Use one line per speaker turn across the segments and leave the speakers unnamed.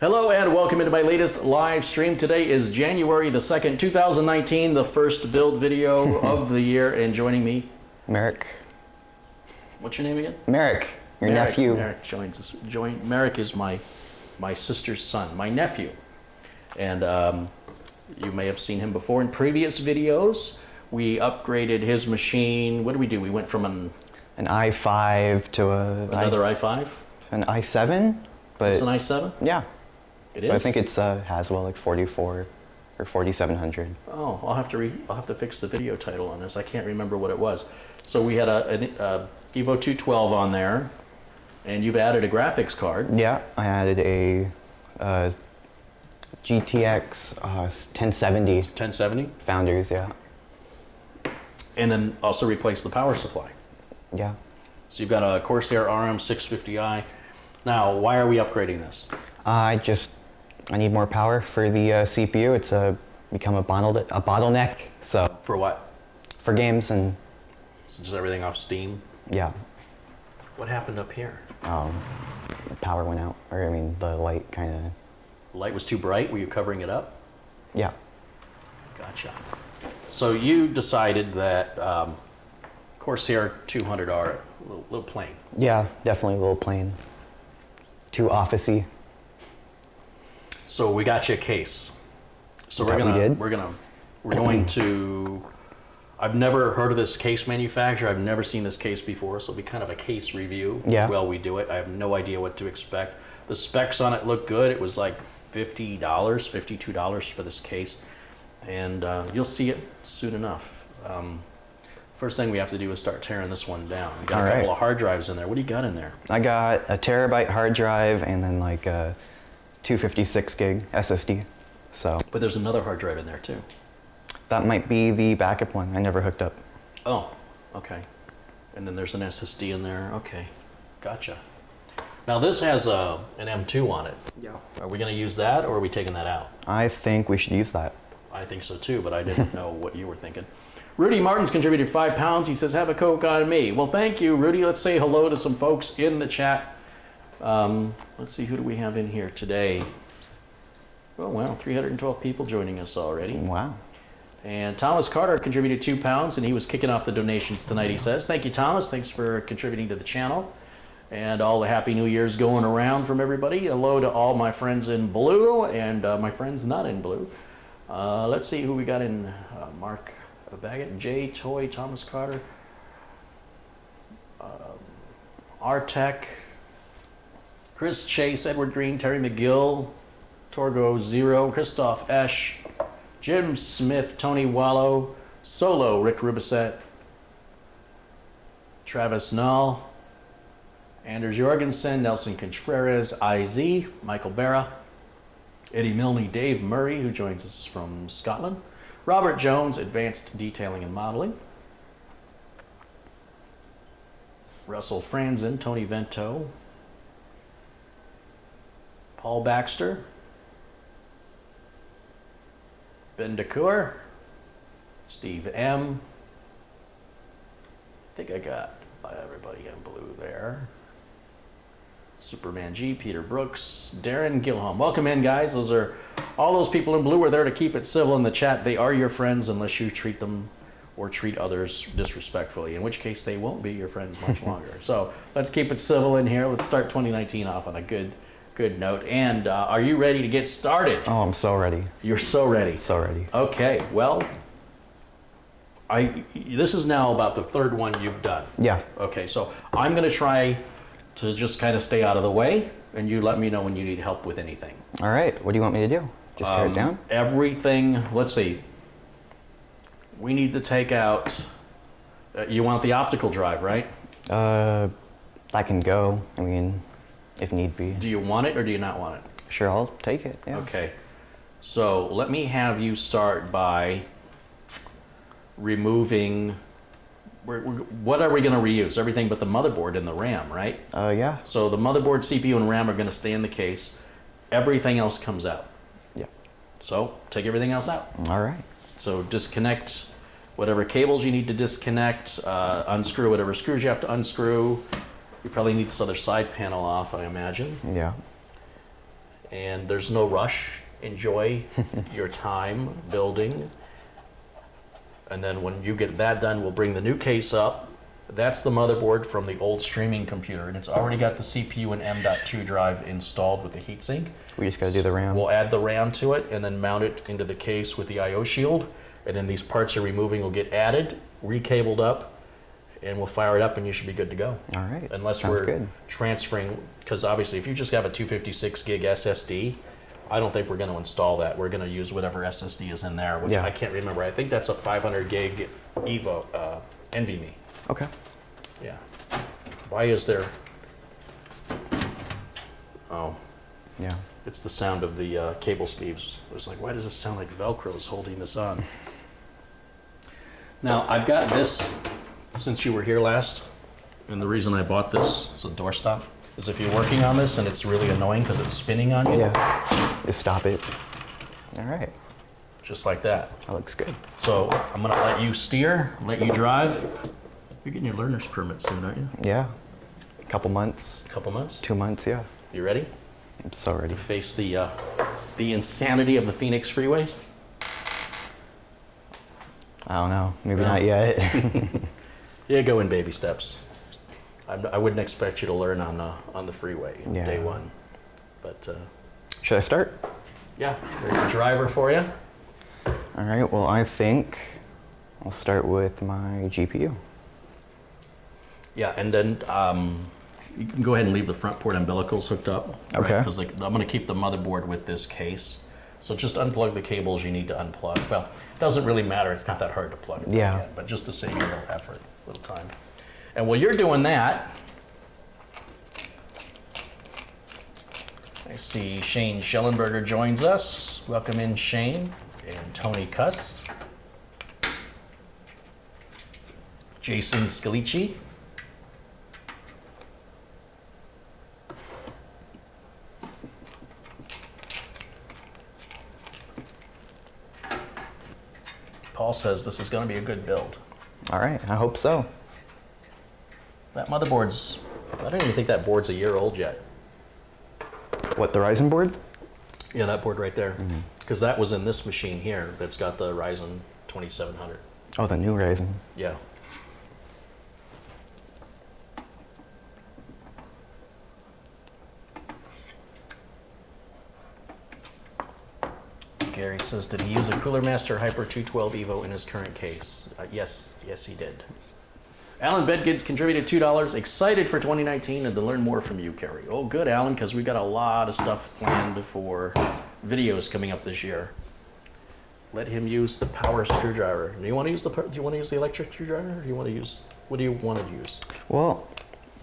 Hello and welcome into my latest live stream. Today is January the 2nd, 2019, the first build video of the year, and joining me,
Meric.
What's your name again?
Meric, your nephew.
Meric joins us. Meric is my sister's son, my nephew. And you may have seen him before in previous videos. We upgraded his machine. What did we do? We went from an
i5 to
another i5?
An i7. But
Is this an i7?
Yeah.
It is?
But I think it's Haswell like 44 or 4700.
Oh, I'll have to fix the video title on this. I can't remember what it was. So we had an Evo 212 on there, and you've added a graphics card.
Yeah, I added a GTX 1070.
1070?
Founders, yeah.
And then also replace the power supply.
Yeah.
So you've got a Corsair RM650i. Now, why are we upgrading this?
I need more power for the CPU. It's become a bottleneck. So
For what?
for games and
So just everything off Steam?
yeah.
What happened up here?
The power went out, or I mean the light kind of.
The light was too bright? Were you covering it up?
Yeah.
Gotcha. So you decided that Corsair 200R, a little plain.
Yeah, definitely a little plain. Too officey.
So we got you a case. So
Is that what we did?
we're going to. I've never heard of this case manufacturer. I've never seen this case before, so it'll be kind of a case review.
Yeah.
While we do it, I have no idea what to expect. The specs on it look good. It was like $50, $52 for this case, and you'll see it soon enough. First thing we have to do is start tearing this one down. We got a couple of hard drives in there. What do you got in there?
I got a terabyte hard drive and then like a 256 gig SSD. So.
But there's another hard drive in there too.
That might be the backup one. I never hooked up.
Oh, okay. And then there's an SSD in there. Okay, gotcha. Now this has an M2 on it.
Yeah.
Are we going to use that, or are we taking that out?
I think we should use that.
I think so too, but I didn't know what you were thinking. Rudy Martin's contributed £5. He says, have a Coke on me. Well, thank you, Rudy. Let's say hello to some folks in the chat. Let's see, who do we have in here today? Oh, wow, 312 people joining us already.
Wow.
And Thomas Carter contributed £2, and he was kicking off the donations tonight, he says. Thank you, Thomas. Thanks for contributing to the channel. And all the Happy New Year's going around from everybody. Hello to all my friends in blue and my friends not in blue. Let's see who we got in. Mark Baggett, Jay, Toy, Thomas Carter, Artec, Chris Chase, Edward Green, Terry McGill, Torgo Zero, Christoph Esch, Jim Smith, Tony Wallow, Solo, Rick Rubisette, Travis Null, Anders Jorgensen, Nelson Contreras, IZ, Michael Barra, Eddie Milne, Dave Murray, who joins us from Scotland, Robert Jones, Advanced Detailing and Modeling, Russell Franzen, Tony Vento, Paul Baxter, Ben DeCoeur, Steve M. I think I got everybody in blue there. Superman G, Peter Brooks, Darren Gilham. Welcome in, guys. Those are all those people in blue are there to keep it civil in the chat. They are your friends unless you treat them or treat others disrespectfully, in which case they won't be your friends much longer. So let's keep it civil in here. Let's start 2019 off on a good note. And are you ready to get started?
Oh, I'm so ready.
You're so ready.
So ready.
Okay, well, this is now about the third one you've done.
Yeah.
Okay, so I'm going to try to just kind of stay out of the way, and you let me know when you need help with anything.
All right. What do you want me to do? Just tear it down?
Everything, let's see. We need to take out, you want the optical drive, right?
That can go. I mean, if need be.
Do you want it or do you not want it?
Sure, I'll take it. Yeah.
Okay. So let me have you start by removing, what are we going to reuse? Everything but the motherboard and the RAM, right?
Yeah.
So the motherboard, CPU, and RAM are going to stay in the case. Everything else comes out.
Yeah.
So take everything else out.
All right.
So disconnect whatever cables you need to disconnect, unscrew whatever screws you have to unscrew. You probably need this other side panel off, I imagine.
Yeah.
and there's no rush. Enjoy your time building. And then when you get that done, we'll bring the new case up. That's the motherboard from the old streaming computer, and it's already got the CPU and M.2 drive installed with the heatsink.
We just got to do the RAM.
We'll add the RAM to it and then mount it into the case with the I/O shield. And then these parts you're removing will get added, recabled up, and we'll fire it up and you should be good to go.
All right.
Unless
Sounds
we're
good.
transferring, because obviously if you just have a 256 gig SSD, I don't think we're going to install that. We're going to use whatever SSD is in there, which
Yeah.
I can't remember. I think that's a 500 gig Evo NVMe.
Okay.
Yeah. Why is there? Oh,
Yeah.
it's the sound of the cable sleeves. It was like, why does it sound like Velcro is holding this on? Now, I've got this since you were here last, and the reason I bought this, it's a doorstop, is if you're working on this and it's really annoying because it's spinning on you,
Yeah. Just stop it. All right.
just like that.
That looks good.
So I'm gonna let you steer, let you drive. You're getting your learner's permit soon, aren't you?
Yeah. A couple months.
A couple months?
2 months, yeah.
You ready?
I'm so ready.
To face the insanity of the Phoenix freeways?
I don't know. Maybe
No.
not yet.
Yeah, go in baby steps. I wouldn't expect you to learn on the freeway
Yeah.
day one, but
Should I start?
yeah, there's a driver for you.
All right. Well, I think I'll start with my GPU.
Yeah, and then you can go ahead and leave the front port umbilicals hooked up.
Okay.
Because I'm going to keep the motherboard with this case. So just unplug the cables you need to unplug. Well, it doesn't really matter. It's not that hard to plug it back
Yeah.
in, but just to save you a little effort, a little time. And while you're doing that, I see Shane Schellenberger joins us. Welcome in, Shane. And Tony Cuss. Jason Scalici. Paul says this is going to be a good build.
All right. I hope so.
That motherboard's, I don't even think that board's a year old yet.
What, the Ryzen board?
Yeah, that board right there. Because that was in this machine here that's got the Ryzen 2700.
Oh, the new Ryzen.
Yeah. Gary says, did he use a Cooler Master Hyper 212 Evo in his current case? Yes, he did. Alan Bedgood's contributed $2. Excited for 2019 and to learn more from you, Carey. Oh, good, Alan, because we've got a lot of stuff planned for videos coming up this year. Let him use the power screwdriver. Do you want to use the electric screwdriver, or do you want to use? What do you want to use?
Well,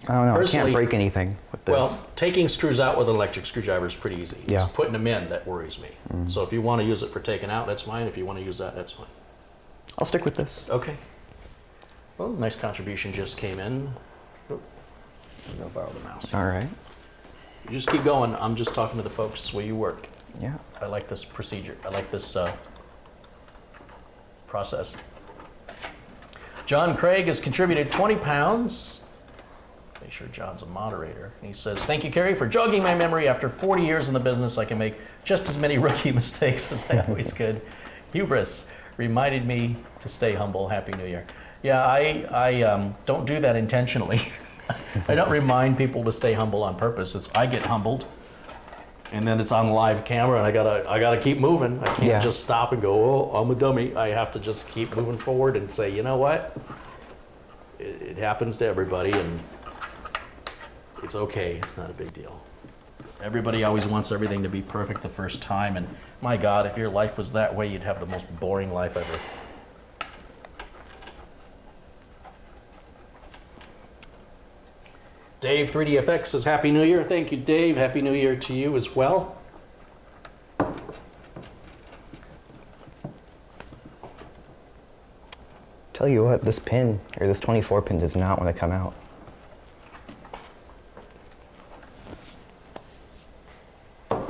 I don't know. I
Personally-
can't break anything with this.
Well, taking screws out with an electric screwdriver is pretty easy.
Yeah.
It's putting them in that worries me. So if you want to use it for taking out, that's fine. If you want to use that, that's fine.
I'll stick with this.
Okay. Well, nice contribution just came in. Oh, I'm gonna borrow the mouse.
All right.
You just keep going. I'm just talking to the folks where you work.
Yeah.
I like this procedure. I like this process. John Craig has contributed 20 pounds. Make sure John's a moderator. And he says, thank you, Carey, for jogging my memory. After 40 years in the business, I can make just as many rookie mistakes as I always could. Hubris reminded me to stay humble. Happy New Year. Yeah, I don't do that intentionally. I don't remind people to stay humble on purpose. It's I get humbled, and then it's on live camera, and I gotta keep moving. I can't just stop and go, oh, I'm a dummy. I have to just keep moving forward and say, you know what? It happens to everybody, and it's okay. It's not a big deal. Everybody always wants everything to be perfect the first time, and my God, if your life was that way, you'd have the most boring life ever. Dave 3DFX says Happy New Year. Thank you, Dave. Happy New Year to you as well.
Tell you what, this pin, or this 24 pin does not want to come out.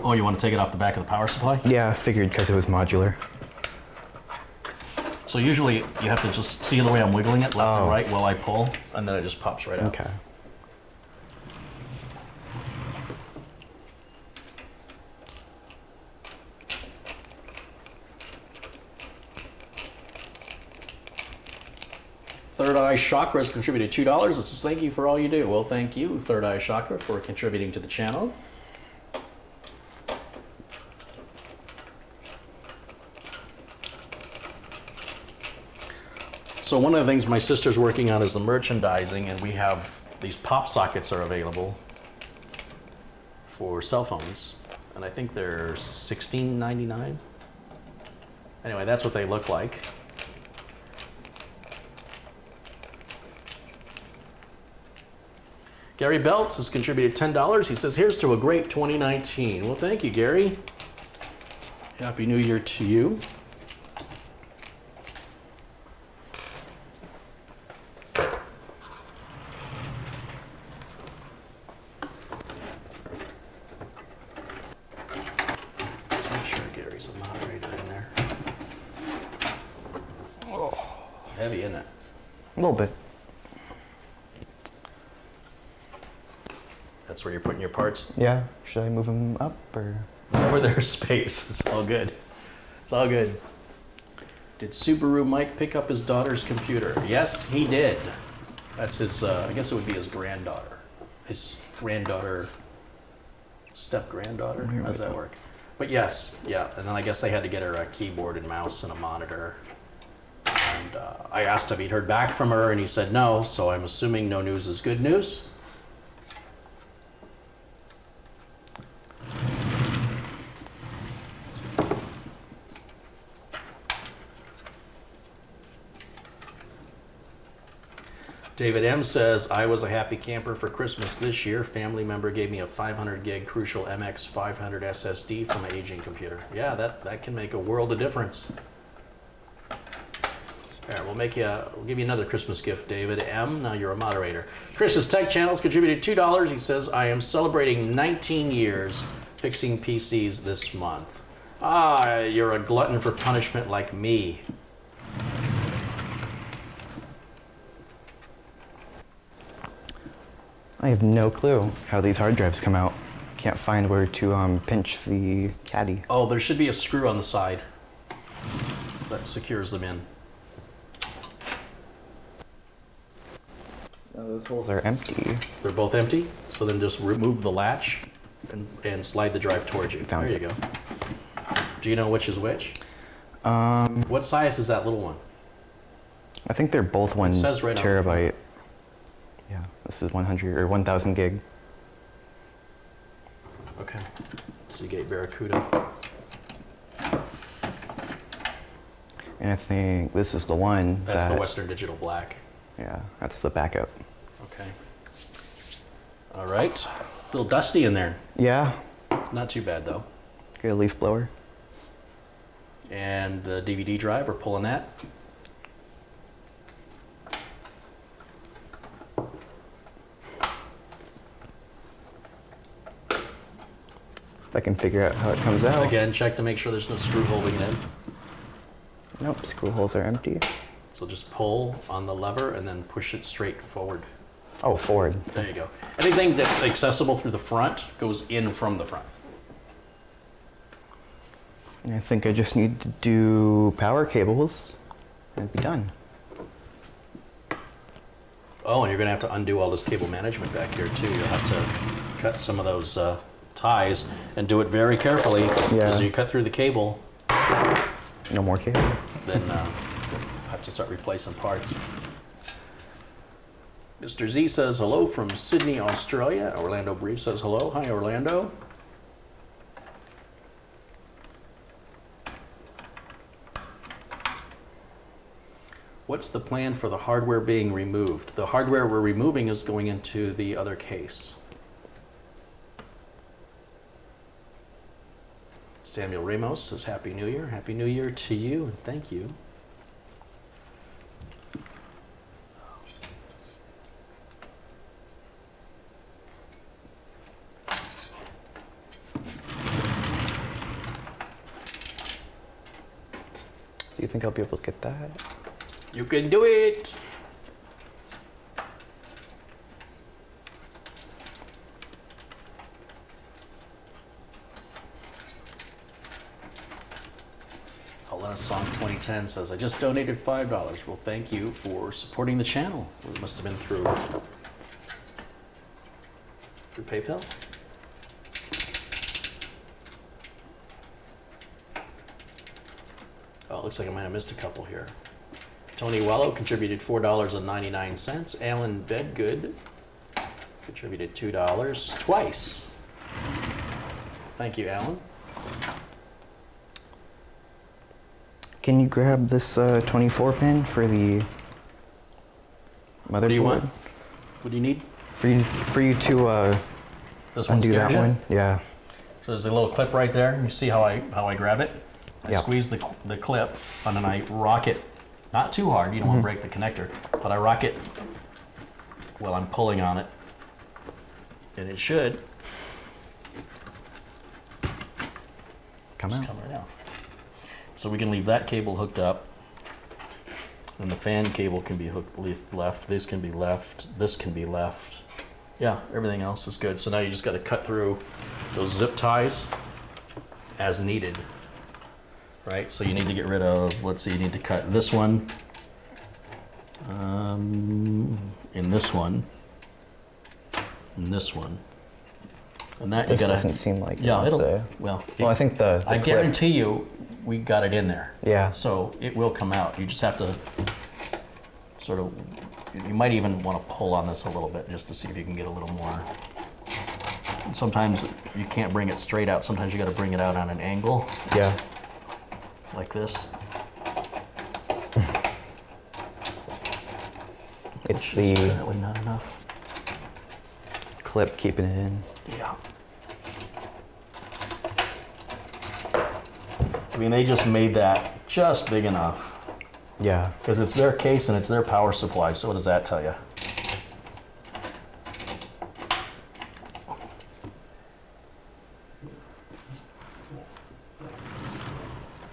Oh, you want to take it off the back of the power supply?
Yeah, I figured because it was modular.
So usually you have to just see the way I'm wiggling it left and
Oh.
right while I pull, and then it just pops right out.
Okay.
Third Eye Chakra has contributed $2. This is thank you for all you do. Well, thank you, Third Eye Chakra, for contributing to the channel. So one of the things my sister's working on is the merchandising, and we have these pop sockets are available for cell phones, and I think they're $16.99. Anyway, that's what they look like. Gary Belts has contributed $10. He says, here's to a great 2019. Well, thank you, Gary. Happy New Year to you. Heavy, isn't it?
A little bit.
That's where you're putting your parts?
Yeah. Should I move them up or?
Wherever there's space. It's all good. It's all good. Did Subaru Mike pick up his daughter's computer? Yes, he did. That's his, I guess it would be his granddaughter. His granddaughter, step-granddaughter? How does that work? But yes, yeah. And then I guess they had to get her a keyboard and mouse and a monitor. And I asked if he'd heard back from her, and he said no, so I'm assuming no news is good news. David M. says, I was a happy camper for Christmas this year. Family member gave me a 500 gig Crucial MX 500 SSD for my aging computer. Yeah, that can make a world of difference. All right, we'll give you another Christmas gift, David M. Now you're a moderator. Chris's Tech Channel's contributed $2. He says, I am celebrating 19 years fixing PCs this month. Ah, you're a glutton for punishment like me.
I have no clue how these hard drives come out. Can't find where to pinch the caddy.
Oh, there should be a screw on the side that secures them in.
Those holes are empty.
They're both empty, so then just remove the latch and slide the drive towards you.
Found
there
it.
you go. Do you know which is which? What size is that little one?
I think they're both 1
says right on
terabyte. Yeah, this is 100 or 1000 gig.
Okay. Seagate Barracuda.
And I think this is the one
That's the Western Digital Black.
Yeah, that's the backup.
Okay. All right. A little dusty in there.
Yeah.
Not too bad, though.
Get a leaf blower.
And the DVD drive, we're pulling that.
If I can figure out how it comes out.
Again, check to make sure there's no screw holding it in.
Nope, screw holes are empty.
So just pull on the lever and then push it straight forward.
Oh, forward.
There you go. Anything that's accessible through the front goes in from the front.
And I think I just need to do power cables and be done.
Oh, and you're going to have to undo all this cable management back here too. You'll have to cut some of those ties and do it very carefully. Because you cut through the cable.
No more cable.
Then have to start replacing parts. Mr. Z says hello from Sydney, Australia. Orlando Brief says hello. Hi, Orlando. What's the plan for the hardware being removed? The hardware we're removing is going into the other case. Samuel Ramos says Happy New Year. Happy New Year to you, and thank you.
Do you think I'll be able to get that?
You can do it! Hold on a Song 2010 says, I just donated $5. Well, thank you for supporting the channel. It must have been through PayPal. Oh, it looks like I might have missed a couple here. Tony Wello contributed $4.99. Alan Bedgood contributed $2 twice. Thank you, Alan.
Can you grab this 24 pin for the motherboard?
What do you want? What do you need?
For you to
This one
undo that
scares you?
one. Yeah.
So there's a little clip right there. You see how I grab it? I
Yep.
squeeze the clip and then I rock it, not too hard, you don't want to break the connector, but I rock it while I'm pulling on it. And it should
Come
just
out.
come right out. So we can leave that cable hooked up, and the fan cable can be hooked left, this can be left, this can be left. Yeah, everything else is good. So now you just got to cut through those zip ties as needed. Right, so you need to get rid of, let's see, you need to cut this one, in this one, and this one. And that
This
you gotta,
doesn't seem like it
yeah,
wants
it'll,
to-
well,
Well, I think the
I
clip-
guarantee you, we got it in there.
Yeah.
So it will come out. You just have to sort of, you might even want to pull on this a little bit just to see if you can get a little more. And sometimes you can't bring it straight out. Sometimes you got to bring it out on an angle.
Yeah.
Like this.
It's the
Apparently not enough.
clip keeping it in.
Yeah. I mean, they just made that just big enough
Yeah.
because it's their case and it's their power supply. So what does that tell you?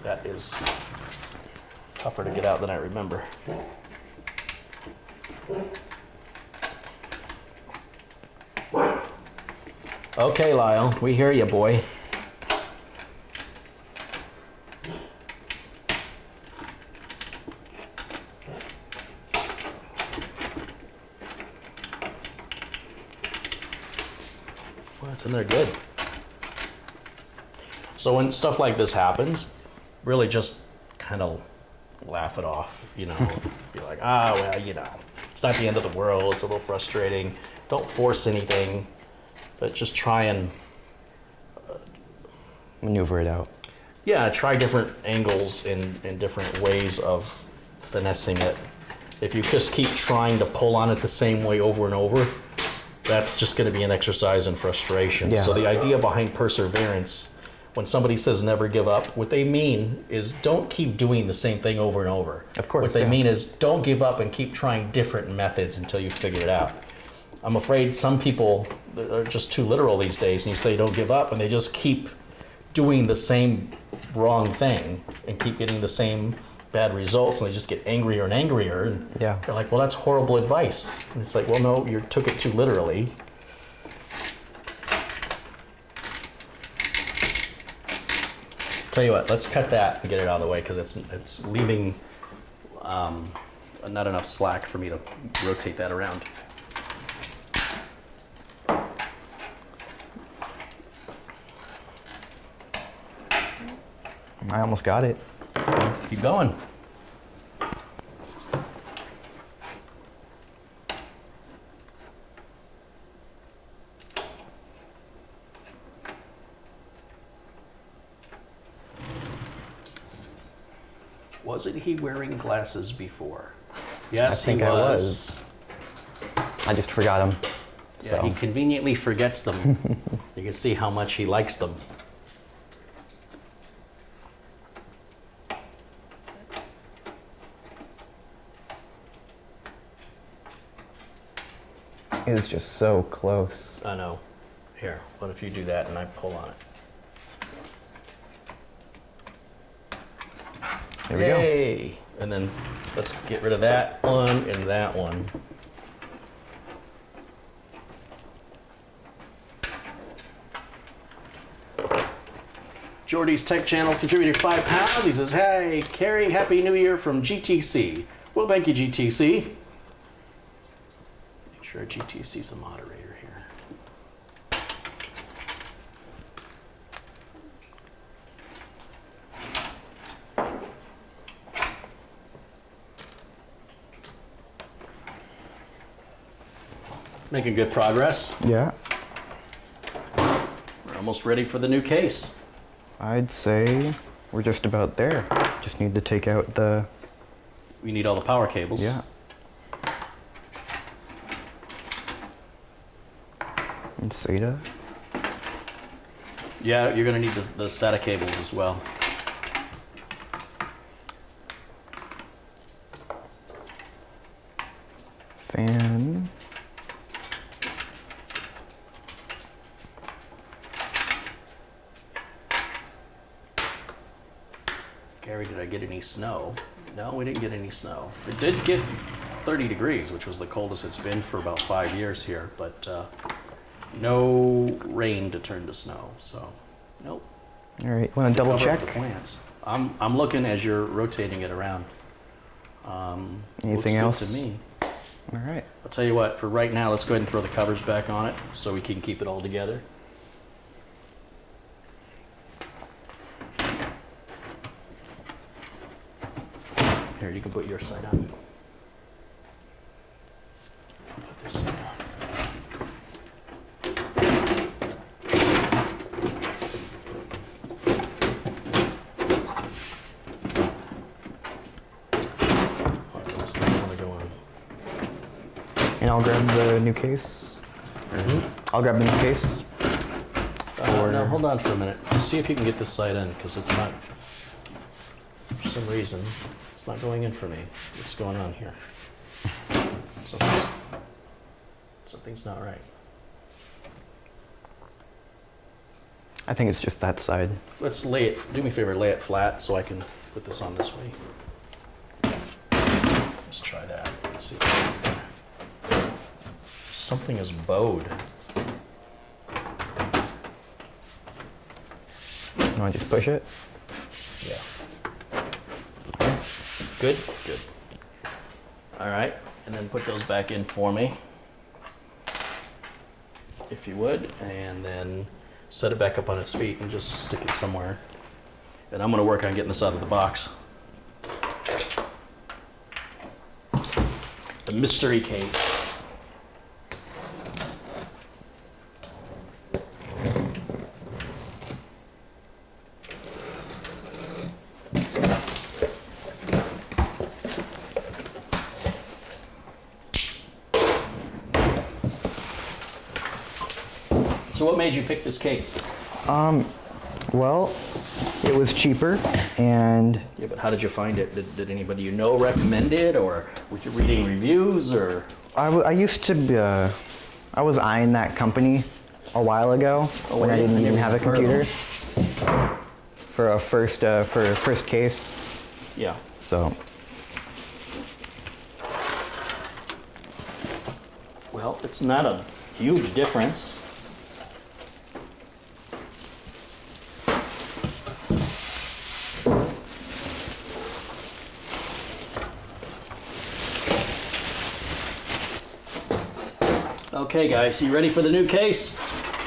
That is tougher to get out than I remember. Okay, Lyle, we hear you, boy. Well, it's in there good. So when stuff like this happens, really just kind of laugh it off, you know, be like, ah, well, you know, it's not the end of the world, it's a little frustrating, don't force anything, but just try and,
Maneuver it out.
yeah, try different angles and different ways of finessing it. If you just keep trying to pull on it the same way over and over, that's just going to be an exercise in frustration.
Yeah.
So the idea behind perseverance, when somebody says never give up, what they mean is don't keep doing the same thing over and over.
Of course,
What they
yeah.
mean is don't give up and keep trying different methods until you figure it out. I'm afraid some people are just too literal these days, and you say don't give up, and they just keep doing the same wrong thing and keep getting the same bad results, and they just get angrier and angrier. And
Yeah.
they're like, well, that's horrible advice. And it's like, well, no, you took it too literally. Tell you what, let's cut that and get it out of the way because it's leaving not enough slack for me to rotate that around.
I almost got it.
Keep going. Wasn't he wearing glasses before? Yes,
I think
he
I
was.
I just forgot them.
Yeah, he conveniently forgets them. You can see how much he likes them.
It is just so close.
I know. Here, what if you do that and I pull on it?
There we go.
Yay! And then let's get rid of that one and that one. Jordy's Tech Channel's contributed £5. He says, hey, Carey, Happy New Year from GTC. Well, thank you, GTC. Make sure GTC's a moderator here. Making good progress.
Yeah.
We're almost ready for the new case.
I'd say we're just about there. Just need to take out the...
We need all the power cables.
Yeah. And SATA.
Yeah, you're going to need the SATA cables as well.
Fan.
Gary, did I get any snow? No, we didn't get any snow. It did get 30 degrees, which was the coldest it's been for about 5 years here, but no rain to turn to snow, so nope.
All right, want to double
Cover up
check?
the plants. I'm looking as you're rotating it around.
Anything
looks
else?
good to me.
All right.
I'll tell you what, for right now, let's go ahead and throw the covers back on it so we can keep it all together. Here, you can put your side on. I'll put this side on. This thing wanna go on.
And I'll grab the new case. I'll grab the new case.
No, hold on for a minute. See if you can get this side in, because it's not, for some reason, it's not going in for me. What's going on here? Something's not right.
I think it's just that side.
Let's lay it, do me a favor, lay it flat so I can put this on this way. Let's try that. Let's see what's in there. Something is bowed.
You want to just push it?
Yeah. Good? Good. All right, and then put those back in for me, if you would, and then set it back up on its feet and just stick it somewhere. And I'm gonna work on getting this out of the box. The mystery case. So what made you pick this case?
Well, it was cheaper, and
Yeah, but how did you find it? Did anybody you know recommend it, or were you reading reviews, or?
I used to be, I was eyeing that company a while ago when I
yeah?
didn't
I
even
never
have a
heard of
computer
them.
for a first case.
Yeah.
So
Well, it's not a huge difference. Okay, guys, you ready for the new case?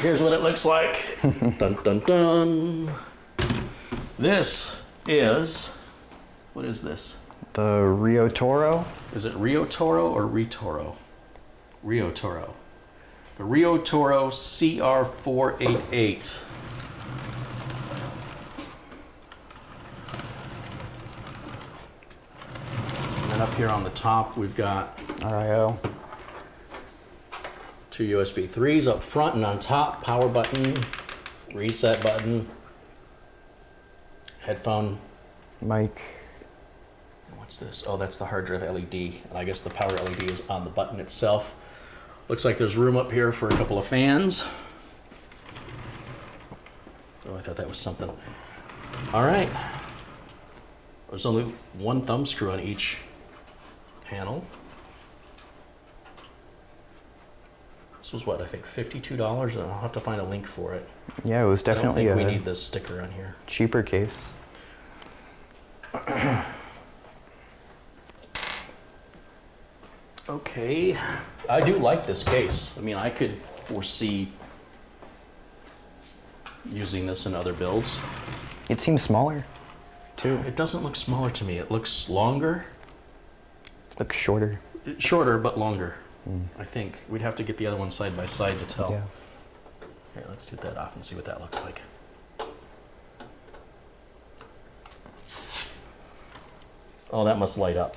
Here's what it looks like. Dun, dun, dun. This is, what is this?
the RIOTORO.
Is it RIOTORO or RITORO? RIOTORO. The RIOTORO CR488. And then up here on the top, we've got
RIO.
two USB 3s up front and on top, power button, reset button, headphone.
Mic.
What's this? Oh, that's the hard drive LED, and I guess the power LED is on the button itself. Looks like there's room up here for a couple of fans. Oh, I thought that was something. All right. There's only one thumb screw on each panel. This was what, I think $52, and I'll have to find a link for it.
Yeah, it was definitely
I don't think we need this sticker on here.
Cheaper case.
Okay, I do like this case. I mean, I could foresee using this in other builds.
It seems smaller, too.
It doesn't look smaller to me. It looks longer.
It looks shorter.
Shorter, but longer. I think. We'd have to get the other one side by side to tell.
Yeah.
Here, let's get that off and see what that looks like. Oh, that must light up.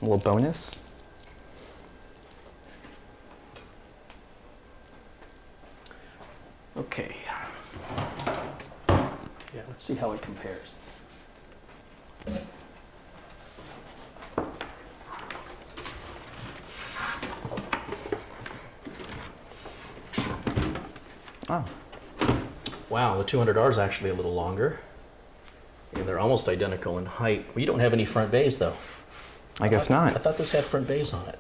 A little bonus.
Okay. Yeah, let's see how it compares.
Oh.
Wow, the 200R is actually a little longer. And they're almost identical in height. We don't have any front bays, though.
I guess
I
not.
thought this had front bays on it.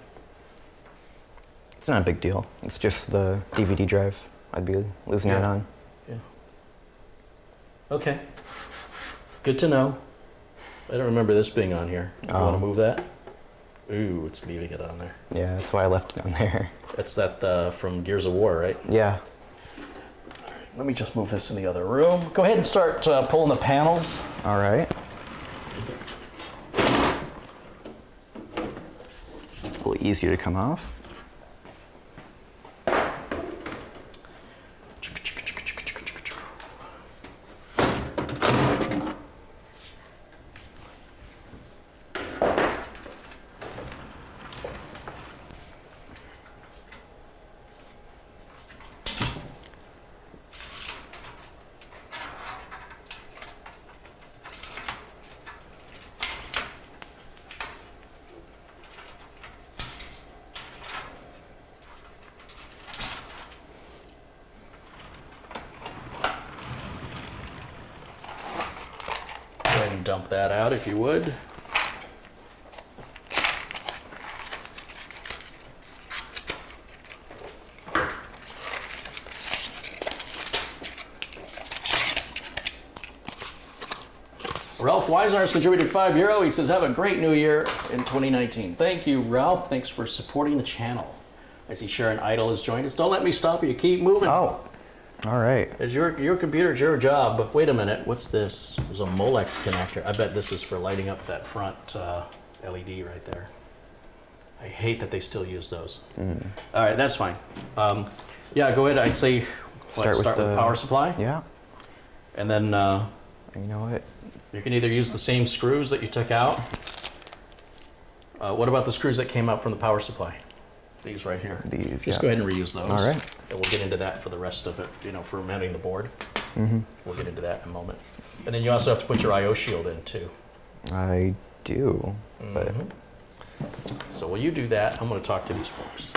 It's not a big deal. It's just the DVD drive I'd be losing out on.
Yeah. Okay. Good to know. I don't remember this being on here. You want to move that? Ooh, it's leaving it on there.
Yeah, that's why I left it on there.
That's that from Gears of War, right?
Yeah.
Let me just move this in the other room. Go ahead and start pulling the panels.
All right. A little easier to come off.
Dump that out if you would. Ralph Weisner's contributed €5. He says, have a great new year in 2019. Thank you, Ralph. Thanks for supporting the channel. I see Sharon Idle has joined us. Don't let me stop you. Keep moving.
Oh, all right.
It's your computer, it's your job. But wait a minute. What's this? There's a Molex connector. I bet this is for lighting up that front LED right there. I hate that they still use those. All right, that's fine. Yeah, go ahead. I'd say start with the power supply.
Yeah.
And then
You know what?
you can either use the same screws that you took out. What about the screws that came out from the power supply? These right here.
These,
Just go ahead and reuse those.
All right.
And we'll get into that for the rest of it, for mounting the board. We'll get into that in a moment. And then you also have to put your I/O shield in too.
I do, but
So while you do that, I'm going to talk to these folks.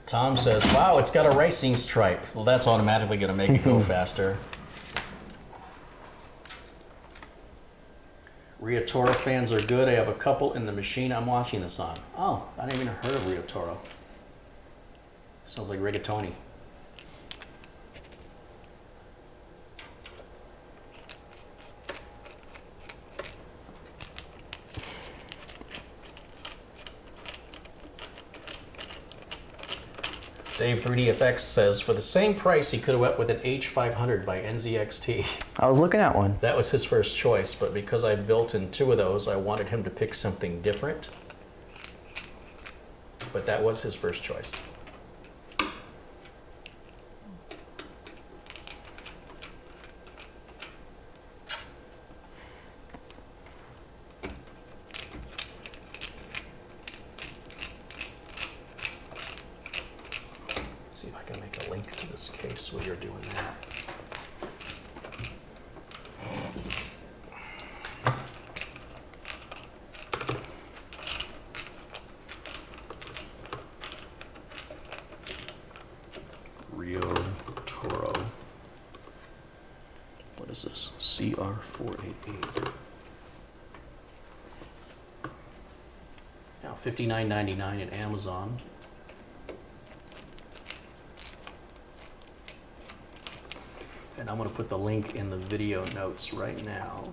Tom says, wow, it's got a racing stripe. Well, that's automatically going to make it go faster. RIOTORO fans are good. I have a couple in the machine I'm watching this on. Oh, I didn't even heard of RIOTORO. Sounds like rigatoni. Dave 3DFX says, for the same price, he could have went with an H500 by NZXT.
I was looking at one.
That was his first choice, but because I built in 2 of those, I wanted him to pick something different. But that was his first choice. See if I can make a link to this case while you're doing that. RIOTORO. What is this? CR488. $59.99 at Amazon. And I'm going to put the link in the video notes right now.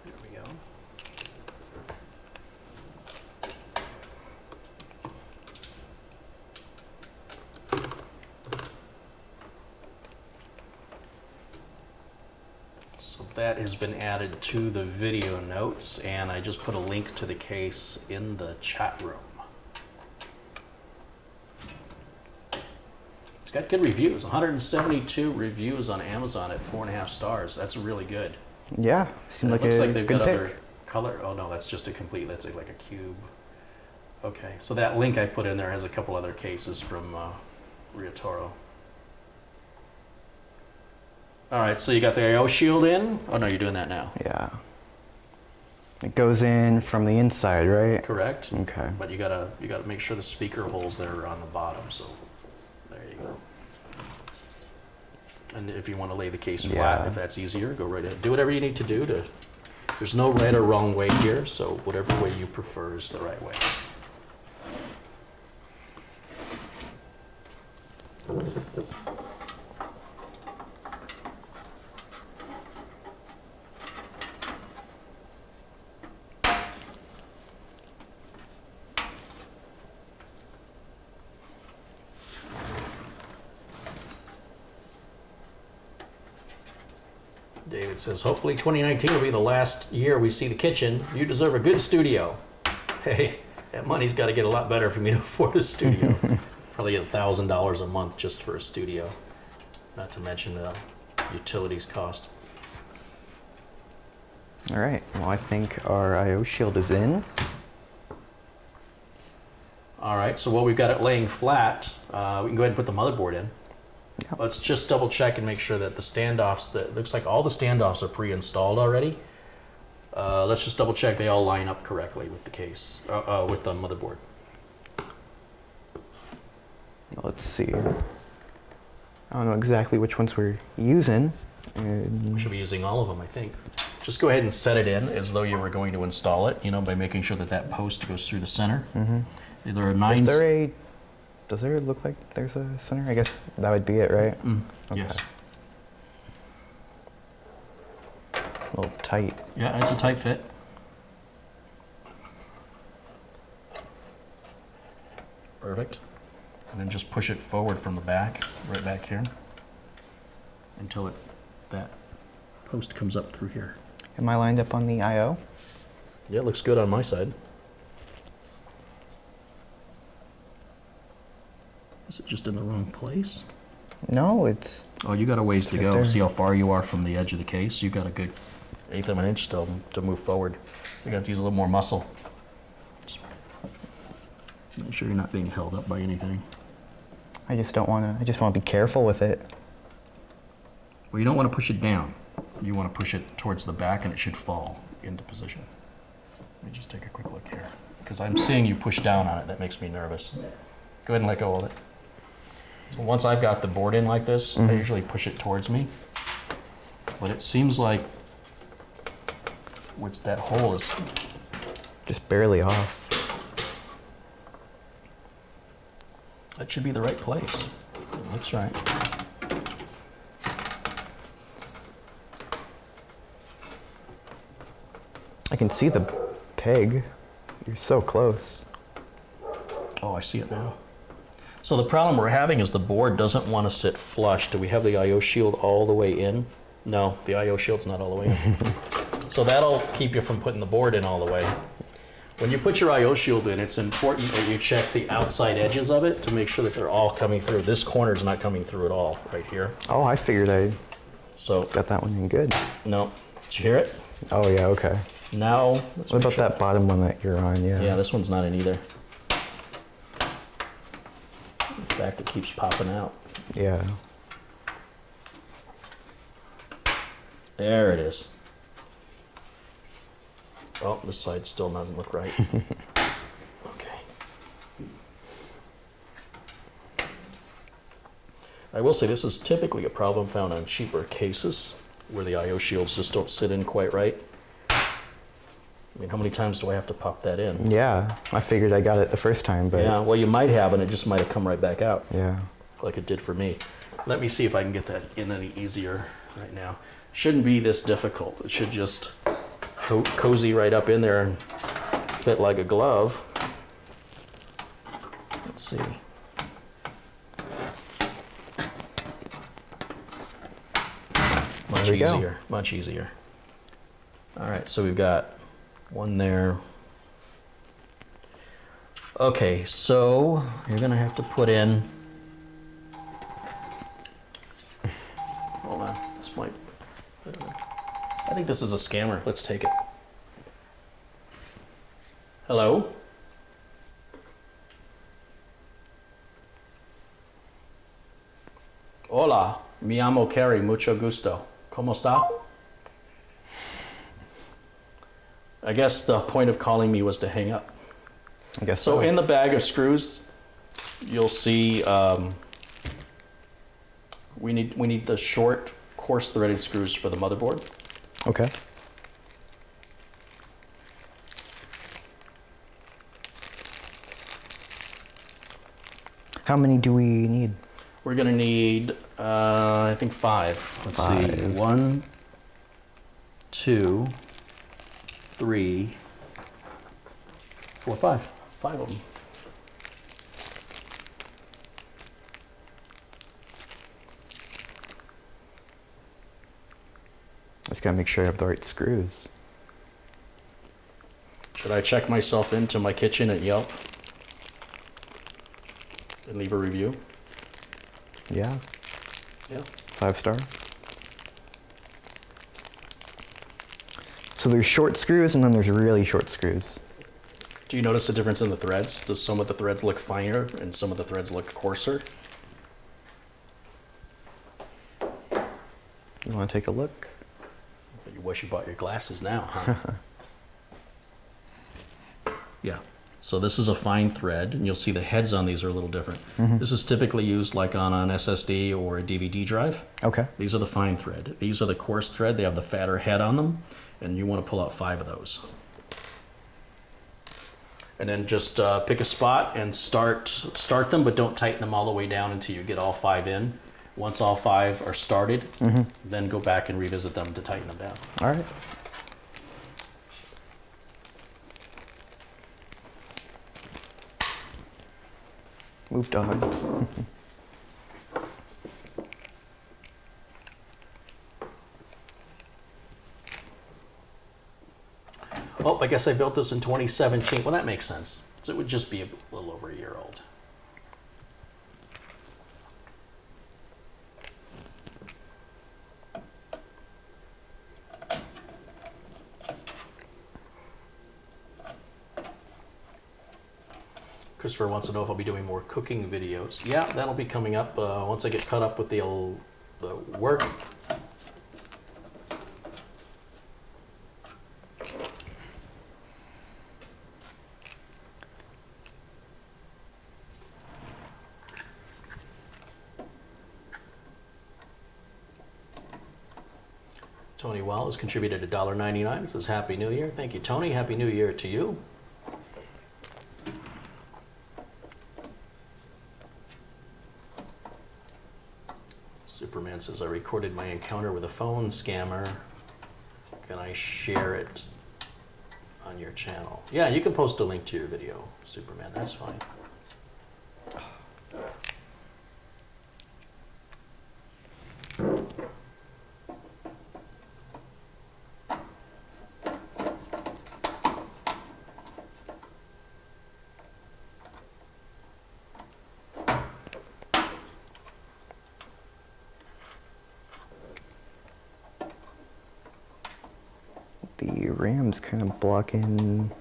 There we go. So that has been added to the video notes, and I just put a link to the case in the chat room. It's got good reviews, 172 reviews on Amazon at 4.5 stars. That's really good.
Yeah, seems like
looks
a
like they've
good
got
pick.
other color. Oh no, that's just a complete, that's like a cube. Okay, so that link I put in there has a couple other cases from RIOTORO. All right, so you got the I/O shield in. Oh no, you're doing that now.
Yeah. It goes in from the inside, right?
Correct.
Okay.
But you gotta make sure the speaker holes there are on the bottom. So there you go. And if you want to lay the case flat,
Yeah.
if that's easier, go right ahead. Do whatever you need to do to. There's no right or wrong way here, so whatever way you prefer is the right way. David says, hopefully 2019 will be the last year we see the kitchen. You deserve a good studio. Hey, that money's got to get a lot better for me to afford a studio. Probably get $1,000 a month just for a studio. Not to mention the utilities cost.
All right. Well, I think our I/O shield is in.
All right, so while we've got it laying flat, we can go ahead and put the motherboard in.
Yep.
Let's just double check and make sure that the standoffs, that looks like all the standoffs are pre-installed already. Let's just double check they all line up correctly with the case, with the motherboard.
Let's see. I don't know exactly which ones we're using.
We should be using all of them, I think. Just go ahead and set it in as though you were going to install it, you know, by making sure that that post goes through the center.
Mm-hmm.
There are 9...
Does there look like there's a center? I guess that would be it, right? Okay.
Yes.
A little tight.
Yeah, it's a tight fit. Perfect. And then just push it forward from the back, right back here, until that post comes up through here.
Am I lined up on the I/O?
Yeah, it looks good on my side. Is it just in the wrong place?
No, it's...
Oh, you got a ways to
Right
go.
there.
See how far you are from the edge of the case? You got a good 1/8 of an inch to move forward. You're gonna have to use a little more muscle. Just make sure you're not being held up by anything.
I just want to be careful with it.
Well, you don't want to push it down. You want to push it towards the back and it should fall into position. Let me just take a quick look here. Because I'm seeing you push down on it, that makes me nervous. Go ahead and let go of it. So once I've got the board in like this, I usually push it towards me. But it seems like that hole is...
Just barely off.
That should be the right place. It looks right.
I can see the peg. You're so close.
Oh, I see it now. So the problem we're having is the board doesn't want to sit flush. Do we have the I/O shield all the way in? No, the I/O shield's not all the way in. So that'll keep you from putting the board in all the way. When you put your I/O shield in, it's important that you check the outside edges of it to make sure that they're all coming through. This corner's not coming through at all, right here.
Oh, I figured I
So,
got that one in good.
no. Did you hear it?
Oh, yeah, okay.
Now, let's
What
make
about
sure.
that bottom one that you're on? Yeah.
Yeah, this one's not in either. In fact, it keeps popping out.
Yeah.
There it is. Oh, this side still doesn't look right. Okay. I will say this is typically a problem found on cheaper cases where the I/O shields just don't sit in quite right. I mean, how many times do I have to pop that in?
Yeah, I figured I got it the first time, but...
Yeah, well, you might have, and it just might have come right back out.
Yeah.
Like it did for me. Let me see if I can get that in any easier right now. Shouldn't be this difficult. It should just cozy right up in there and fit like a glove. Let's see. Much easier, much easier. All right, so we've got one there. Okay, so you're gonna have to put in, hold on, this might, I think this is a scammer. Let's take it. Hello? Hola, mi llamo Carey, mucho gusto. ¿Cómo está? I guess the point of calling me was to hang up.
I guess
So
so.
in the bag of screws, you'll see we need the short, coarse threaded screws for the motherboard.
Okay. How many do we need?
We're gonna need, I think 5. Let's see,
5.
1, 2, 3, 4, 5. 5 of them.
Just gotta make sure I have the right screws.
Should I check myself into my kitchen at Yelp and leave a review?
Yeah,
Yeah.
5-star. So there's short screws and then there's really short screws.
Do you notice the difference in the threads? Does some of the threads look finer and some of the threads look coarser?
You wanna take a look?
You wish you bought your glasses now, huh? Yeah. So this is a fine thread, and you'll see the heads on these are a little different. This is typically used like on an SSD or a DVD drive.
Okay.
These are the fine thread. These are the coarse thread. They have the fatter head on them, and you want to pull out 5 of those. And then just pick a spot and start them, but don't tighten them all the way down until you get all 5 in. Once all 5 are started, then go back and revisit them to tighten them down.
All right. Move, dog.
Oh, I guess I built this in 2017. Well, that makes sense. So it would just be a little over a year old. Christopher wants to know if I'll be doing more cooking videos. Yeah, that'll be coming up once I get caught up with the work. Tony Well has contributed $1.99. It says Happy New Year. Thank you, Tony. Happy New Year to you. Superman says, I recorded my encounter with a phone scammer. Can I share it on your channel? Yeah, you can post a link to your video, Superman. That's fine.
The RAM's kind of blocking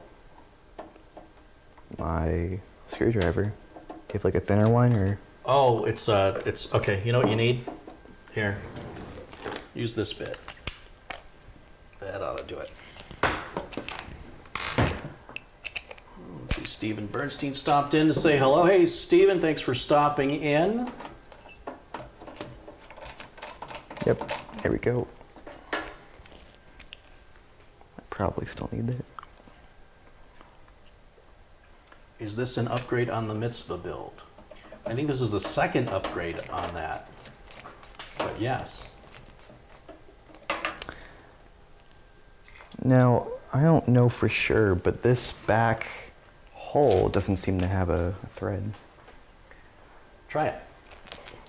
my screwdriver. Do you have like a thinner one or?
Oh, it's okay. You know what you need? Here, use this bit. That ought to do it. Let's see, Stephen Bernstein stopped in to say hello. Hey, Stephen, thanks for stopping in.
Yep, there we go. I probably still need it.
Is this an upgrade on the Mitzvah build? I think this is the second upgrade on that. But yes.
Now, I don't know for sure, but this back hole doesn't seem to have a thread.
Try it.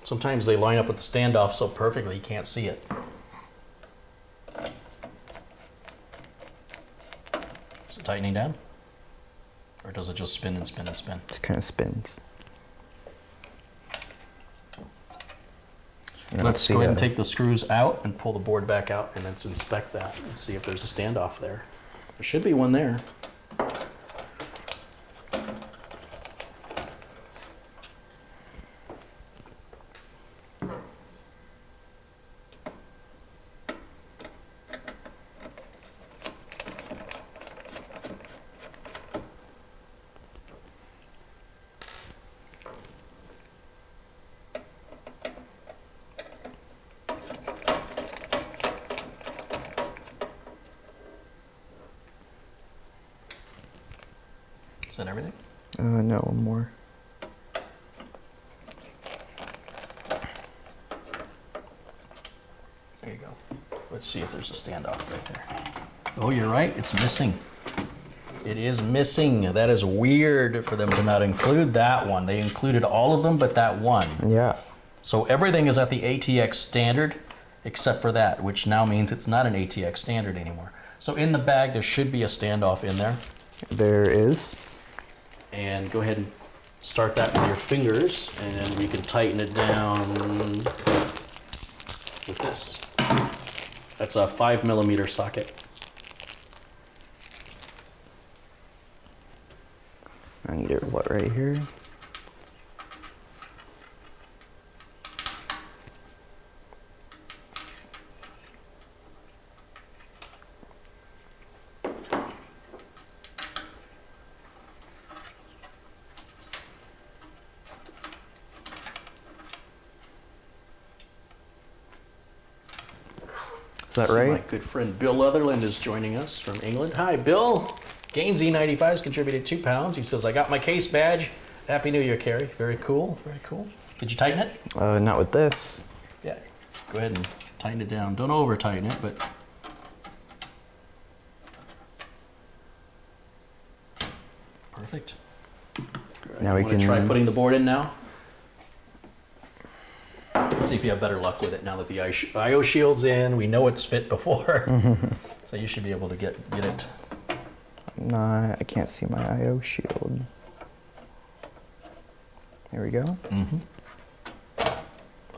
Sometimes they line up with the standoff so perfectly you can't see it. Is it tightening down? Or does it just spin and spin and spin?
It kind of spins.
Let's go ahead and take the screws out and pull the board back out, and let's inspect that and see if there's a standoff there. There should be one there. Is that everything?
No, one more.
There you go. Let's see if there's a standoff right there. Oh, you're right, it's missing. It is missing. That is weird for them to not include that one. They included all of them but that one.
Yeah.
So everything is at the ATX standard except for that, which now means it's not an ATX standard anymore. So in the bag, there should be a standoff in there.
There is.
And go ahead and start that with your fingers, and we can tighten it down with this. That's a 5mm socket.
I need it, what, right here? Is that right?
My good friend Bill Leatherland is joining us from England. Hi, Bill. Gainsy95 has contributed £2. He says, I got my case badge. Happy New Year, Carey. Very cool, very cool. Did you tighten it?
Not with this.
Yeah, go ahead and tighten it down. Don't over tighten it, but. Perfect.
Now we can
try putting the board in now. See if you have better luck with it now that the IO shield's in. We know it's fit before. So you should be able to get it.
Nah, I can't see my IO shield. There we go.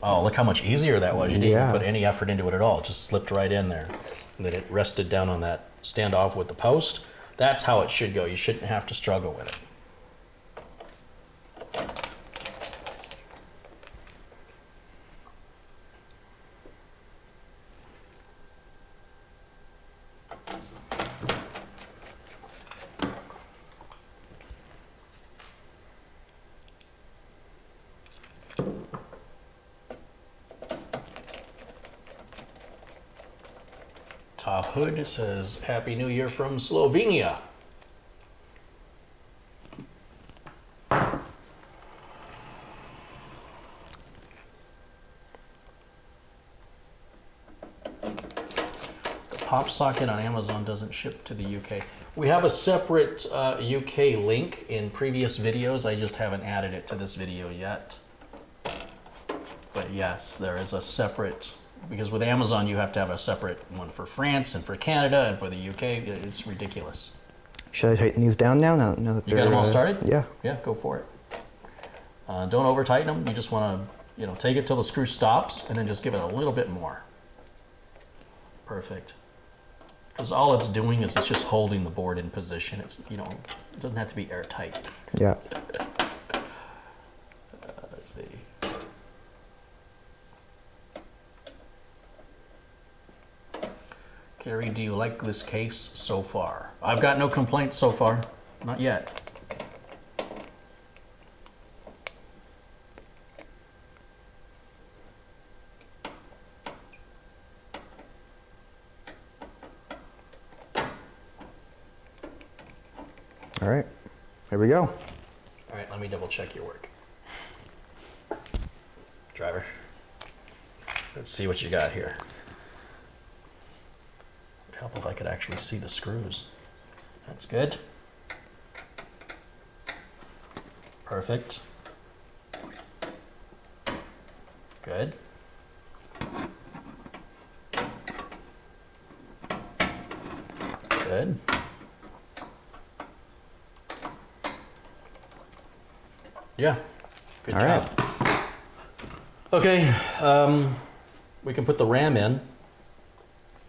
Oh, look how much easier that was. You didn't
Yeah.
even put any effort into it at all. It just slipped right in there. And then it rested down on that standoff with the post. That's how it should go. You shouldn't have to struggle with it. Hood says, Happy New Year from Slovenia. Popsocket on Amazon doesn't ship to the UK. We have a separate UK link in previous videos. I just haven't added it to this video yet. But yes, there is a separate, because with Amazon you have to have a separate one for France and for Canada and for the UK. It's ridiculous.
Should I tighten these down now that
You got them all started?
Yeah.
Yeah, go for it. Don't over tighten them. You just want to, take it till the screw stops and then just give it a little bit more. Perfect. Because all it's doing is it's just holding the board in position. It's, it doesn't have to be airtight.
Yeah.
Let's see. Carey, do you like this case so far? I've got no complaints so far. Not yet.
All right, here we go.
All right, let me double check your work. Driver, let's see what you got here. It'd help if I could actually see the screws. That's good. Perfect. Good. Good. Yeah. Good
All
job.
right.
Okay. We can put the RAM in.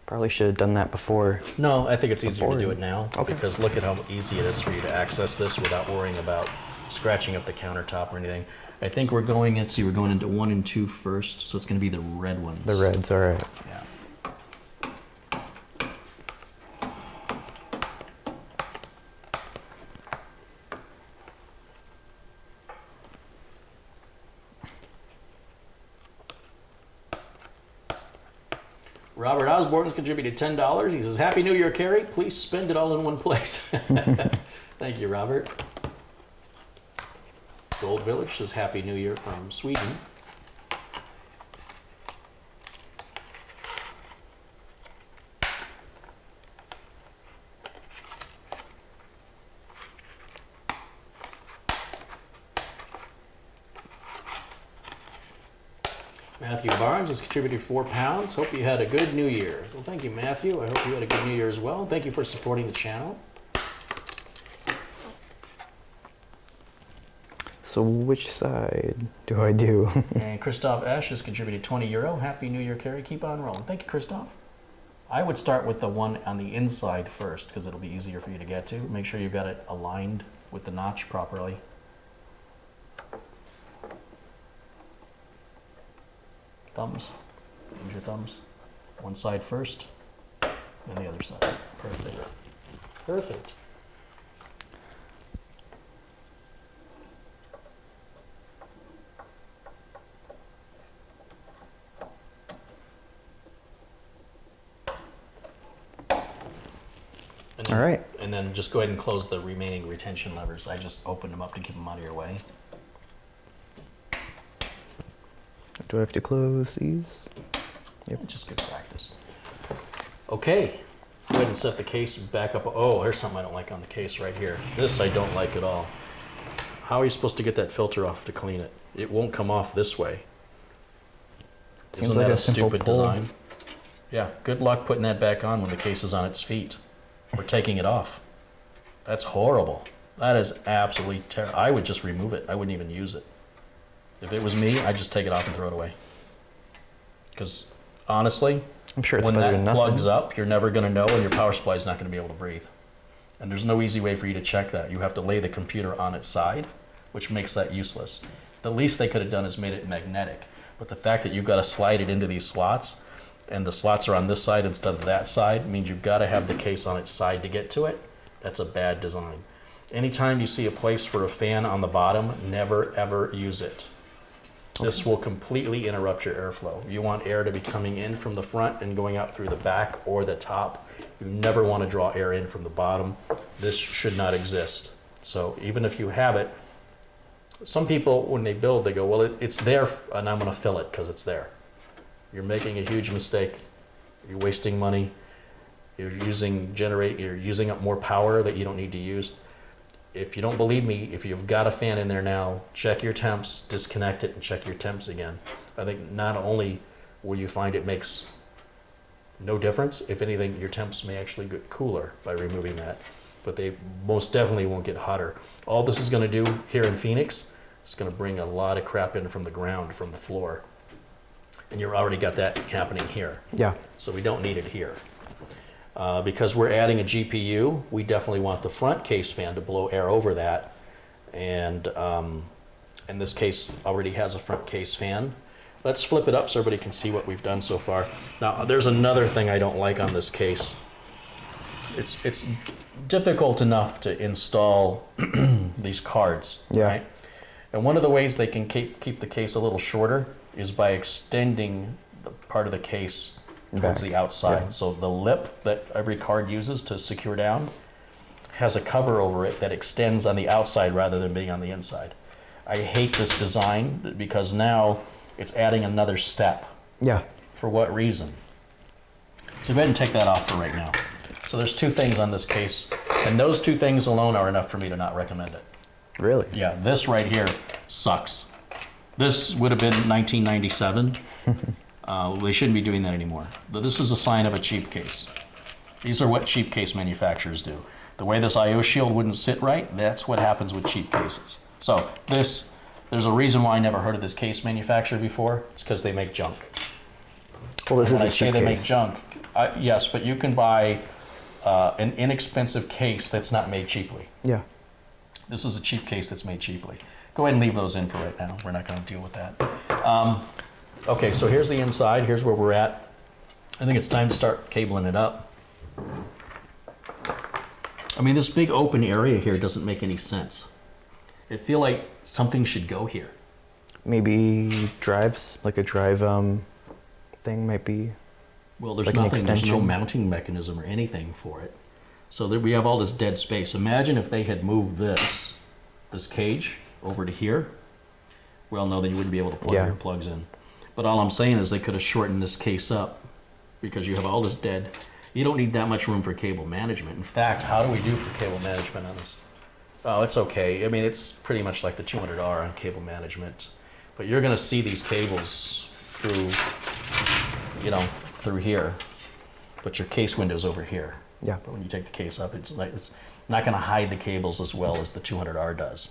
Probably should have done that before.
No, I think it's easier to do
Board.
it now.
Okay.
Because look at how easy it is for you to access this without worrying about scratching up the countertop or anything. I think we're going, let's see, we're going into 1 and 2 first, so it's going to be the red ones.
The reds, all right.
Yeah. Robert Osborne's contributed $10. He says, Happy New Year, Carey. Please spend it all in one place. Thank you, Robert. Gold Village says, Happy New Year from Sweden. Matthew Barnes has contributed £4. Hope you had a good New Year. Well, thank you, Matthew. I hope you had a good New Year as well. Thank you for supporting the channel.
So which side do I do?
And Christoph Esch has contributed €20. Happy New Year, Carey. Keep on rolling. Thank you, Christoph. I would start with the one on the inside first because it'll be easier for you to get to. Make sure you've got it aligned with the notch properly. Thumbs. Use your thumbs. One side first, then the other side. Perfect. Perfect. And then,
All right.
And then just go ahead and close the remaining retention levers. I just opened them up to keep them out of your way.
Do I have to close these? Yep.
It's just good practice. Okay. Go ahead and set the case back up. Oh, here's something I don't like on the case right here. This I don't like at all. How are you supposed to get that filter off to clean it? It won't come off this way.
Seems
Isn't
like
that
a
a
simple
stupid
pull.
design? Yeah, good luck putting that back on when the case is on its feet. Or taking it off. That's horrible. That is absolutely terrible. I would just remove it. I wouldn't even use it. If it was me, I'd just take it off and throw it away. Because honestly,
I'm sure it's
when
better
that
than nothing.
plugs up, you're never going to know and your power supply is not going to be able to breathe. And there's no easy way for you to check that. You have to lay the computer on its side, which makes that useless. The least they could have done is made it magnetic. But the fact that you've got to slide it into these slots, and the slots are on this side instead of that side, means you've got to have the case on its side to get to it. That's a bad design. Anytime you see a place for a fan on the bottom, never ever use it. This will completely interrupt your airflow. You want air to be coming in from the front and going out through the back or the top. You never want to draw air in from the bottom. This should not exist. So even if you have it, some people, when they build, they go, well, it's there, and I'm going to fill it because it's there. You're making a huge mistake. You're wasting money. You're using up more power that you don't need to use. If you don't believe me, if you've got a fan in there now, check your temps, disconnect it, and check your temps again. I think not only will you find it makes no difference, if anything, your temps may actually get cooler by removing that, but they most definitely won't get hotter. All this is going to do here in Phoenix is going to bring a lot of crap in from the ground, from the floor. And you've already got that happening here.
Yeah.
So we don't need it here. Because we're adding a GPU, we definitely want the front case fan to blow air over that. And this case already has a front case fan. Let's flip it up so everybody can see what we've done so far. Now, there's another thing I don't like on this case. It's difficult enough to install these cards.
Yeah.
Right? And one of the ways they can keep the case a little shorter is by extending the part of the case towards
Back.
the outside.
Yeah.
So the lip that every card uses to secure down has a cover over it that extends on the outside rather than being on the inside. I hate this design because now it's adding another step.
Yeah.
For what reason? So go ahead and take that off for right now. So there's two things on this case, and those two things alone are enough for me to not recommend it.
Really?
Yeah, this right here sucks. This would have been 1997. They shouldn't be doing that anymore. But this is a sign of a cheap case. These are what cheap case manufacturers do. The way this I/O shield wouldn't sit right, that's what happens with cheap cases. So this, there's a reason why I never heard of this case manufacturer before. It's because they make junk.
Well, this is a cheap case.
When I say they make junk, yes, but you can buy an inexpensive case that's not made cheaply.
Yeah.
This is a cheap case that's made cheaply. Go ahead and leave those in for right now. We're not going to deal with that. Okay, so here's the inside. Here's where we're at. I think it's time to start cabling it up. I mean, this big open area here doesn't make any sense. I feel like something should go here.
Maybe drives, like a drive thing might be.
Well, there's
like
nothing, there's no mounting mechanism or anything for it. So there we have all this dead space. Imagine if they had moved this cage over to here. Well, no, then you wouldn't be able to plug your plugs in. But all I'm saying is they could have shortened this case up because you have all this dead. You don't need that much room for cable management. In fact, how do we do for cable management on this? Oh, it's okay. I mean, it's pretty much like the 200R on cable management. But you're going to see these cables through, you know, through here. But your case window's over here.
Yeah.
But when you take the case up, it's not going to hide the cables as well as the 200R does.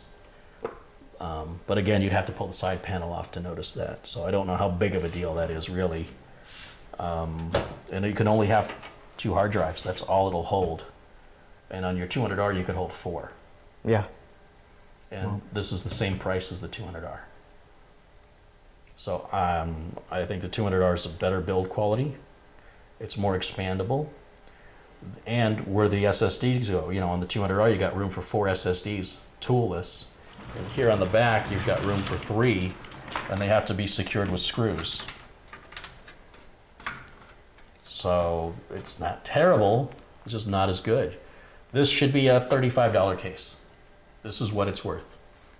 But again, you'd have to pull the side panel off to notice that. So I don't know how big of a deal that is really. And you can only have 2 hard drives. That's all it'll hold. And on your 200R, you could hold 4.
Yeah.
And this is the same price as the 200R. So I think the 200R is a better build quality. It's more expandable. And where the SSDs go, you know, on the 200R, you got room for 4 SSDs, toolless. And here on the back, you've got room for 3, and they have to be secured with screws. So it's not terrible, it's just not as good. This should be a $35 case. This is what it's worth.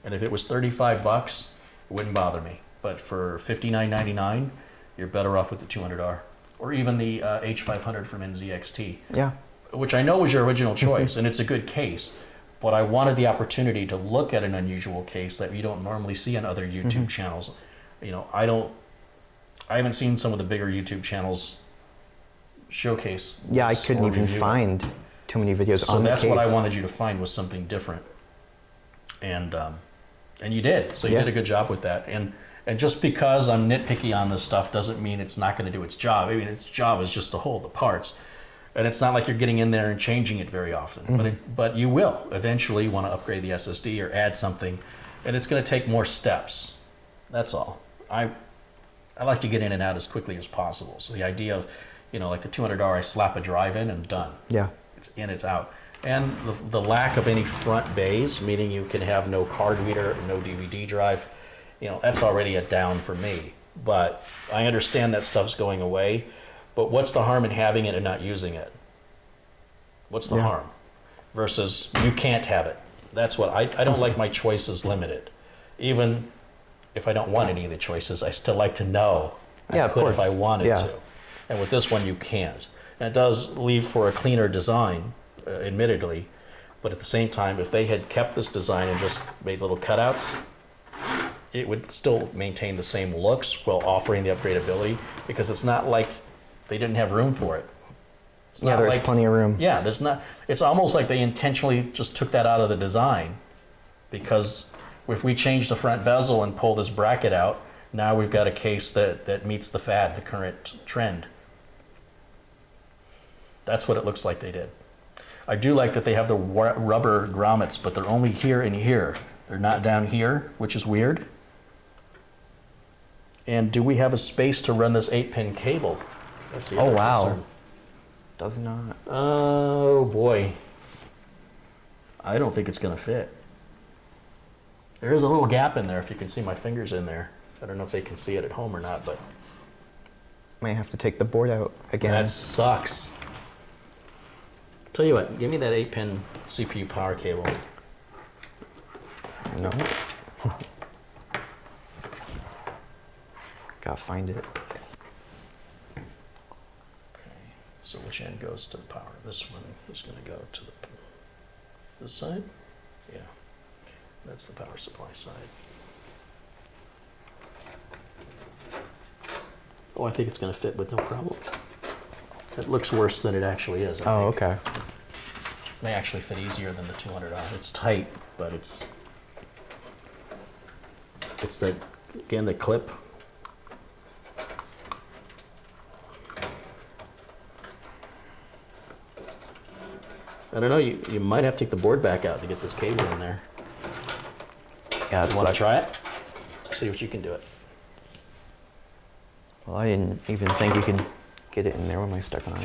And if it was 35 bucks, it wouldn't bother me. But for $59.99, you're better off with the 200R. Or even the H500 from NZXT.
Yeah.
Which I know was your original choice, and it's a good case. But I wanted the opportunity to look at an unusual case that you don't normally see on other YouTube channels. You know, I haven't seen some of the bigger YouTube channels showcase.
Yeah, I couldn't even find too many videos on the case.
So that's what I wanted you to find, was something different. And you did. So you did a good job with that. And just because I'm nitpicky on this stuff doesn't mean it's not going to do its job. I mean, its job is just to hold the parts. And it's not like you're getting in there and changing it very often. But you will eventually want to upgrade the SSD or add something. And it's going to take more steps. That's all. I like to get in and out as quickly as possible. So the idea of, you know, like the 200R, I slap a drive in and done. Yeah. It's in, it's out. And the lack of any front bays, meaning you can have no card reader, no DVD drive, you know, that's already a down for me. But I understand that stuff's going away. But what's the harm in having it and not using it? What's the harm? Versus you can't have it. That's what I don't like my choices limited. Even if I don't want any of the choices, I still like to know I could if I wanted to. And with this one, you can't. And it does leave for a cleaner design, admittedly. But at the same time, if they had kept this design and just made little cutouts, it would still maintain the same looks while offering the upgradability, because it's not like they didn't have room for it. It's not
there's
like,
plenty of room.
Yeah, there's not. It's almost like they intentionally just took that out of the design, because if we change the front bezel and pull this bracket out, now we've got a case that meets the fad, the current trend. That's what it looks like they did. I do like that they have the rubber grommets, but they're only here and here. They're not down here, which is weird. And do we have a space to run this 8-pin cable? That's the other concern.
Does not.
Oh boy. I don't think it's going to fit. There is a little gap in there, if you can see my fingers in there. I don't know if they can see it at home or not, but
might have to take the board out again.
That sucks. Tell you what, give me that 8-pin CPU power cable.
No. Gotta find it.
So which end goes to the power? This one is going to go to this side? Yeah, that's the power supply side. Oh, I think it's going to fit with no problem. It looks worse than it actually is.
Oh, okay.
They actually fit easier than the 200 odd. It's tight, but it's the, again, the clip. I don't know, you might have to take the board back out to get this cable in there.
Yeah,
You want to try it? See what you can do it.
Well, I didn't even think you can get it in there with my stuck on.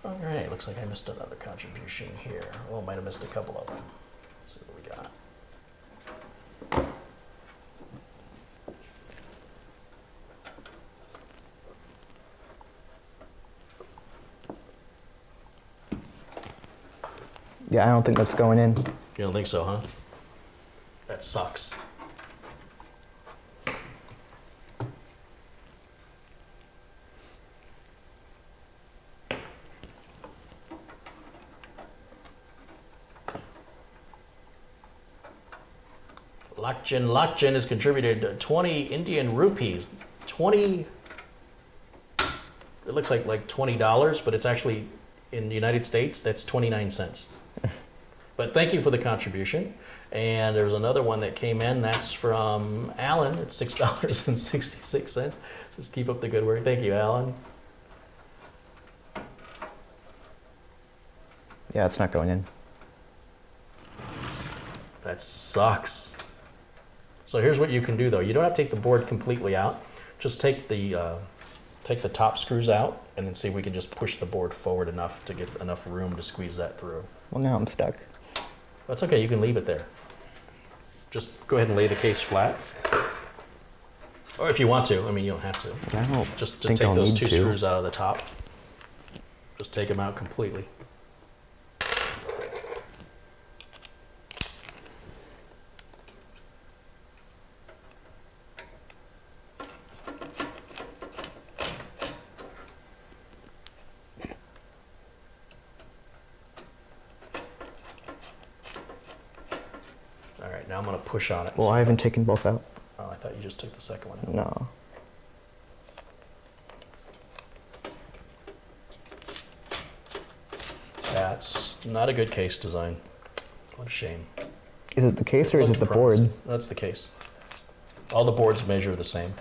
All right, looks like I missed another contribution here. Well, might have missed a couple of them. Let's see what we got.
Yeah, I don't think that's going in.
You don't think so, huh? That sucks. Lakchin has contributed 20 Indian rupees. 20, it looks like $20, but it's actually, in the United States, that's 29 cents. But thank you for the contribution. And there's another one that came in, that's from Alan, it's $6.66. Just keep up the good work. Thank you, Alan.
Yeah, it's not going in.
That sucks. So here's what you can do though. You don't have to take the board completely out. Just take the top screws out and then see if we can just push the board forward enough to get enough room to squeeze that through.
Well, now I'm stuck.
That's okay, you can leave it there. Just go ahead and lay the case flat. Or if you want to, I mean, you don't have to.
Yeah, I don't
Just
think
take
I'll
those
need
two
to.
screws out of the top. Just take them out completely. All right, now I'm going to push on it.
Well, I haven't taken both out.
Oh, I thought you just took the second one out.
No.
That's not a good case design. What a shame.
Is it the case or is it the board?
That's the case. All the boards measure the same.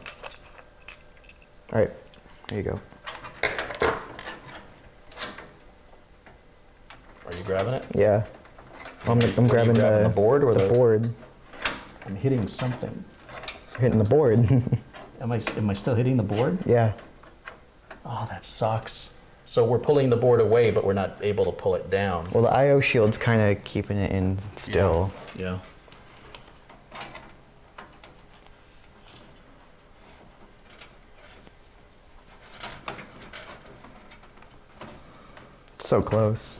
All right, there you go.
Are you grabbing it?
Yeah. I'm grabbing
the board or the
board.
I'm hitting something.
You're hitting the board.
Am I still hitting the board?
Yeah.
Oh, that sucks. So we're pulling the board away, but we're not able to pull it down.
Well, the I/O shield's kind of keeping it in still.
Yeah.
So close.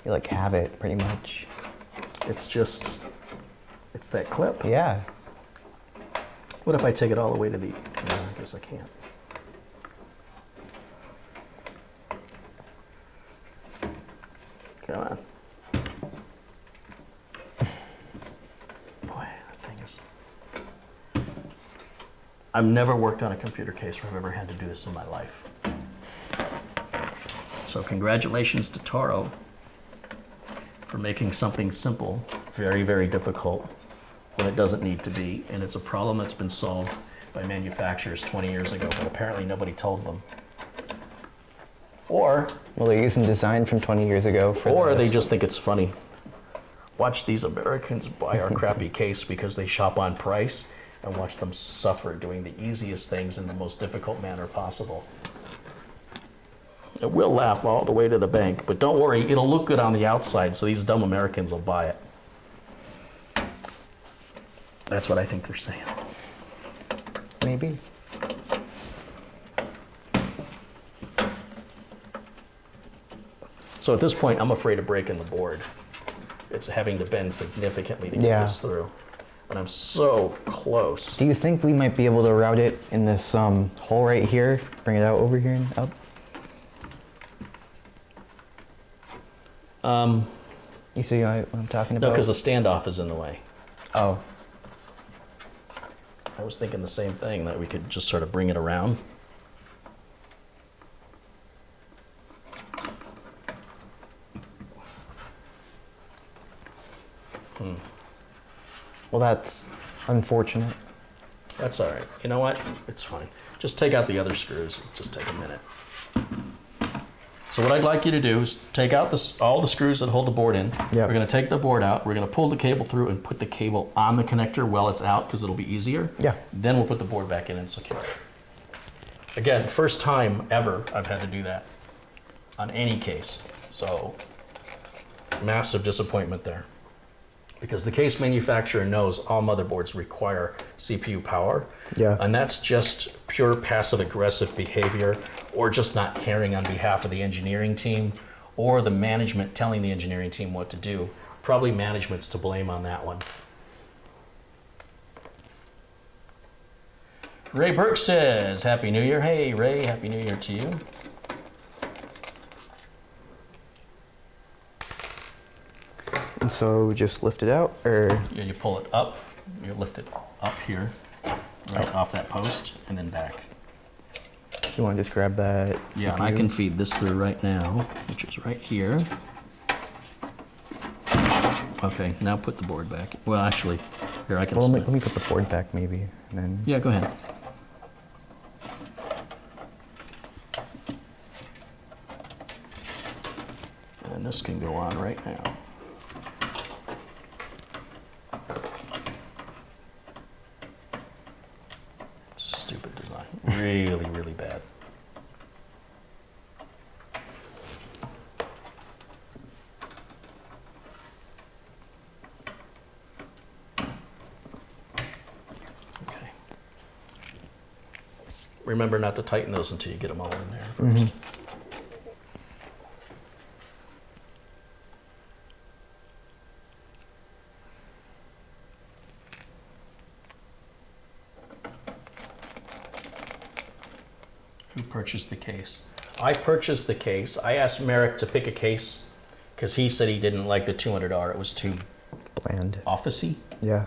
You like have it pretty much.
It's that clip.
Yeah.
What if I take it all the way to the, no, I guess I can't. Come on. Boy, that thing is... I've never worked on a computer case where I've ever had to do this in my life. So congratulations to Toro for making something simple very, very difficult when it doesn't need to be. And it's a problem that's been solved by manufacturers 20 years ago, but apparently nobody told them. Or
Well, they're using design from 20 years ago.
Or they just think it's funny. Watch these Americans buy our crappy case because they shop on price, and watch them suffer doing the easiest things in the most difficult manner possible. And we'll laugh all the way to the bank, but don't worry, it'll look good on the outside, so these dumb Americans will buy it. That's what I think they're saying.
Maybe.
So at this point, I'm afraid of breaking the board. It's having to bend significantly to get this through. And I'm so close.
Do you think we might be able to route it in this hole right here? Bring it out over here and up? You see what I'm talking about?
No, because the standoff is in the way.
Oh.
I was thinking the same thing, that we could just sort of bring it around.
Well, that's unfortunate.
That's all right. You know what? It's fine. Just take out the other screws. Just take a minute. So what I'd like you to do is take out all the screws that hold the board in.
Yep.
We're going to take the board out. We're going to pull the cable through and put the cable on the connector while it's out, because it'll be easier.
Yeah.
Then we'll put the board back in and secure it. Again, first time ever I've had to do that on any case. So massive disappointment there. Because the case manufacturer knows all motherboards require CPU power.
Yeah.
And that's just pure passive aggressive behavior, or just not caring on behalf of the engineering team, or the management telling the engineering team what to do. Probably management's to blame on that one. Ray Burke says, Happy New Year. Hey, Ray, Happy New Year to you.
And so just lift it out, or?
Yeah, you pull it up, you lift it up here, right off that post, and then back.
You want to just grab that?
Yeah,
CPU?
I can feed this through right now, which is right here. Okay, now put the board back. Well, actually, here I can.
Well, let me put the board back maybe, and then.
Yeah, go ahead. And this can go on right now. Stupid design. Really, really bad. Okay. Remember not to tighten those until you get them all in there first. Who purchased the case? I purchased the case. I asked Meric to pick a case because he said he didn't like the $200. It was too
Bland.
officey,
Yeah.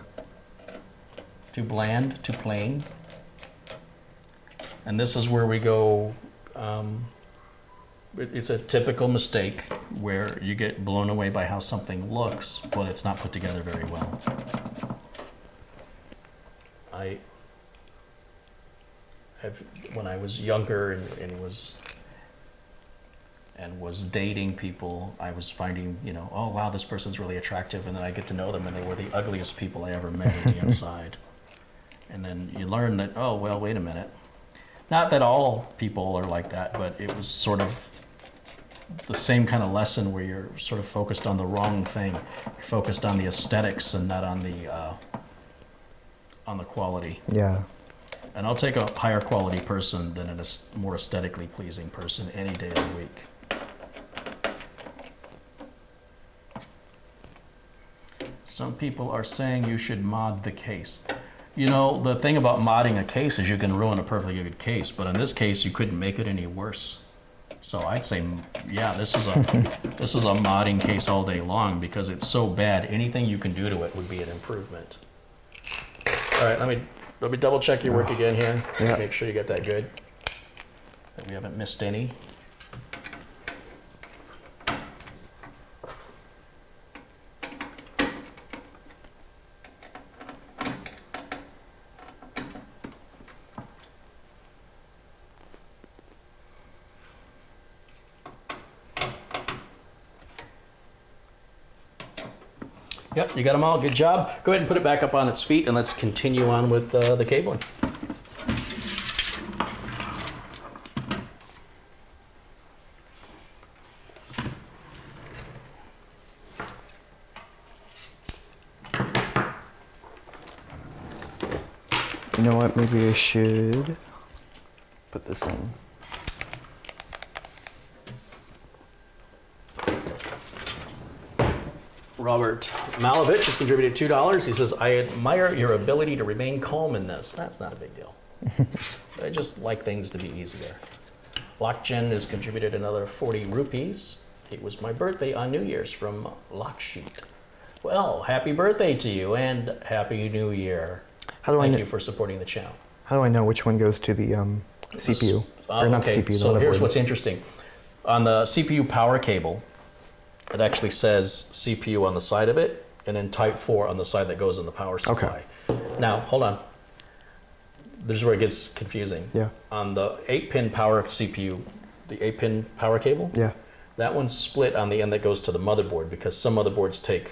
too bland, too plain. And this is where we go, it's a typical mistake where you get blown away by how something looks, but it's not put together very well. When I was younger and was dating people, I was finding, oh wow, this person's really attractive, and then I get to know them and they were the ugliest people I ever met on the inside. And then you learn that, oh well, wait a minute. Not that all people are like that, but it was sort of the same kind of lesson where you're sort of focused on the wrong thing. You're focused on the aesthetics and not on the quality.
Yeah.
And I'll take a higher quality person than a more aesthetically pleasing person any day of the week. Some people are saying you should mod the case. The thing about modding a case is you can ruin a perfectly good case, but in this case you couldn't make it any worse. So I'd say, yeah, this is a modding case all day long because it's so bad. Anything you can do to it would be an improvement. All right, let me double check your work again here.
Yeah.
Make sure you got that good. That we haven't missed any. Yep, you got them all. Good job. Go ahead and put it back up on its feet, and let's continue on with the cabling.
You know what? Maybe I should put this in.
Robert Malovich has contributed $2. He says, I admire your ability to remain calm in this. That's not a big deal. I just like things to be easier. Lockgen has contributed another 40 rupees. It was my birthday on New Year's from Locksheet. Well, happy birthday to you and happy New Year. Thank you for supporting the channel.
How do I know which one goes to the CPU? Or not the CPU,
so
the
here's
motherboard.
what's interesting. On the CPU power cable, it actually says CPU on the side of it, and then Type 4 on the side that goes in the power supply. Okay. Now, hold on. This is where it gets confusing.
Yeah.
On the 8-pin power CPU, the 8-pin power cable,
yeah,
that one's split on the end that goes to the motherboard because some motherboards take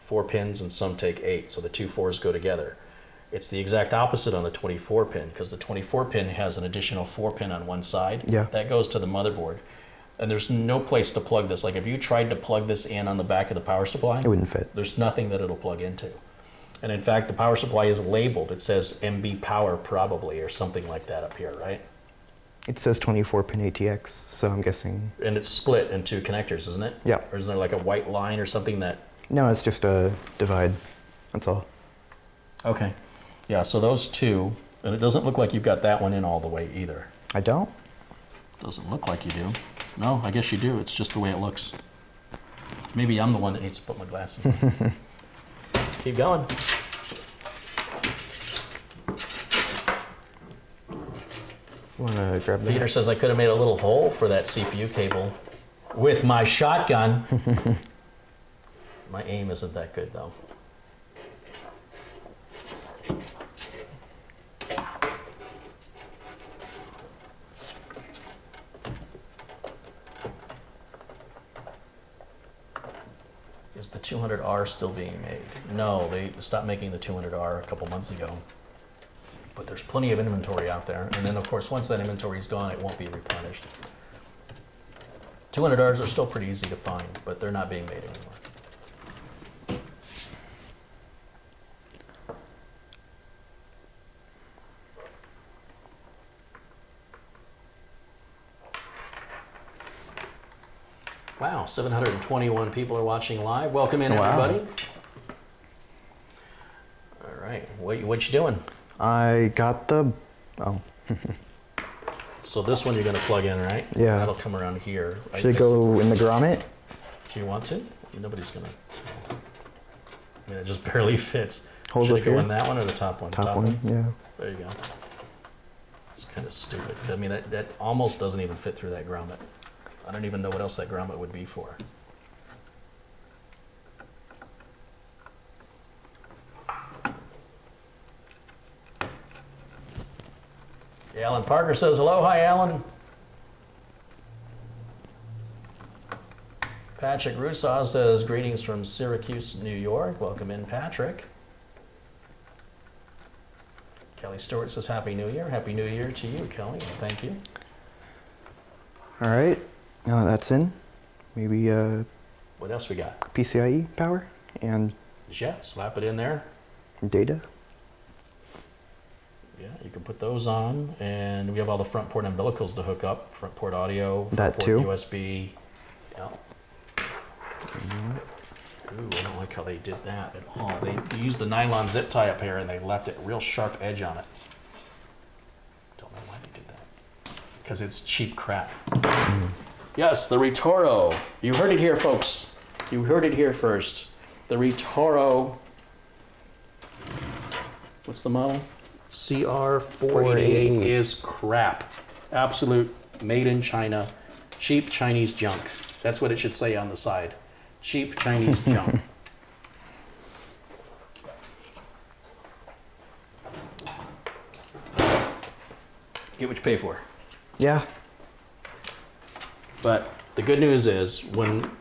4 pins and some take 8, so the two 4s go together. It's the exact opposite on the 24-pin because the 24-pin has an additional 4-pin on one side.
Yeah.
That goes to the motherboard. And there's no place to plug this. Like if you tried to plug this in on the back of the power supply,
it wouldn't fit.
There's nothing that it'll plug into. And in fact, the power supply is labeled. It says MB power probably or something like that up here, right?
It says 24-pin ATX, so I'm guessing.
And it's split into connectors, isn't it?
Yeah.
Or isn't there like a white line or something that...
No, it's just a divide. That's all.
Okay. Yeah, so those two, and it doesn't look like you've got that one in all the way either.
I don't?
Doesn't look like you do. No, I guess you do. It's just the way it looks. Maybe I'm the one that needs to put my glasses on. Keep going.
Want to grab that?
Peter says I could have made a little hole for that CPU cable with my shotgun. My aim isn't that good though. Is the 200R still being made? No, they stopped making the 200R a couple months ago. But there's plenty of inventory out there. And then of course, once that inventory is gone, it won't be replenished. 200Rs are still pretty easy to find, but they're not being made anymore. Wow, 721 people are watching live. Welcome in, everybody. All right, what you doing?
I got the, oh.
So this one you're going to plug in, right?
Yeah.
That'll come around here. Right?
Should it go in the grommet?
Do you want to? Nobody's going to. I mean, it just barely fits.
Hold
Should
up
it go
here?
in that one or the top one?
Top one, yeah.
There you go. It's kind of stupid. I mean, that almost doesn't even fit through that grommet. I don't even know what else that grommet would be for. Alan Parker says hello. Hi, Alan. Patrick Rousseau says greetings from Syracuse, New York. Welcome in, Patrick. Kelly Stewart says Happy New Year. Happy New Year to you, Kelly. Thank you.
All right, now that that's in, maybe
What else we got?
PCIe power and
Yeah, slap it in there.
data.
Yeah, you can put those on, and we have all the front port umbilicals to hook up. Front port audio, front
That
port
too?
USB. Yeah. Ooh, I don't like how they did that at all. They used the nylon zip tie up here, and they left it real sharp edge on it. Don't know why they did that. Because it's cheap crap. Yes, the RIOTORO. You heard it here, folks. You heard it here first. The RIOTORO. What's the model? CR488 is crap. Absolute made in China, cheap Chinese junk. That's what it should say on the side. Cheap Chinese junk. Get what you pay for.
Yeah.
But the good news is when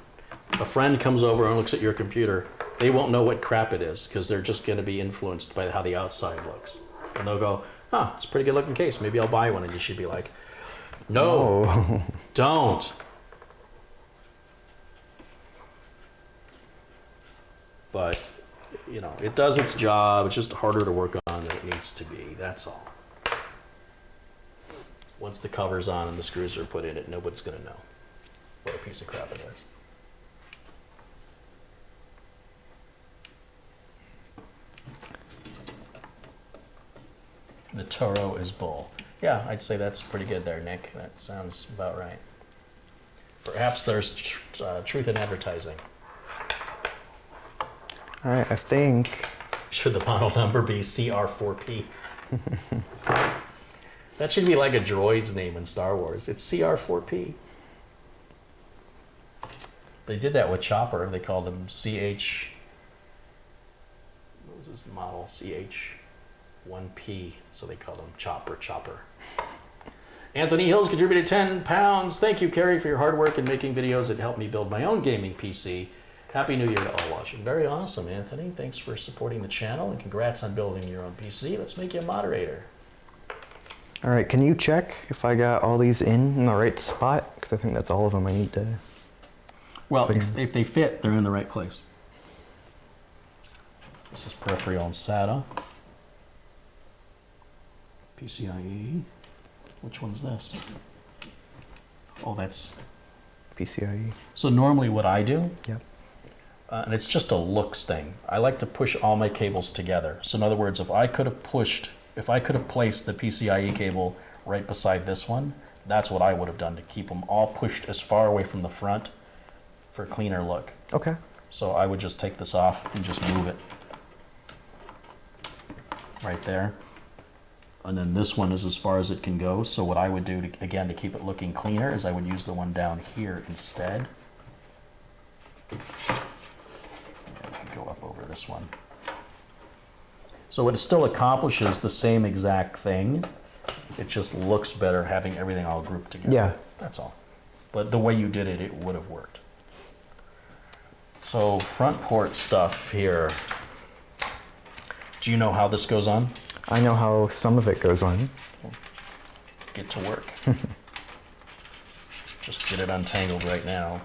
a friend comes over and looks at your computer, they won't know what crap it is because they're just going to be influenced by how the outside looks. And they'll go, huh, it's a pretty good looking case. Maybe I'll buy one. And you should be like, no,
Oh.
don't. But, you know, it does its job. It's just harder to work on than it needs to be. That's all. Once the cover's on and the screws are put in it, nobody's going to know what a piece of crap it is. The Toro is bull. Yeah, I'd say that's pretty good there, Nick. That sounds about right. Perhaps there's truth in advertising.
All right, I think.
Should the model number be CR4P? That should be like a droid's name in Star Wars. It's CR4P. They did that with Chopper. They called him CH. What was his model? CH1P. So they called him Chopper. Anthony Hills contributed £10. Thank you, Carey, for your hard work in making videos that helped me build my own gaming PC. Happy New Year to all watching. Very awesome, Anthony. Thanks for supporting the channel, and congrats on building your own PC. Let's make you a moderator.
All right, can you check if I got all these in the right spot? Because I think that's all of them I need to.
Well, if they fit, they're in the right place. This is peripheral and SATA. PCIe. Which one's this? Oh, that's...
PCIe.
So normally what I do,
Yep.
and it's just a looks thing, I like to push all my cables together. So in other words, if I could have placed the PCIe cable right beside this one, that's what I would have done to keep them all pushed as far away from the front for a cleaner look.
Okay.
So I would just take this off and just move it right there. And then this one is as far as it can go. So what I would do, again, to keep it looking cleaner, is I would use the one down here instead. I can go up over this one. So it still accomplishes the same exact thing. It just looks better having everything all grouped together.
Yeah.
That's all. But the way you did it, it would have worked. So front port stuff here. Do you know how this goes on?
I know how some of it goes on.
Get to work. Just get it untangled right now.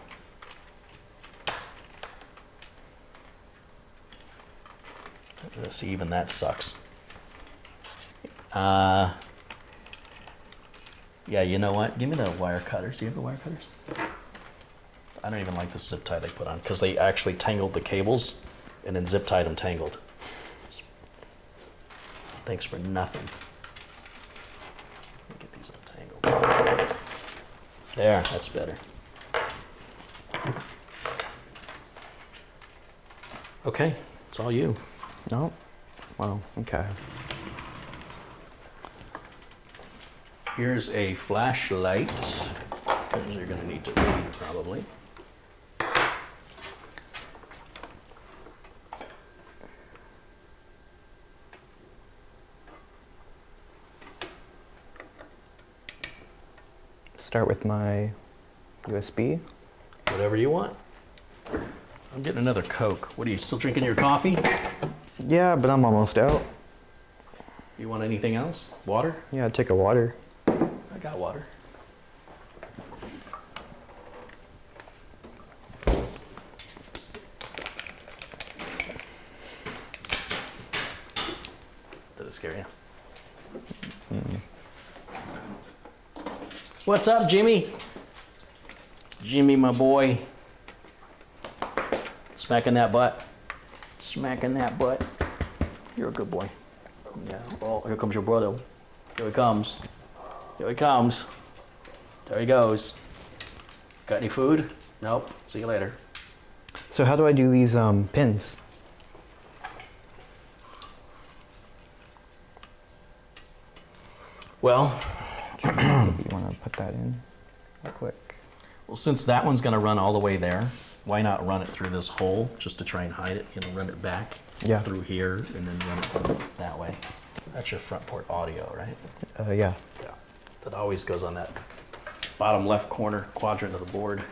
See, even that sucks. Yeah, you know what? Give me the wire cutters. Do you have the wire cutters? I don't even like the zip tie they put on because they actually tangled the cables and then zip tied them tangled. Thanks for nothing. Let me get these untangled. There, that's better. Okay, it's all you.
No? Well, okay.
Here's a flashlight. Because you're going to need to read, probably.
Start with my USB.
Whatever you want. I'm getting another Coke. What are you, still drinking your coffee?
Yeah, but I'm almost out.
You want anything else? Water?
Yeah, I'd take a water.
I got water. Did it scare you? What's up, Jimmy? Jimmy, my boy. Smacking that butt. Smacking that butt. You're a good boy. Yeah. Oh, here comes your brother. Here he comes. Here he comes. There he goes. Got any food? Nope. See you later.
So how do I do these pins?
Well,
You want to put that in real quick?
well, since that one's going to run all the way there, why not run it through this hole just to try and hide it? You know, run it back
Yeah.
through here and then run it that way. That's your front port audio, right?
Yeah.
Yeah. That always goes on that bottom left corner quadrant of the board.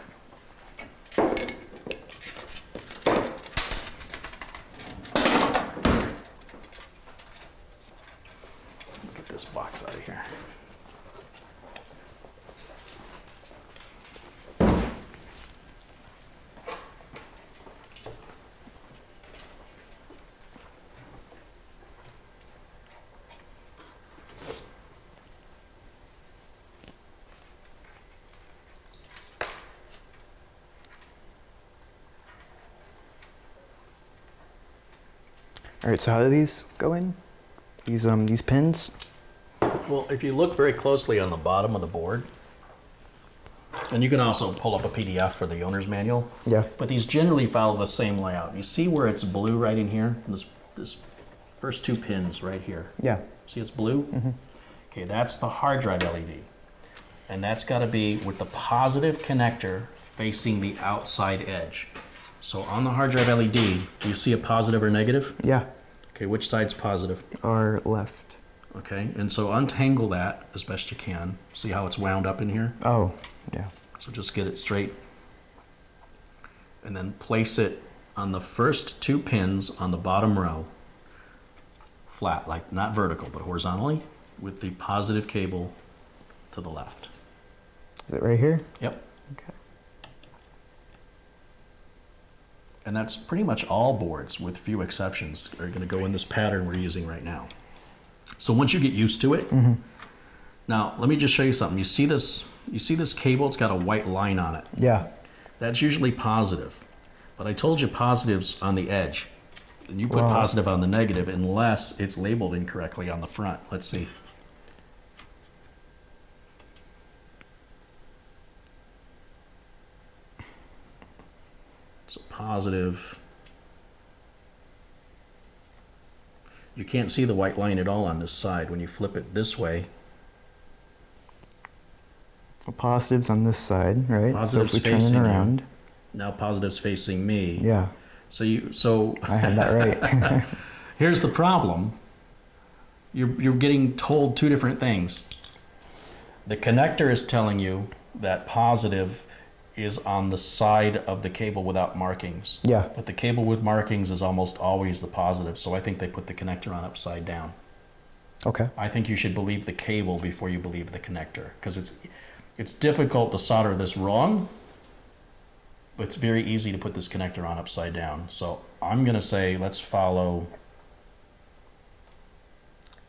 this box out of here.
All right, so how do these go in? These pins?
Well, if you look very closely on the bottom of the board, and you can also pull up a PDF for the owner's manual.
Yeah.
But these generally follow the same layout. You see where it's blue right in here? This first 2 pins right here.
Yeah.
See it's blue? Mm-hmm. Okay, that's the hard drive LED. And that's got to be with the positive connector facing the outside edge. So on the hard drive LED, do you see a positive or negative?
Yeah.
Okay, which side's positive?
Our left.
Okay, and so untangle that as best you can. See how it's wound up in here?
Oh, yeah.
So just get it straight. And then place it on the first 2 pins on the bottom row. Flat, like not vertical, but horizontally, with the positive cable to the left.
Is it right here?
Yep.
Okay.
And that's pretty much all boards, with few exceptions, are going to go in this pattern we're using right now. So once you get used to it, now let me just show you something. You see this cable? It's got a white line on it.
Yeah.
That's usually positive. But I told you positives on the edge. And you put
Wow.
positive on the negative unless it's labeled incorrectly on the front. Let's see. So positive. You can't see the white line at all on this side. When you flip it this way,
So positives on this side, right?
Positives
so if we turn it
facing you.
around.
now positive's facing me.
Yeah.
So
I had that right.
here's the problem. You're getting told 2 different things. The connector is telling you that positive is on the side of the cable without markings.
Yeah.
But the cable with markings is almost always the positive, so I think they put the connector on upside down.
Okay.
I think you should believe the cable before you believe the connector, because it's difficult to solder this wrong, but it's very easy to put this connector on upside down. So I'm going to say let's follow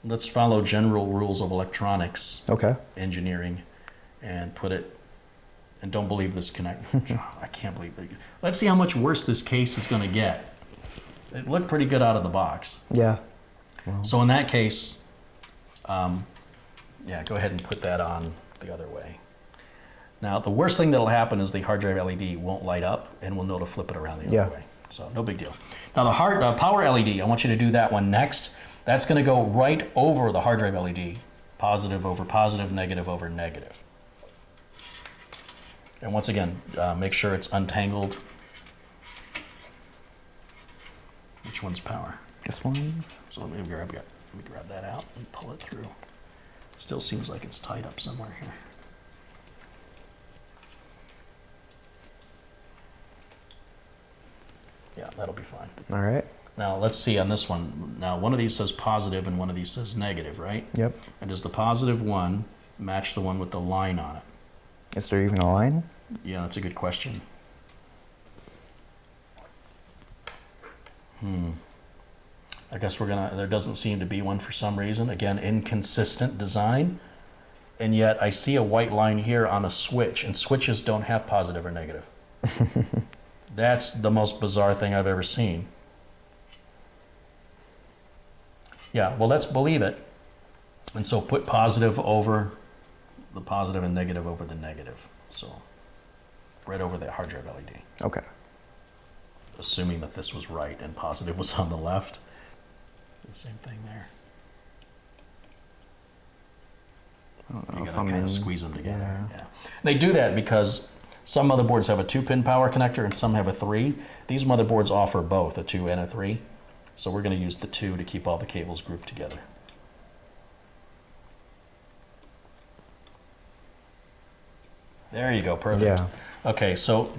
general rules of electronics
Okay.
engineering and put it, and don't believe this connector. I can't believe it. Let's see how much worse this case is going to get. It looked pretty good out of the box.
Yeah. Well,
So in that case, yeah, go ahead and put that on the other way. Now, the worst thing that'll happen is the hard drive LED won't light up, and we'll know to flip it around the other
Yeah.
way. So no big deal. Now the power LED, I want you to do that one next. That's going to go right over the hard drive LED, positive over positive, negative over negative. And once again, make sure it's untangled. Which one's power?
this one.
So let me grab that out and pull it through. Still seems like it's tied up somewhere here. Yeah, that'll be fine.
All right.
Now let's see on this one. Now one of these says positive and one of these says negative, right?
Yep.
And does the positive one match the one with the line on it?
Is there even a line?
Yeah, that's a good question. I guess there doesn't seem to be one for some reason. Again, inconsistent design. And yet I see a white line here on a switch, and switches don't have positive or negative. That's the most bizarre thing I've ever seen. Yeah, well, let's believe it. And so put positive over the positive and negative over the negative. So right over the hard drive LED.
Okay.
Assuming that this was right and positive was on the left. The same thing there.
I don't know
You
if
gotta
I'm
kind
in.
of squeeze them together.
Yeah.
Yeah. They do that because some motherboards have a 2-pin power connector and some have a 3. These motherboards offer both, a 2 and a 3. So we're going to use the 2 to keep all the cables grouped together. There you go, perfect.
Yeah.
Okay, so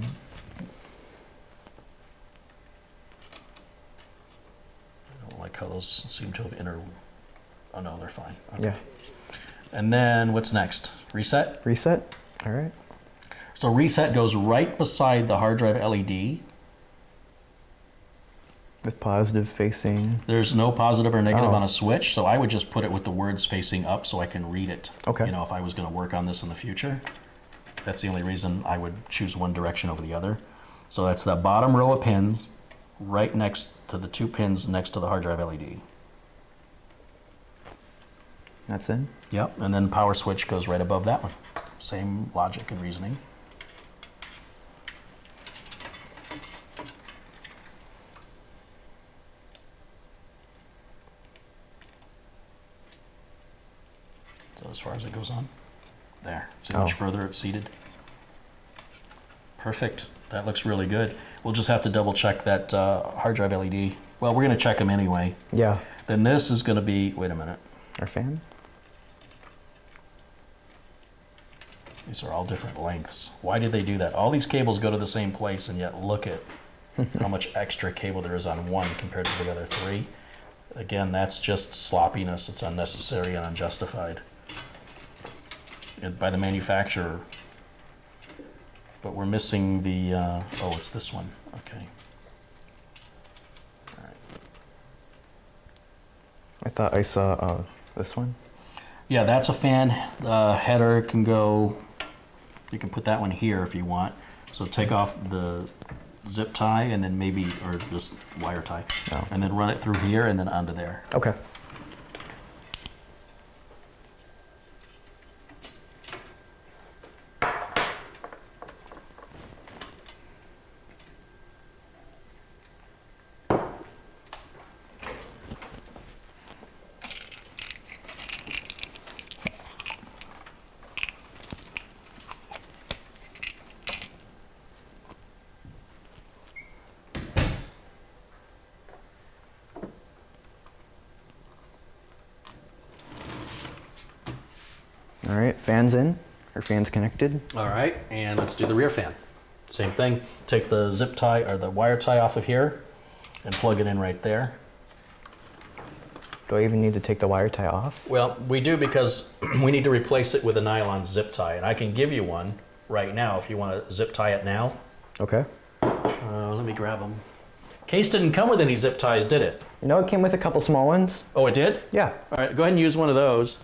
I don't like how those seem to have Oh no, they're fine. Okay.
Yeah.
And then what's next? Reset?
Reset. All right.
So reset goes right beside the hard drive LED.
With positive facing.
There's no positive or negative on a switch, so I would just put it with the words facing up so I can read it.
Okay.
You know, if I was going to work on this in the future. That's the only reason I would choose one direction over the other. So that's the bottom row of pins right next to the 2 pins next to the hard drive LED.
That's in?
Yep, and then power switch goes right above that one. Same logic and reasoning. So as far as it goes on, there. See how much further it's seated? Perfect. That looks really good. We'll just have to double check that hard drive LED. Well, we're going to check them anyway.
Yeah.
Then this is going to be, wait a minute.
Our fan?
These are all different lengths. Why did they do that? All these cables go to the same place, and yet look at how much extra cable there is on one compared to the other 3. Again, that's just sloppiness. It's unnecessary and unjustified by the manufacturer. But we're missing the, oh, it's this one. Okay. All right.
I thought I saw this one.
Yeah, that's a fan. Header can go, you can put that one here if you want. So take off the zip tie and then maybe, or just wire tie, and then run it through here and then onto there.
Okay. All right, fan's in. Our fan's connected.
All right, and let's do the rear fan. Same thing. Take the zip tie or the wire tie off of here and plug it in right there.
Do I even need to take the wire tie off?
Well, we do because we need to replace it with a nylon zip tie, and I can give you one right now if you want to zip tie it now.
Okay.
Let me grab them. Case didn't come with any zip ties, did it?
No, it came with a couple small ones.
Oh, it did?
Yeah.
All right, go ahead and use one of those.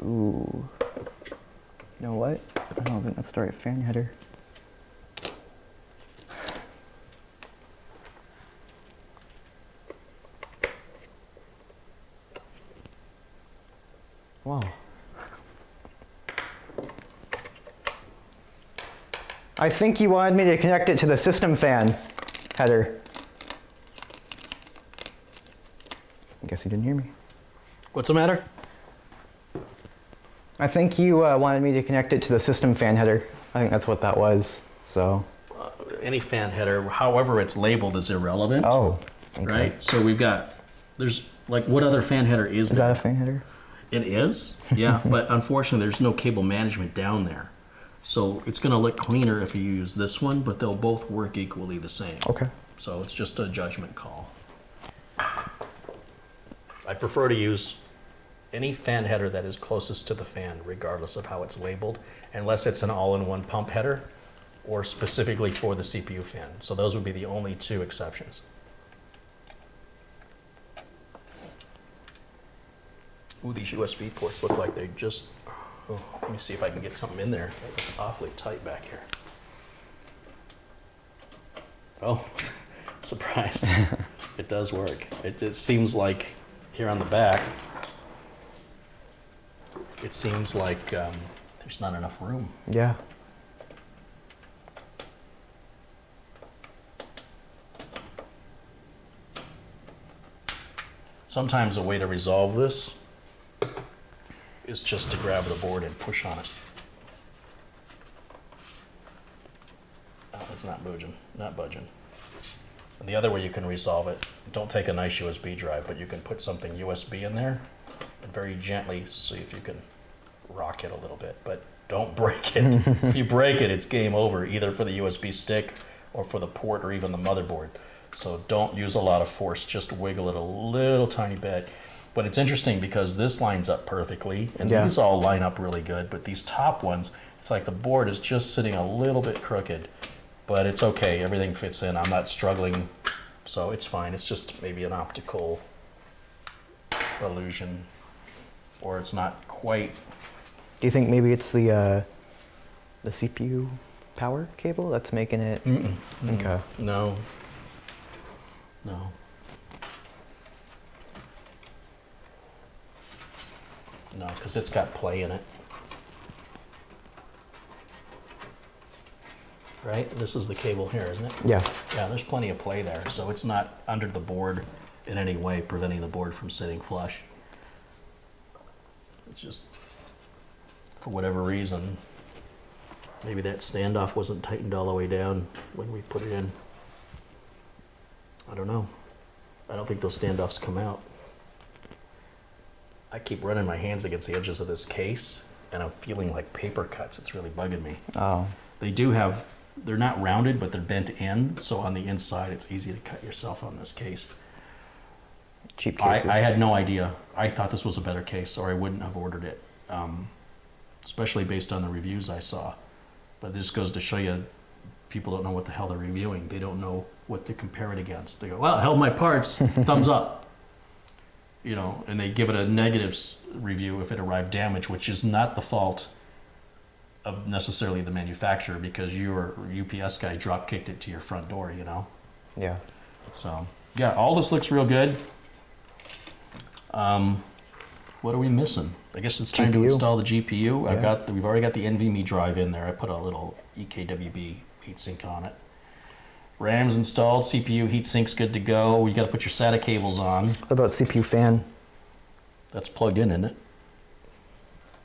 Ooh. You know what? I don't think that's the right fan header. Wow. I think you wanted me to connect it to the system fan header. I guess you didn't hear me.
What's the matter?
I think you wanted me to connect it to the system fan header. I think that's what that was, so.
Any fan header, however it's labeled, is irrelevant.
Oh, okay.
Right? So we've got, there's, like, what other fan header is
Is
there?
that a fan header?
It is, yeah, but unfortunately there's no cable management down there. So it's gonna look cleaner if you use this one, but they'll both work equally the same.
Okay.
So it's just a judgment call. I prefer to use any fan header that is closest to the fan, regardless of how it's labeled, unless it's an all-in-one pump header or specifically for the CPU fan. So those would be the only 2 exceptions. Ooh, these USB ports look like they just, oh, let me see if I can get something in there. That looks awfully tight back here. Oh, surprised. It does work. It just seems like here on the back, it seems like there's not enough room.
Yeah.
Sometimes a way to resolve this is just to grab the board and push on it. Oh, it's not budging, not budging. And the other way you can resolve it, don't take a nice USB drive, but you can put something USB in there and very gently see if you can rock it a little bit, but don't break it. If you break it, it's game over, either for the USB stick or for the port or even the motherboard. So don't use a lot of force, just wiggle it a little tiny bit. But it's interesting because this lines up perfectly, and these all line up really good, but these top ones, it's like the board is just sitting a little bit crooked, but it's okay, everything fits in. I'm not struggling, so it's fine. It's just maybe an optical illusion, or it's not quite.
Do you think maybe it's the CPU power cable that's making it? Okay.
No. No. No, because it's got play in it. Right? This is the cable here, isn't it?
Yeah.
Yeah, there's plenty of play there, so it's not under the board in any way, preventing the board from sitting flush. It's just, for whatever reason, maybe that standoff wasn't tightened all the way down when we put it in. I don't know. I don't think those standoffs come out. I keep running my hands against the edges of this case, and I'm feeling like paper cuts. It's really bugging me.
Oh.
They do have, they're not rounded, but they're bent in, so on the inside it's easy to cut yourself on this case.
Cheap cases.
I had no idea. I thought this was a better case, or I wouldn't have ordered it, especially based on the reviews I saw. But this goes to show you, people don't know what the hell they're reviewing. They don't know what to compare it against. They go, well, it held my parts, thumbs up. You know, and they give it a negative review if it arrived damaged, which is not the fault of necessarily the manufacturer, because your UPS guy drop kicked it to your front door, you know?
Yeah.
So, yeah, all this looks real good. What are we missing? I guess it's time to install the GPU.
Yeah.
We've already got the NVMe drive in there. I put a little EKWB heatsink on it. RAM's installed, CPU heatsink's good to go. You got to put your SATA cables on.
What about CPU fan?
That's plugged in, isn't it?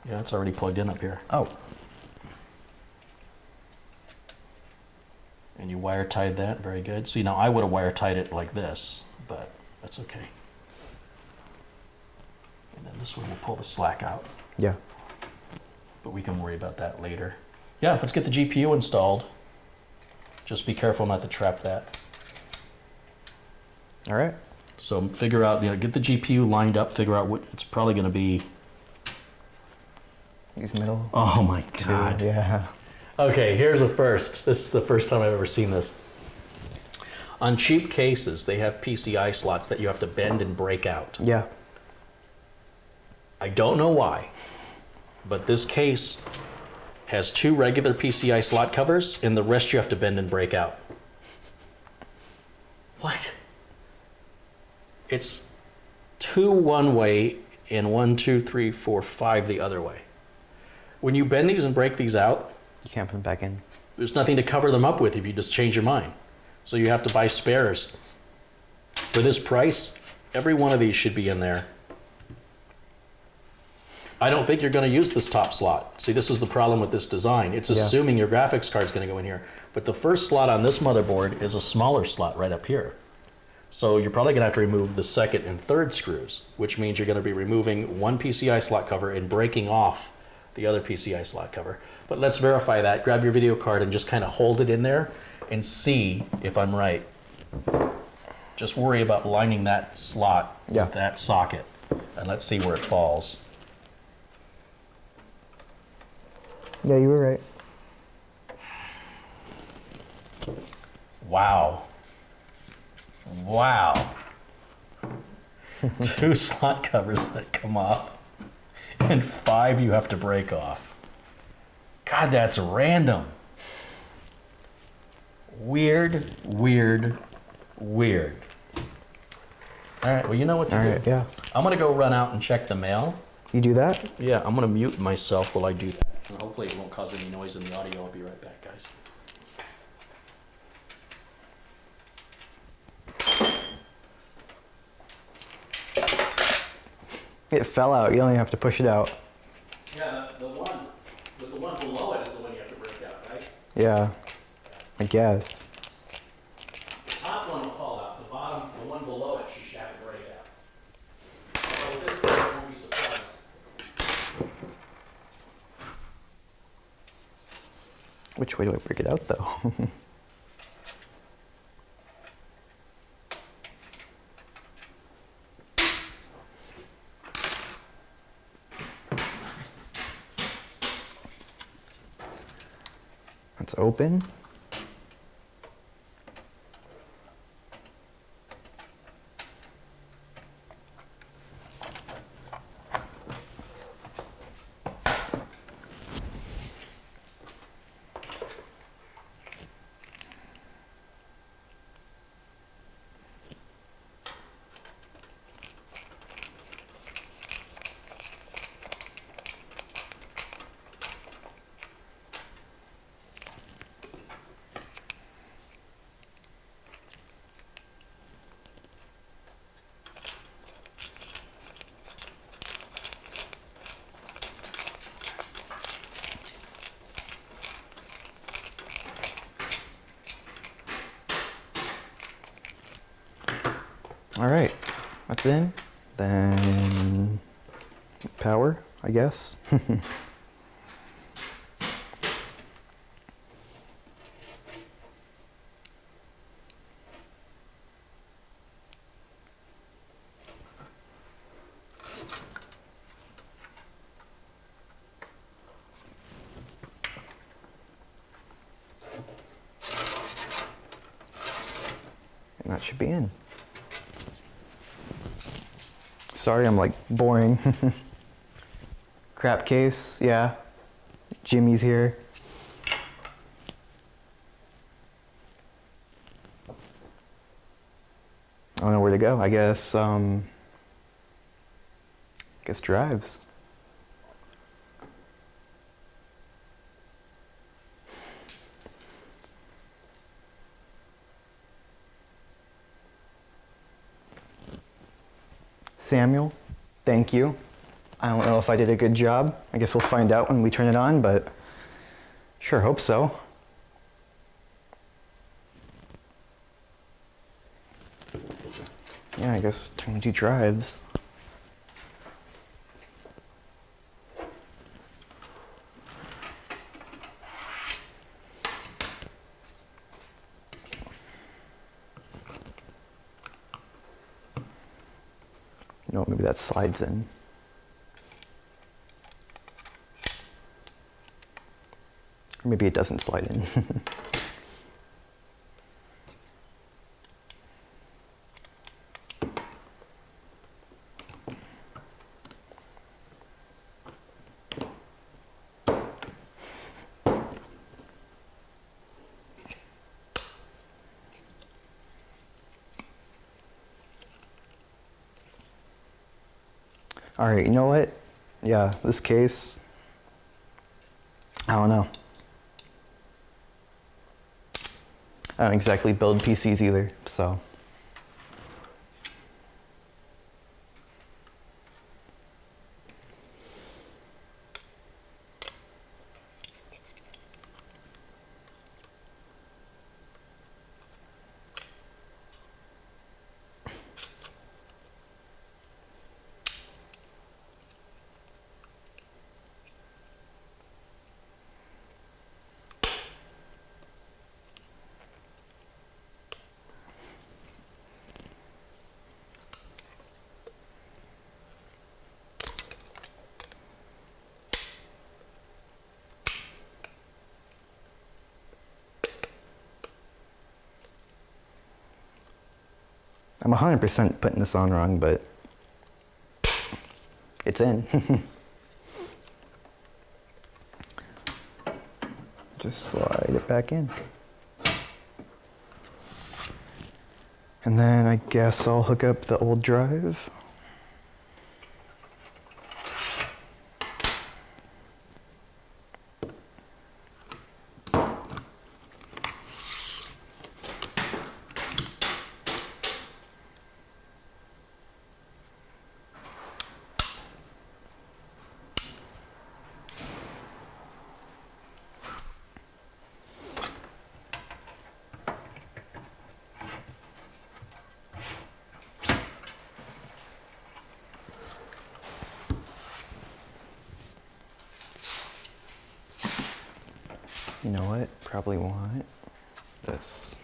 Yeah, it's already plugged in up here.
Oh.
And you wire tied that, very good. See, now I would have wire tied it like this, but that's okay. And then this one will pull the slack out,
Yeah.
but we can worry about that later. Yeah, let's get the GPU installed. Just be careful not to trap that.
All right.
So figure out, get the GPU lined up, figure out what it's probably going to be.
These middle.
Oh my God.
Two, yeah.
Okay, here's a first. This is the first time I've ever seen this. On cheap cases, they have PCI slots that you have to bend and break out.
Yeah.
I don't know why, but this case has 2 regular PCI slot covers, and the rest you have to bend and break out. What? It's 2 one way and 1, 2, 3, 4, 5 the other way. When you bend these and break these out,
You can't put them back in.
there's nothing to cover them up with if you just change your mind. So you have to buy spares. For this price, every one of these should be in there. I don't think you're going to use this top slot. See, this is the problem with this design. It's assuming your graphics card's going to go in here. But the first slot on this motherboard is a smaller slot right up here. So you're probably going to have to remove the second and third screws, which means you're going to be removing one PCI slot cover and breaking off the other PCI slot cover. But let's verify that. Grab your video card and just kind of hold it in there and see if I'm right. Just worry about lining that slot with that socket, and let's see where it falls.
Yeah, you were right.
Wow. Wow. 2 slot covers that come off, and 5 you have to break off. God, that's random. Weird, weird, weird. All right, well, you know what to do.
All right, yeah.
I'm going to go run out and check the mail.
You do that?
Yeah, I'm going to mute myself while I do that. And hopefully it won't cause any noise in the audio. I'll be right back, guys.
It fell out. You only have to push it out.
the one below it is the one you have to break out, right?
Yeah, I guess.
The top one will fall out. The bottom, the one below it, she should have to break out. So with this case, I won't be surprised.
Which way do I break it out, though? It's open. All right, that's in. Then power, I guess. And that should be in. Sorry, I'm like boring. Crap case, yeah. Jimmy's here. I don't know where to go. I guess drives. Samuel, thank you. I don't know if I did a good job. I guess we'll find out when we turn it on, but sure hope so. Yeah, I guess turn to drives. No, maybe that slides in. Or maybe it doesn't slide in. All right, you know what? Yeah, this case, I don't know. I don't exactly build PCs either, so. I'm 100% putting this on wrong, but it's in. Just slide it back in. And then I guess I'll hook up the old drive. You know what? Probably want this.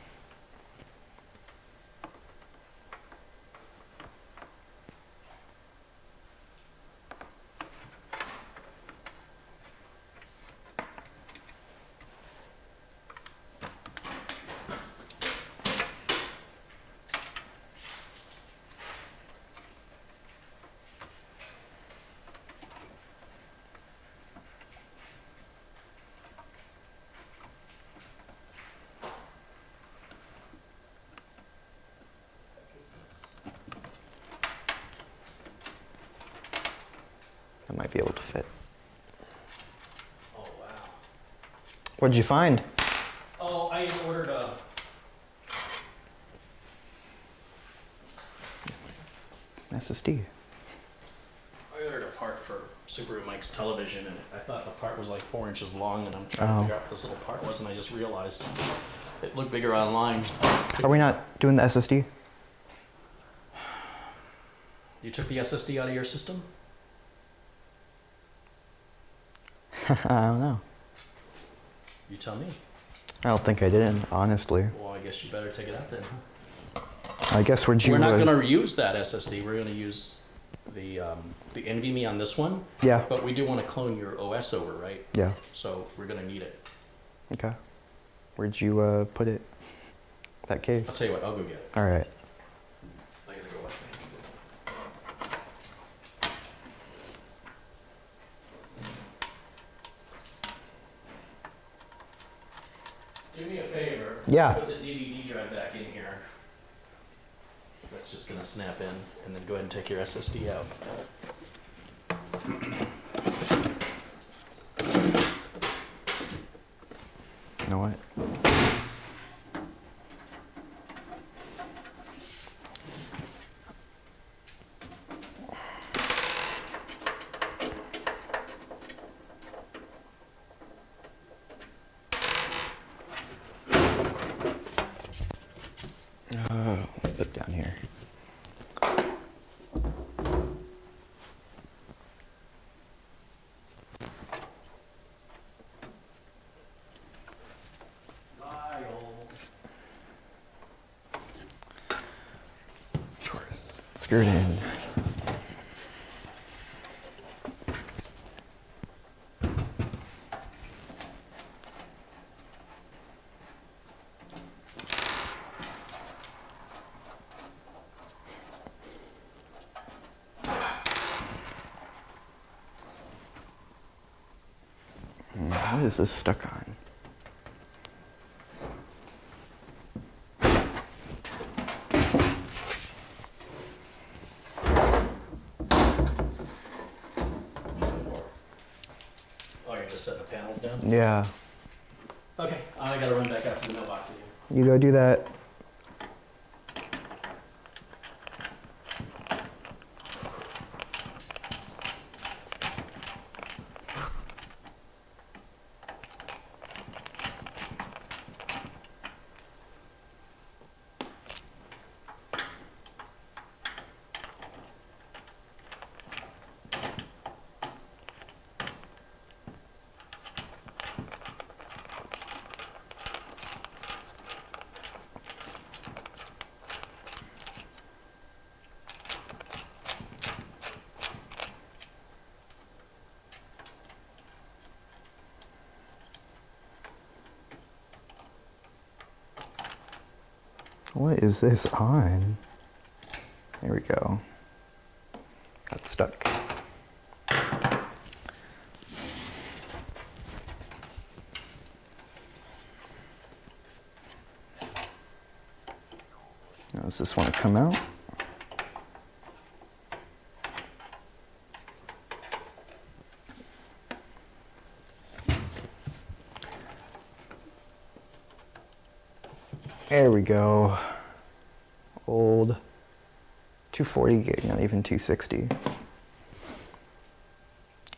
That might be able to fit.
Oh, wow.
What did you find?
Oh, I ordered a...
SSD.
I ordered a part for Subaru Mike's television, and I thought the part was like 4 inches long, and I'm trying to figure out what this little part was, and I just realized it looked bigger online.
Are we not doing the SSD?
You took the SSD out of your system?
I don't know.
You tell me.
I don't think I did, honestly.
Well, I guess you better take it out then, huh?
I guess we're
We're not going to use that SSD. We're going to use the NVMe on this one.
Yeah.
But we do want to clone your OS over, right?
Yeah.
So we're going to need it.
Okay. Where'd you put it? That case?
I'll tell you what, I'll go get it.
All right.
I gotta go wash my hands. Do me a favor.
Yeah.
Put the DVD drive back in here. That's just gonna snap in, and then go ahead and take your SSD out.
You know what? Put down here. Sure. Screw it in. What is this stuck on?
Oh, you're just setting the panels down?
Yeah.
Okay, I gotta run back out to the mailbox again.
You go do that. What is this on? There we go. Got stuck. Now, does this want to come out? There we go. Old 240 gig, not even 260.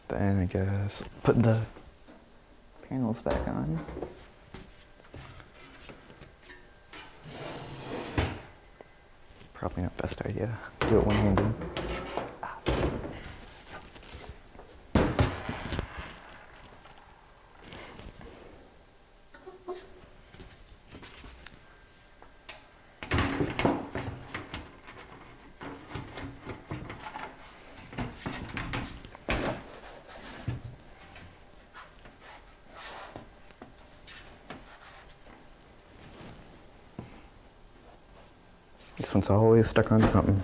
Then I guess put the panels back on. Probably not best idea. Do it one-handed. This one's always stuck on something.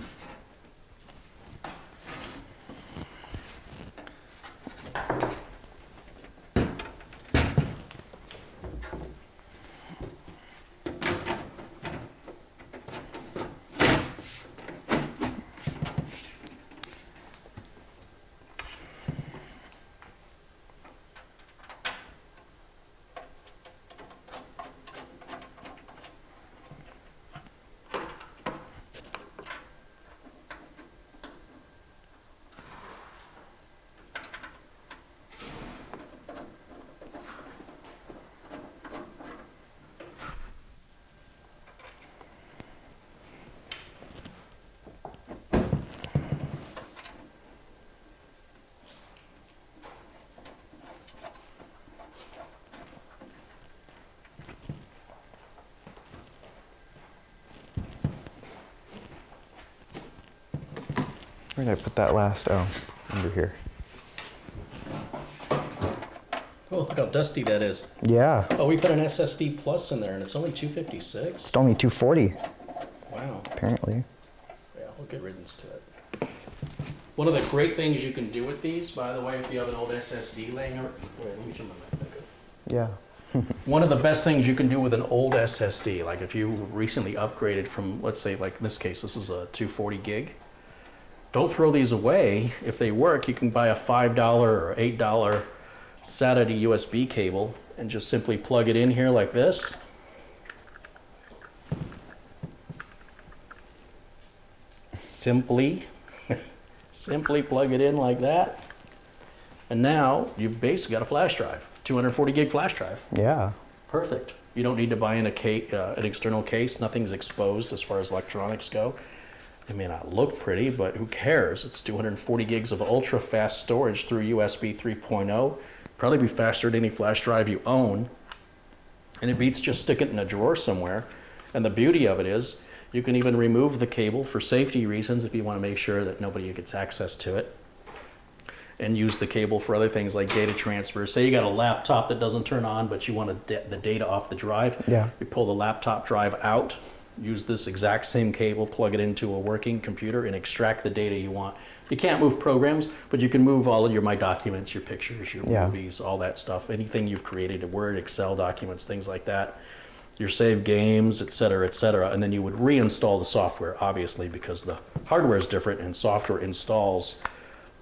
Where did I put that last? Oh, under here.
Oh, look how dusty that is.
Yeah.
Oh, we put an SSD Plus in there, and it's only 256.
It's only 240.
Wow.
Apparently.
Yeah, we'll get riddance to it. One of the great things you can do with these, by the way, if you have an old SSD laying around. Wait, let me turn my mic back up.
Yeah.
One of the best things you can do with an old SSD, like if you recently upgraded from, let's say, like in this case, this is a 240 gig. Don't throw these away. If they work, you can buy a $5 or $8 SATA to USB cable and just simply plug it in here like this. Simply plug it in like that. And now you've basically got a flash drive, 240 gig flash drive.
Yeah.
Perfect. You don't need to buy in an external case. Nothing's exposed as far as electronics go. It may not look pretty, but who cares? It's 240 gigs of ultra fast storage through USB 3.0. Probably be faster than any flash drive you own. And it beats just stick it in a drawer somewhere. And the beauty of it is you can even remove the cable for safety reasons if you want to make sure that nobody gets access to it. And use the cable for other things like data transfer. Say you got a laptop that doesn't turn on, but you want the data off the drive.
Yeah.
You pull the laptop drive out, use this exact same cable, plug it into a working computer, and extract the data you want. You can't move programs, but you can move all of your My Documents, your pictures, your movies, all that stuff. Anything you've created, Word, Excel documents, things like that. Your saved games, et cetera, and then you would reinstall the software, obviously, because the hardware is different and software installs.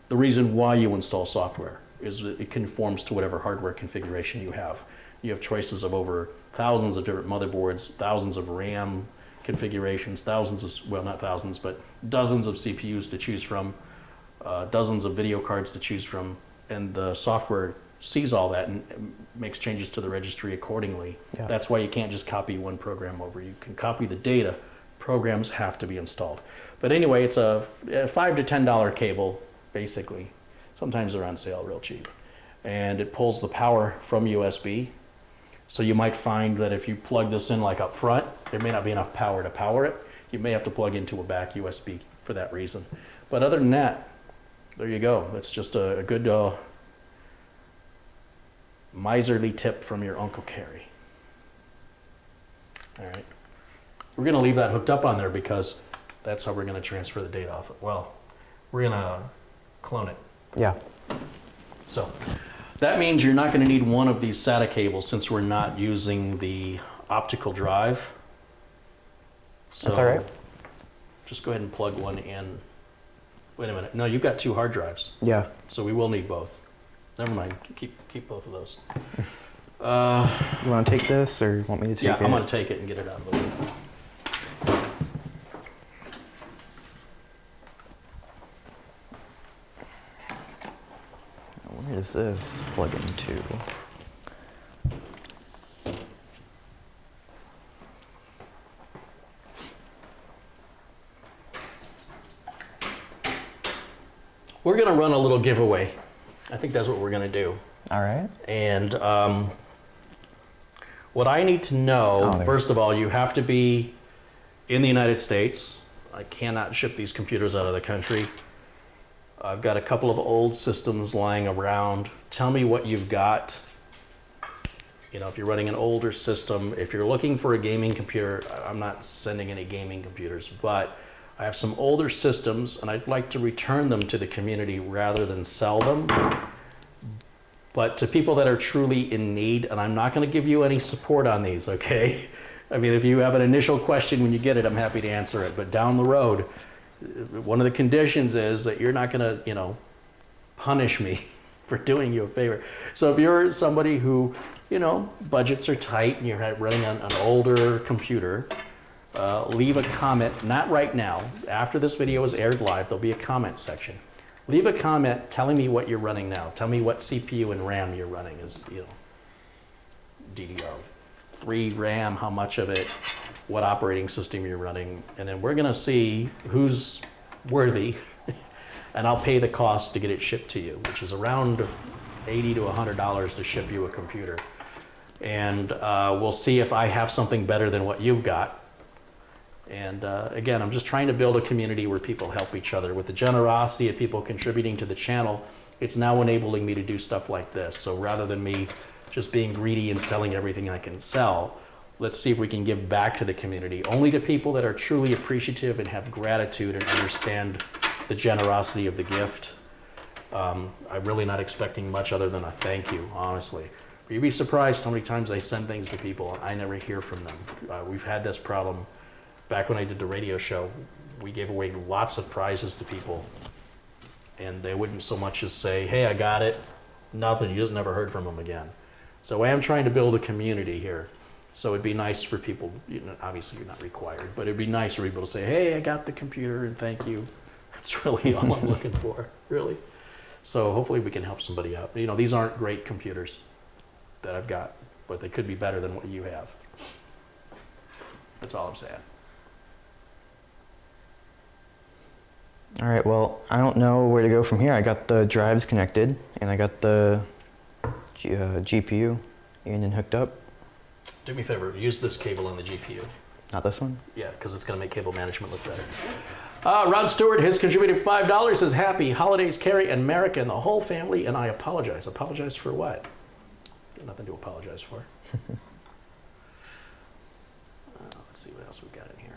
The reason why you install software is that it conforms to whatever hardware configuration you have. You have choices of over thousands of different motherboards, thousands of RAM configurations, thousands of, well, not thousands, but dozens of CPUs to choose from, dozens of video cards to choose from, and the software sees all that and makes changes to the registry accordingly.
Yeah.
That's why you can't just copy one program over. You can copy the data. Programs have to be installed. But anyway, it's a $5 to $10 cable, basically. Sometimes they're on sale real cheap. And it pulls the power from USB. So you might find that if you plug this in like up front, there may not be enough power to power it. You may have to plug into a back USB for that reason. But other than that, there you go. That's just a good miserly tip from your Uncle Carey. All right. We're going to leave that hooked up on there because that's how we're going to transfer the data off it. Well, we're going to clone it.
Yeah.
So that means you're not going to need one of these SATA cables since we're not using the optical drive. So
That's all right.
Just go ahead and plug one in. Wait a minute. No, you've got two hard drives.
Yeah.
So we will need both. Never mind. Keep both of those.
You want to take this, or you want me to take it?
Yeah, I'm going to take it and get it out of the way.
Where does this plug into?
We're going to run a little giveaway. I think that's what we're going to do.
All right.
And what I need to know, first of all, you have to be in the United States. I cannot ship these computers out of the country. I've got a couple of old systems lying around. Tell me what you've got. You know, if you're running an older system, if you're looking for a gaming computer, I'm not sending any gaming computers, but I have some older systems and I'd like to return them to the community rather than sell them. But to people that are truly in need, and I'm not going to give you any support on these, okay? I mean, if you have an initial question when you get it, I'm happy to answer it. But down the road, one of the conditions is that you're not going to, you know, punish me for doing you a favor. So if you're somebody who, you know, budgets are tight and you're running on an older computer, leave a comment, not right now. After this video is aired live, there'll be a comment section. Leave a comment telling me what you're running now. Tell me what CPU and RAM you're running is, you know, DDR3 RAM, how much of it, what operating system you're running, and then we're gonna see who's worthy, and I'll pay the cost to get it shipped to you, which is around $80 to $100 to ship you a computer. And we'll see if I have something better than what you've got. And again, I'm just trying to build a community where people help each other. With the generosity of people contributing to the channel, it's now enabling me to do stuff like this. So rather than me just being greedy and selling everything I can sell, let's see if we can give back to the community, only to people that are truly appreciative and have gratitude and understand the generosity of the gift. I'm really not expecting much other than a thank you, honestly. You'd be surprised how many times I send things to people and I never hear from them. We've had this problem back when I did the radio show. We gave away lots of prizes to people and they wouldn't so much as say, hey, I got it, nothing. You just never heard from them again. So I am trying to build a community here. So it'd be nice for people, you know, obviously you're not required, but it'd be nice for people to say, hey, I got the computer and thank you. That's really all I'm looking for, really. So hopefully we can help somebody out. You know, these aren't great computers that I've got, but they could be better than what you have. That's all I'm saying.
All right, well, I don't know where to go from here. I got the drives connected, and I got the GPU in and hooked up.
Do me a favor, use this cable on the GPU.
Not this one?
Yeah, because it's going to make cable management look better. Ron Stewart has contributed $5, says, happy holidays, Carey and Meric and the whole family, and I apologize. Apologize for what? Got nothing to apologize for. Let's see what else we've got in here.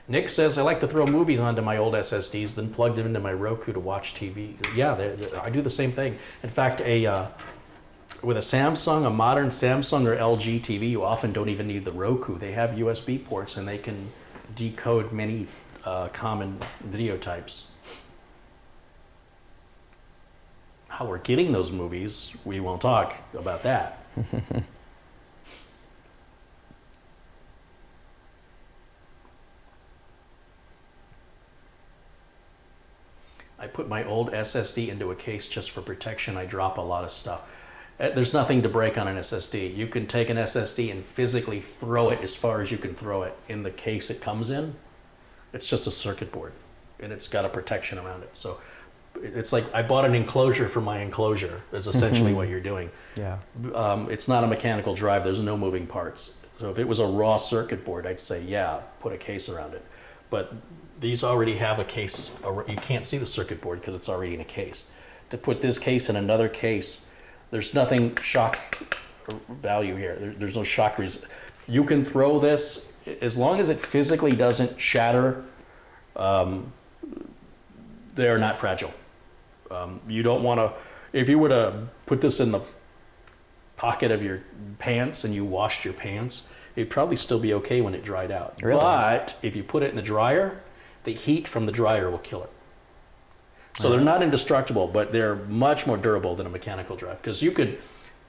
Nick says, I like to throw movies onto my old SSDs, then plug them into my Roku to watch TV. Yeah, I do the same thing. In fact, with a Samsung, a modern Samsung or LG TV, you often don't even need the Roku. They have USB ports and they can decode many common video types. How we're getting those movies, we won't talk about that. I put my old SSD into a case just for protection. I drop a lot of stuff. There's nothing to break on an SSD. You can take an SSD and physically throw it as far as you can throw it in the case it comes in. It's just a circuit board and it's got a protection around it. So it's like I bought an enclosure for my enclosure is essentially what you're doing.
Yeah.
It's not a mechanical drive. There's no moving parts. So if it was a raw circuit board, I'd say, yeah, put a case around it. But these already have a case. You can't see the circuit board because it's already in a case. To put this case in another case, there's nothing shock value here. There's no shock reason. You can throw this, as long as it physically doesn't shatter, they're not fragile. You don't want to, if you were to put this in the pocket of your pants and you washed your pants, it'd probably still be okay when it dried out. Really? But if you put it in the dryer, the heat from the dryer will kill it. So they're not indestructible, but they're much more durable than a mechanical drive. Because you could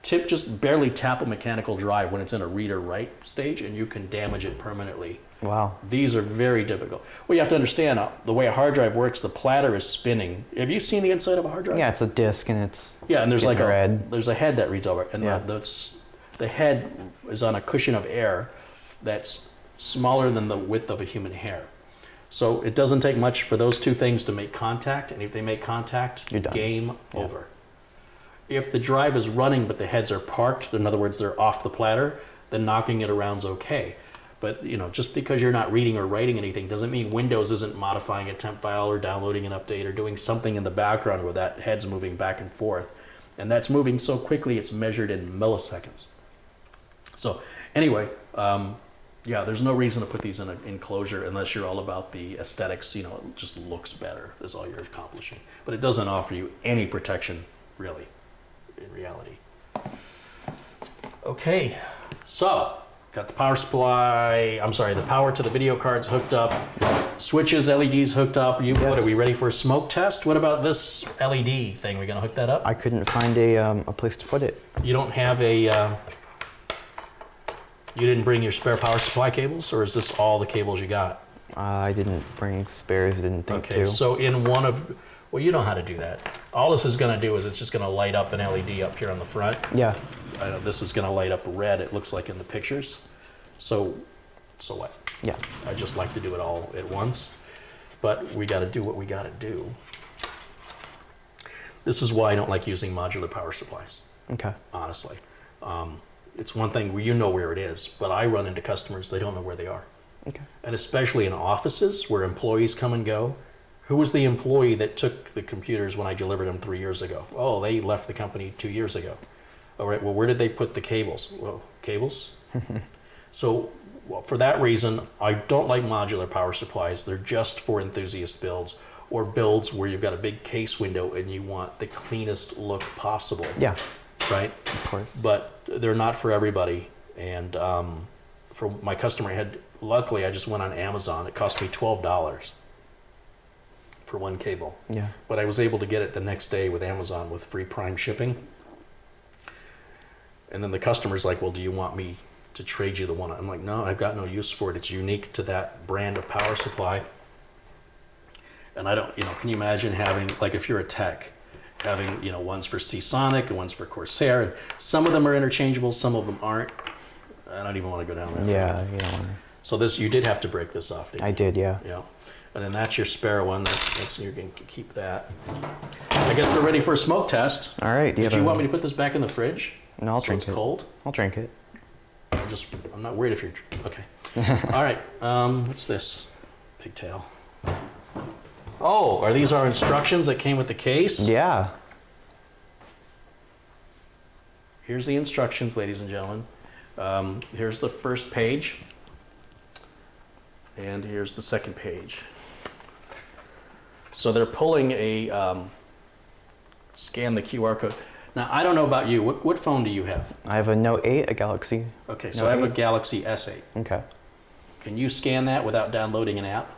just barely tap a mechanical drive when it's in a read or write stage, and you can damage it permanently.
Wow.
These are very difficult. Well, you have to understand the way a hard drive works. The platter is spinning. Have you seen the inside of a hard drive?
Yeah, it's a disc, and it's
and there's like
there's
a head that reads over it, and the head is on a cushion of air that's smaller than the width of a human hair. So it doesn't take much for those two things to make contact, and if they make contact,
you're done.
Game over. If the drive is running but the heads are parked, in other words, they're off the platter, then knocking it around's okay. But you know, just because you're not reading or writing anything doesn't mean Windows isn't modifying a temp file or downloading an update or doing something in the background where that head's moving back and forth. And that's moving so quickly it's measured in milliseconds. So anyway, yeah, there's no reason to put these in an enclosure unless you're all about the aesthetics. You know, it just looks better. That's all you're accomplishing. But it doesn't offer you any protection, really, in reality. Okay, so got the power supply. I'm sorry, the power to the video cards hooked up. Switches, LEDs hooked up.
Yes.
What are we ready for a smoke test? What about this LED thing? We gonna hook that up?
I couldn't find a place to put it.
You don't have a. You didn't bring your spare power supply cables, or is this all the cables you got?
I didn't bring spares, didn't think to.
Okay, so in one of, well, you know how to do that. All this is going to do is it's just going to light up an LED up here on the front.
Yeah.
I know this is going to light up red, it looks like in the pictures. So what?
Yeah.
I just like to do it all at once, but we got to do what we got to do. This is why I don't like using modular power supplies,
Okay.
honestly. It's one thing where you know where it is, but I run into customers, they don't know where they are.
Okay.
And especially in offices where employees come and go. Who was the employee that took the computers when I delivered them 3 years ago? Oh, they left the company 2 years ago. All right, well, where did they put the cables? Well, cables? So well, for that reason, I don't like modular power supplies. They're just for enthusiast builds or builds where you've got a big case window and you want the cleanest look possible.
Yeah.
Right?
Of course.
But they're not for everybody. And for my customer, luckily I just went on Amazon. It cost me $12 for one cable.
Yeah.
But I was able to get it the next day with Amazon with free Prime shipping. And then the customer's like, well, do you want me to trade you the one? I'm like, no, I've got no use for it. It's unique to that brand of power supply. And I don't, can you imagine having, like if you're a tech, having, ones for Seasonic and ones for Corsair, and some of them are interchangeable, some of them aren't. I don't even want to go down there.
Yeah, you don't want to.
So this, you did have to break this off, didn't you?
I did, yeah.
Yeah. And then that's your spare one. That's you're going to keep that. I guess we're ready for a smoke test.
All right.
Did you want me to put this back in the fridge?
No, I'll
so
drink
it's
it.
cold?
I'll drink it.
I'm not worried if you're, okay. All right, what's this? Pigtail. Oh, are these our instructions that came with the case?
Yeah.
Here's the instructions, ladies and gentlemen. Here's the first page. And here's the second page. So they're pulling a, scan the QR code. Now, I don't know about you. What phone do you have?
I have a Note 8, a Galaxy.
Okay, so
Note
I have a
8.
Galaxy S8.
Okay.
Can you scan that without downloading an app?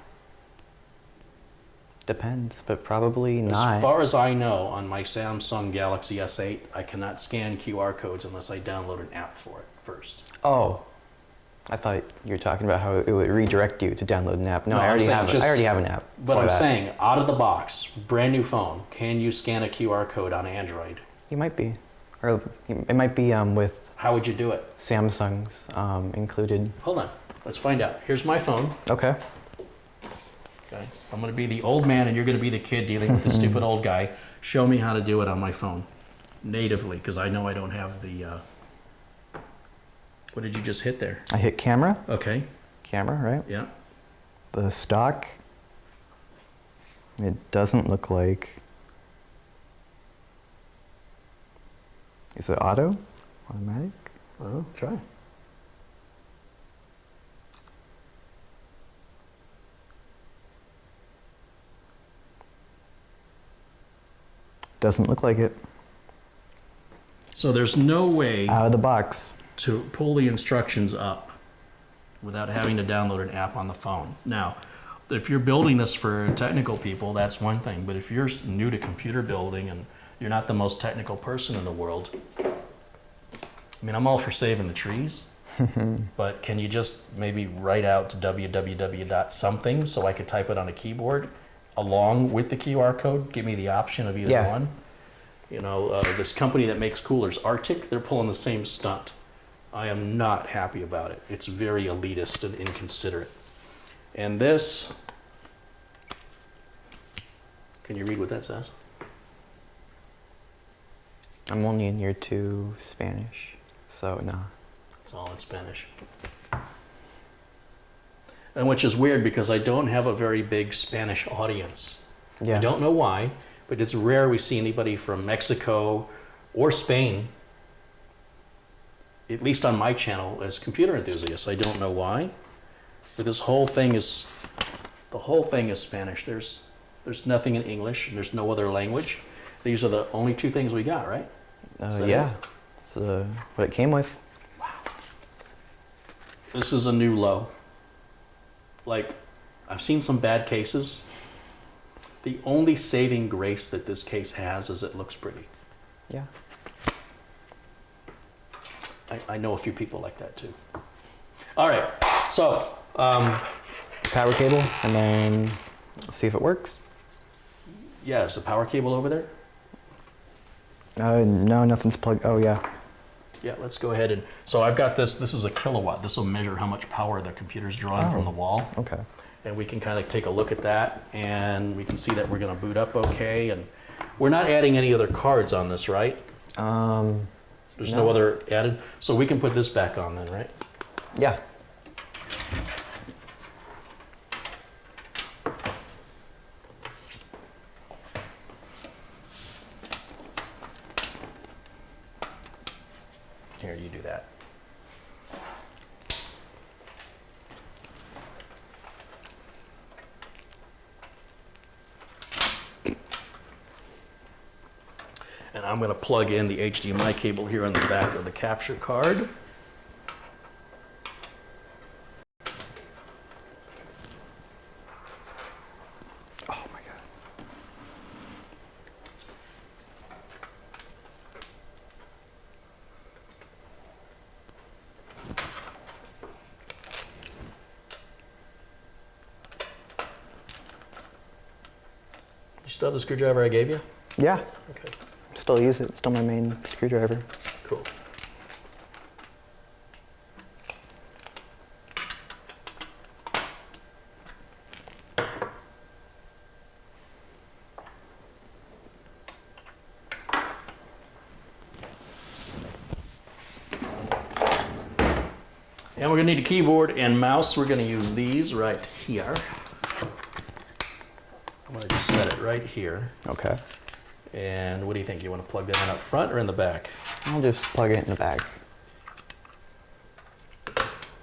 Depends, but probably not.
As far as I know, on my Samsung Galaxy S8, I cannot scan QR codes unless I download an app for it first.
Oh. I thought you were talking about how it would redirect you to download an app. No,
No,
I
I'm
already
saying
have. I already have an app.
But
for
I'm
that.
saying, out of the box, brand new phone, can you scan a QR code on Android?
You might be, or it might be with
How would you do it?
Samsung's included.
Hold on, let's find out. Here's my phone.
Okay.
Okay, I'm going to be the old man and you're going to be the kid dealing with the stupid old guy. Show me how to do it on my phone natively, because I know I don't have the. What did you just hit there?
I hit camera.
Okay.
Camera, right?
Yeah.
The stock. It doesn't look like. Is it auto? Automatic?
Oh, try.
Doesn't look like it.
So there's no way
Out of the box.
to pull the instructions up without having to download an app on the phone. Now, if you're building this for technical people, that's one thing. But if you're new to computer building and you're not the most technical person in the world, I mean, I'm all for saving the trees, but can you just maybe write out to www.something so I could type it on a keyboard along with the QR code? Give me the option of either
Yeah.
one. This company that makes coolers, Arctic, they're pulling the same stunt. I am not happy about it. It's very elitist and inconsiderate. And this, can you read what that says?
I'm only in year 2 Spanish, so no.
It's all in Spanish. And which is weird because I don't have a very big Spanish audience.
Yeah.
I don't know why, but it's rare we see anybody from Mexico or Spain, at least on my channel, as computer enthusiasts. I don't know why, but the whole thing is Spanish. There's nothing in English, and there's no other language. These are the only two things we got, right?
Yeah. That's what it came with.
Wow. This is a new low. Like, I've seen some bad cases. The only saving grace that this case has is it looks pretty.
Yeah.
I know a few people like that too. All right, so.
Power cable, and then we'll see if it works.
Yeah, is the power cable over there?
No, nothing's plugged. Oh, yeah.
Yeah, let's go ahead and, so I've got this is a kilowatt. This will measure how much power the computer's drawing from the wall.
Okay.
And we can kind of take a look at that, and we can see that we're gonna boot up okay, and we're not adding any other cards on this, right? There's no other added, so we can put this back on then, right?
Yeah.
Here, you do that. And I'm going to plug in the HDMI cable here on the back of the capture card.
Oh my God.
You still have the screwdriver I gave you?
Yeah.
Okay,
Still use it. Still my main screwdriver.
cool. And we're going to need a keyboard and mouse. We're going to use these right here. I'm going to just set it right here.
Okay.
And what do you think? You want to plug that in up front or in the back?
I'll just plug it in the back.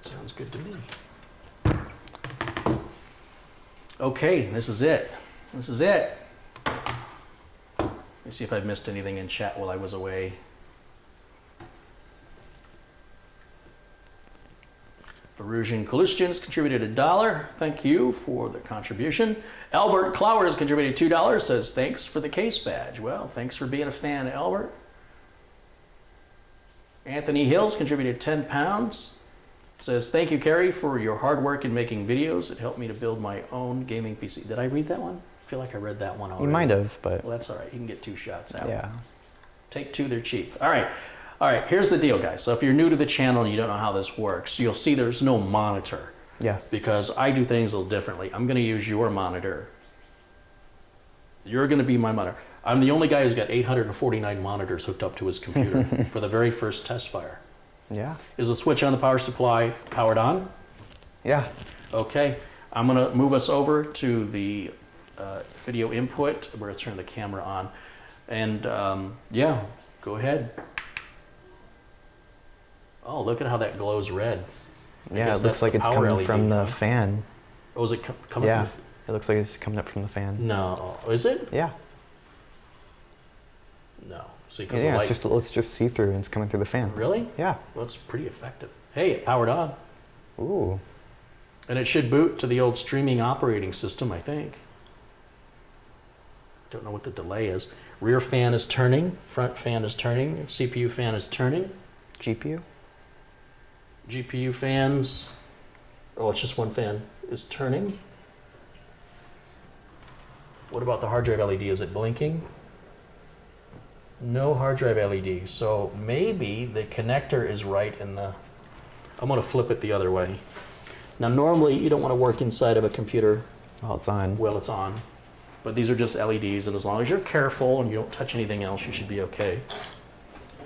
Sounds good to me. Okay, this is it. This is it. Let me see if I've missed anything in chat while I was away. Perusian Kalustian has contributed $1. Thank you for the contribution. Albert Clower has contributed $2. Says, thanks for the case badge. Well, thanks for being a fan, Albert. Anthony Hills contributed £10. Says, thank you, Carey, for your hard work in making videos. It helped me to build my own gaming PC. Did I read that one? I feel like I read that one already.
You might have, but...
Well, that's all right. You can get 2 shots out.
Yeah.
Take 2, they're cheap. All right. All right, here's the deal, guys. So if you're new to the channel and you don't know how this works, you'll see there's no monitor.
Yeah.
Because I do things a little differently. I'm going to use your monitor. You're going to be my monitor. I'm the only guy who's got 849 monitors hooked up to his computer for the very first test fire.
Yeah.
Is the switch on the power supply powered on?
Yeah.
Okay. I'm going to move us over to the video input. We're going to turn the camera on. And yeah, go ahead. Oh, look at how that glows red.
Yeah, it looks like it's coming from the fan.
Oh, is it coming
Yeah,
from
it looks like it's coming up from the fan.
No. Is it?
Yeah.
No. See, because
Yeah,
the light...
it looks just see-through and it's coming through the fan.
Really?
Yeah.
Well, it's pretty effective. Hey, it powered on.
Ooh.
And it should boot to the old streaming operating system, I think. Don't know what the delay is. Rear fan is turning. Front fan is turning. CPU fan is turning.
GPU?
GPU fans, oh, it's just one fan, is turning. What about the hard drive LED? Is it blinking? No hard drive LED. So maybe the connector is right in the... I'm going to flip it the other way. Now, normally you don't want to work inside of a computer
Oh, it's on.
while it's on. But these are just LEDs, and as long as you're careful and you don't touch anything else, you should be okay.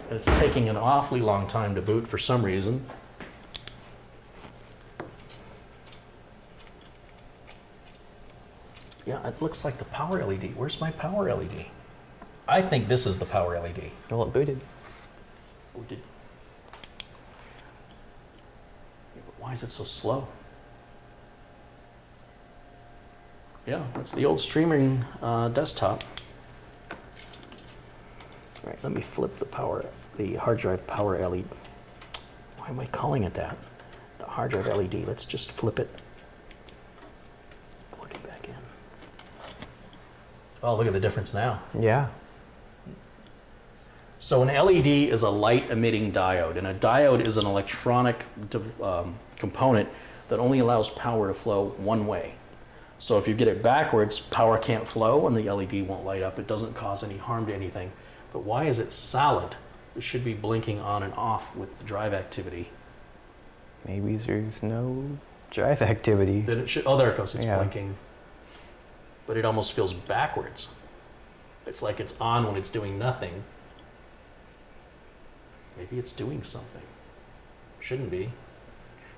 And it's taking an awfully long time to boot for some reason. Yeah, it looks like the power LED. Where's my power LED? I think this is the power LED.
Well, it booted.
Oh, did... Yeah, but why is it so slow? Yeah, that's the old streaming desktop. All right, let me flip the hard drive power LED. Why am I calling it that? The hard drive LED. Let's just flip it. Plug it back in. Oh, look at the difference now.
Yeah.
So an LED is a light emitting diode, and a diode is an electronic component that only allows power to flow one way. So if you get it backwards, power can't flow and the LED won't light up. It doesn't cause any harm to anything. But why is it solid? It should be blinking on and off with the drive activity.
Maybe there's no drive activity.
Then it should, oh, there it goes, it's
Yeah.
blinking. But it almost feels backwards. It's like it's on when it's doing nothing. Maybe it's doing something. Shouldn't be. You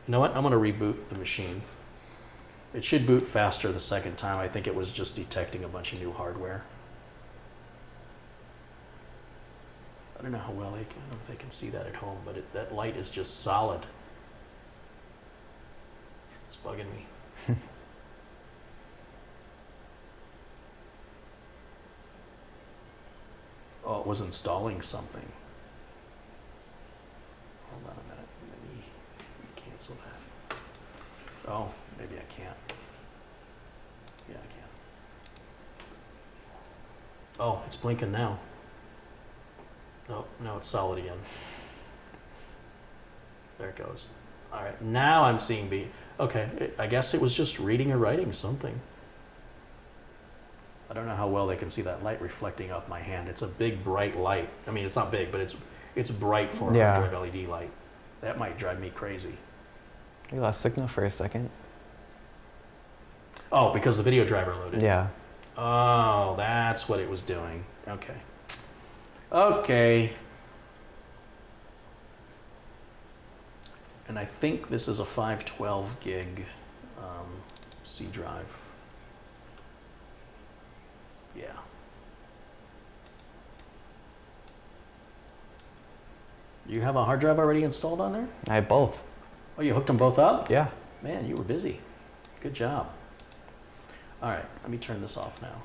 know what? I'm going to reboot the machine. It should boot faster the second time. I think it was just detecting a bunch of new hardware. I don't know how well I don't know if they can see that at home, but that light is just solid. It's bugging me. Oh, it was installing something. Hold on a minute. Let me cancel that. Oh, maybe I can't. Yeah, I can. Oh, it's blinking now. Oh, no, it's solid again. There it goes. All right, now I'm seeing B. Okay, I guess it was just reading or writing something. I don't know how well they can see that light reflecting off my hand. It's a big, bright light. I mean, it's not big, but it's bright for a hard drive LED light. That might drive me crazy.
You lost signal for a second.
Oh, because the video driver loaded.
Yeah.
Oh, that's what it was doing. Okay. Okay. And I think this is a 512 gig C drive. Yeah. You have a hard drive already installed on there?
I have both.
Oh, you hooked them both up?
Yeah.
Man, you were busy. Good job. All right, let me turn this off now.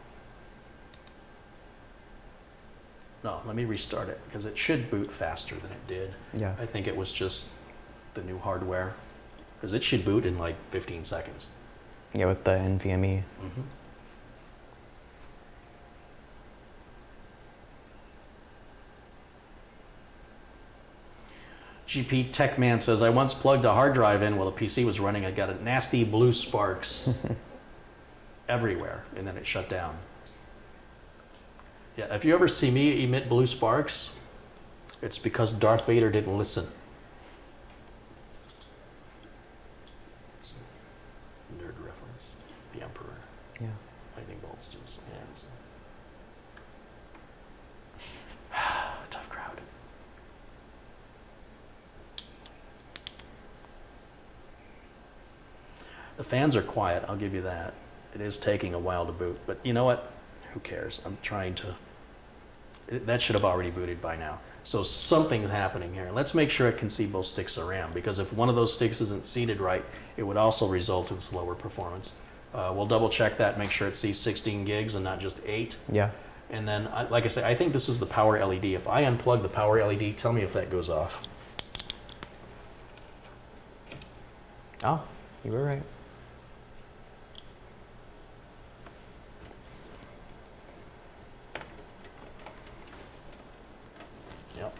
No, let me restart it because it should boot faster than it did.
Yeah.
I think it was just the new hardware because it should boot in like 15 seconds.
Yeah, with the NVMe.
Mm-hmm. GP Techman says, I once plugged a hard drive in while the PC was running. I got a nasty blue sparks everywhere, and then it shut down. Yeah, if you ever see me emit blue sparks, it's because Darth Vader didn't listen. It's a nerd reference. The Emperor.
Yeah.
Lightning bolts through his hands. Tough crowd. The fans are quiet, I'll give you that. It is taking a while to boot, but you know what? Who cares? I'm trying to... That should have already booted by now. So something's happening here. Let's make sure it can see both sticks of RAM, because if one of those sticks isn't seated right, it would also result in slower performance. We'll double check that, make sure it sees 16 gigs and not just 8.
Yeah.
And then, like I say, I think this is the power LED. If I unplug the power LED, tell me if that goes off.
Oh, you were right.
Yep.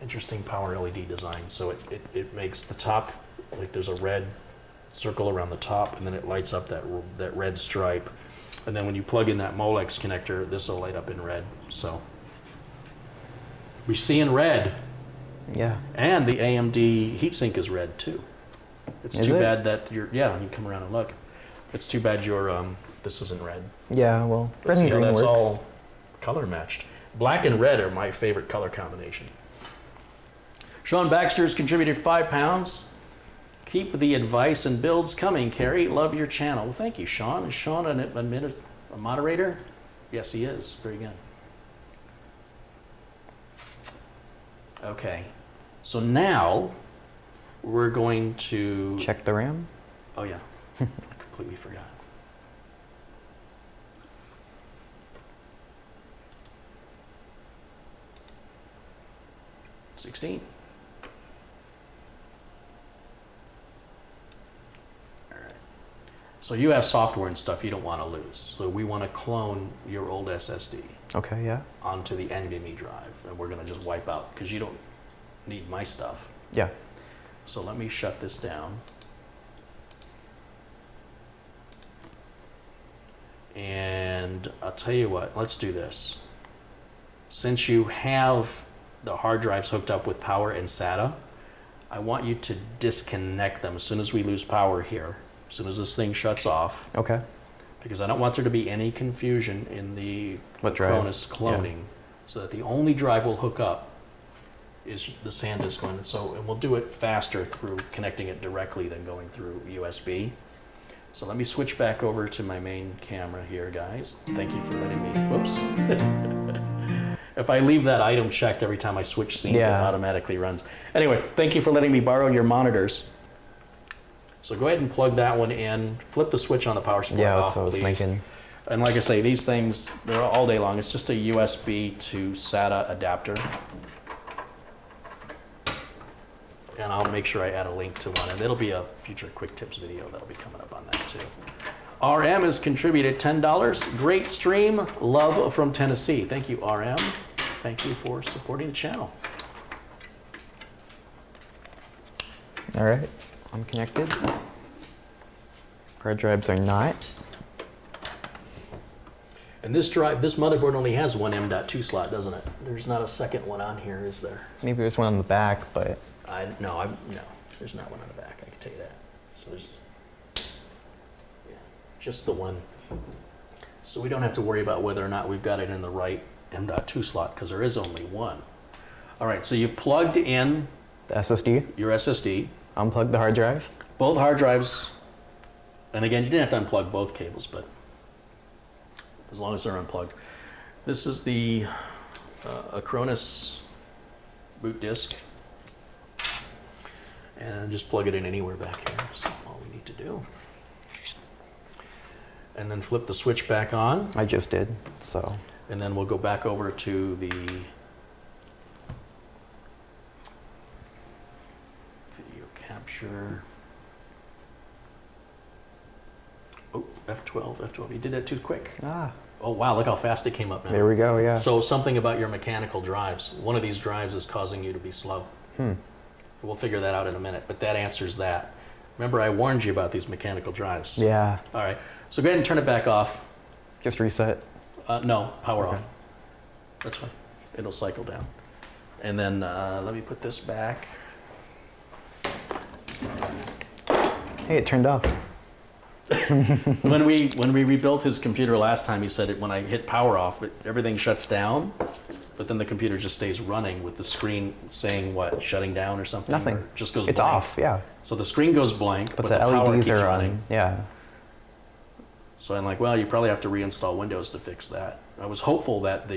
Interesting power LED design. So it makes the top, like there's a red circle around the top, and then it lights up that red stripe. And then when you plug in that Molex connector, this will light up in red. So we see in red.
Yeah.
And the AMD heatsink is red too. It's
Is
too
it?
bad that you come around and look. It's too bad your this isn't red.
Yeah, well, red
See
and
how
green
that's
works.
all color matched. Black and red are my favorite color combination. Sean Baxter's contributed £5. Keep the advice and builds coming, Carey. Love your channel. Well, thank you, Sean. Is Sean a moderator? Yes, he is. Very good. Okay. So now we're going to
check the RAM.
Oh yeah, I completely forgot. $16. All right. So you have software and stuff you don't want to lose. So we want to clone your old SSD.
Okay, yeah.
Onto the NVMe drive, and we're going to just wipe out because you don't need my stuff.
Yeah.
So let me shut this down. And I'll tell you what, let's do this. Since you have the hard drives hooked up with power and SATA, I want you to disconnect them as soon as we lose power here, as soon as this thing shuts off.
Okay.
Because I don't want there to be any confusion in the Acronis cloning, so that the only drive we'll hook up is the SanDisk one. And we'll do it faster through connecting it directly than going through USB. So let me switch back over to my main camera here, guys. Thank you for letting me, whoops. If I leave that item checked every time I switch scenes, it automatically runs. Anyway, thank you for letting me borrow your monitors. So go ahead and plug that one in, flip the switch on the power supply off,
that's what I was thinking.
And like I say, these things, they're all day long. It's just a USB to SATA adapter. And I'll make sure I add a link to one, and it'll be a future quick tips video that'll be coming up on that too. RM has contributed $10. Great stream, love from Tennessee. Thank you, RM. Thank you for supporting the channel.
All right, I'm connected. Hard drives are not.
And this drive, this motherboard only has one M.2 slot, doesn't it? There's not a second one on here, is there?
Maybe there's one on the back, but
no, there's not one on the back. I can tell you that. So there's, yeah, just the one. So we don't have to worry about whether or not we've got it in the right M.2 slot because there is only one. All right, so you've plugged in
the SSD,
your SSD,
unplugged the hard drive.
both hard drives, and again, you didn't have to unplug both cables, but as long as they're unplugged. This is the Acronis boot disk. And just plug it in anywhere back here. That's all we need to do. And then flip the switch back on.
I just did, so.
And then we'll go back over to the video capture. Oh, F12. You did that too quick. Oh wow, look how fast it came up now.
There we go, yeah.
So something about your mechanical drives. One of these drives is causing you to be slow. We'll figure that out in a minute, but that answers that. Remember, I warned you about these mechanical drives.
Yeah.
All right, so go ahead and turn it back off.
Just reset?
No, power off. That's fine. It'll cycle down. And then let me put this back.
Hey, it turned off.
When we rebuilt his computer last time, he said when I hit power off, everything shuts down. But then the computer just stays running with the screen saying what, shutting down or something?
Nothing.
Or just goes
it's
blank.
off, yeah.
So the screen goes blank,
but
the power
LEDs
keeps
are
running.
on, yeah.
So I'm like, well, you probably have to reinstall Windows to fix that. I was hopeful that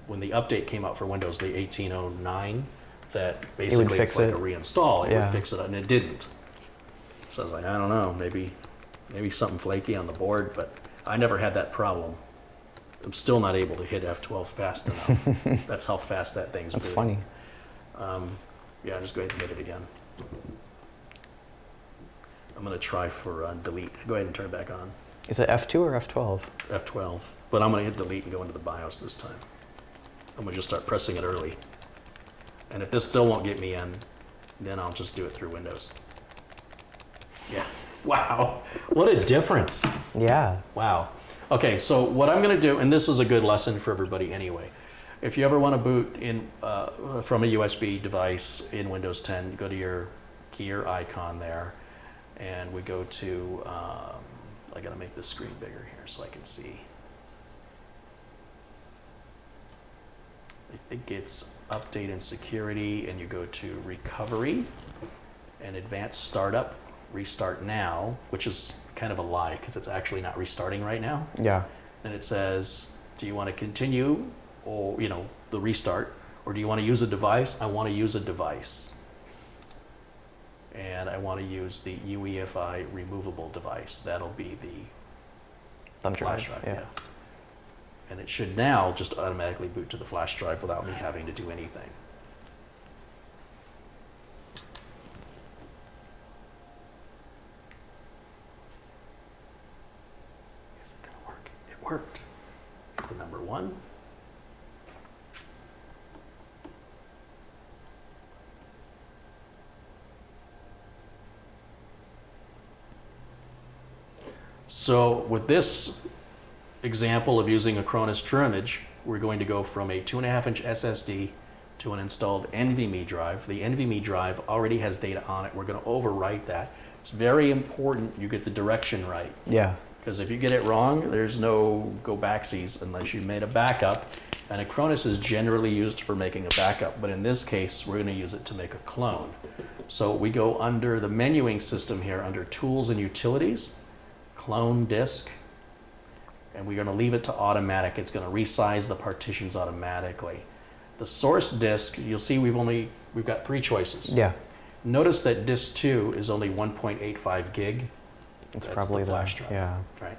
when the update came out for Windows, the 1809, that basically it's like a reinstall. It would fix it, and it didn't. So I was like, I don't know, maybe something flaky on the board, but I never had that problem. I'm still not able to hit F12 fast enough. That's how fast that thing's
That's
moving.
funny.
Yeah, just go ahead and hit it again. I'm going to try for delete. Go ahead and turn it back on.
Is it F2 or F12?
F12. But I'm going to hit delete and go into the BIOS this time. I'm going to just start pressing it early. And if this still won't get me in, then I'll just do it through Windows. Yeah. Wow. What a difference.
Yeah.
Wow. Okay, so what I'm going to do, and this is a good lesson for everybody anyway. If you ever want to boot in from a USB device in Windows 10, you go to your gear icon there, and we go to, I got to make this screen bigger here so I can see. I think it's update and security, and you go to recovery, and advanced startup, restart now, which is kind of a lie because it's actually not restarting right now.
Yeah.
And it says, do you want to continue, or the restart, or do you want to use a device? I want to use a device. And I want to use the UEFI removable device. That'll be the
Thumb
flash drive. Yeah. And it should now just automatically boot to the flash drive without me having to do anything. Is it going to work? It worked. The number 1. So with this example of using a Cronus True Image, we're going to go from a 2.5-inch SSD to an installed NVMe drive. The NVMe drive already has data on it. We're going to overwrite that. It's very important you get the direction right.
Yeah.
Because if you get it wrong, there's no go-backsies unless you made a backup. And a Cronus is generally used for making a backup, but in this case, we're going to use it to make a clone. So we go under the menuing system here, under Tools and Utilities, Clone Disk, and we're going to leave it to automatic. It's going to resize the partitions automatically. The source disk, you'll see we've got 3 choices.
Yeah.
Notice that disk 2 is only 1.85 gig.
It's
That's
probably
the flash drive.
Yeah.
Right.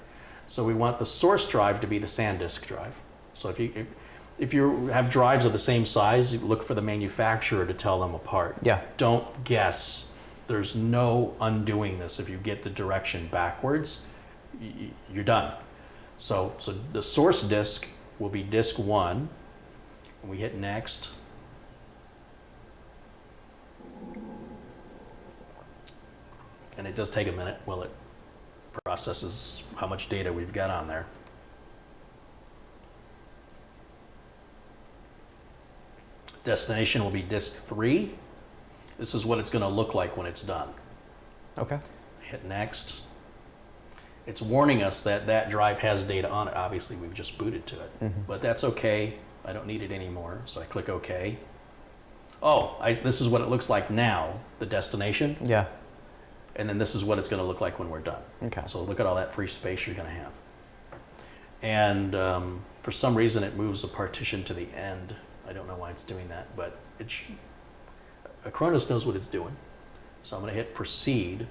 So we want the source drive to be the SanDisk drive. So if you have drives of the same size, you look for the manufacturer to tell them apart.
Yeah.
Don't guess. There's no undoing this. If you get the direction backwards, you're done. So the source disk will be disk 1, and we hit next. And it does take a minute while it processes how much data we've got on there. Destination will be disk 3. This is what it's going to look like when it's done.
Okay.
Hit next. It's warning us that that drive has data on it. Obviously, we've just booted to it, but that's okay. I don't need it anymore, so I click OK. Oh, this is what it looks like now, the destination.
Yeah.
And then this is what it's going to look like when we're done.
Okay.
So look at all that free space you're going to have. And for some reason, it moves the partition to the end. I don't know why it's doing that, but Cronus knows what it's doing. So I'm going to hit Proceed.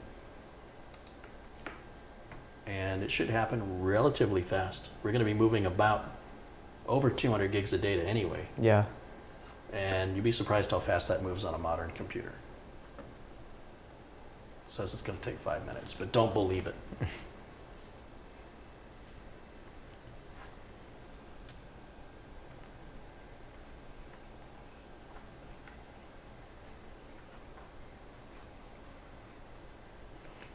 And it should happen relatively fast. We're going to be moving about over 200 gigs of data anyway.
Yeah.
And you'd be surprised how fast that moves on a modern computer. It says it's going to take 5 minutes, but don't believe it.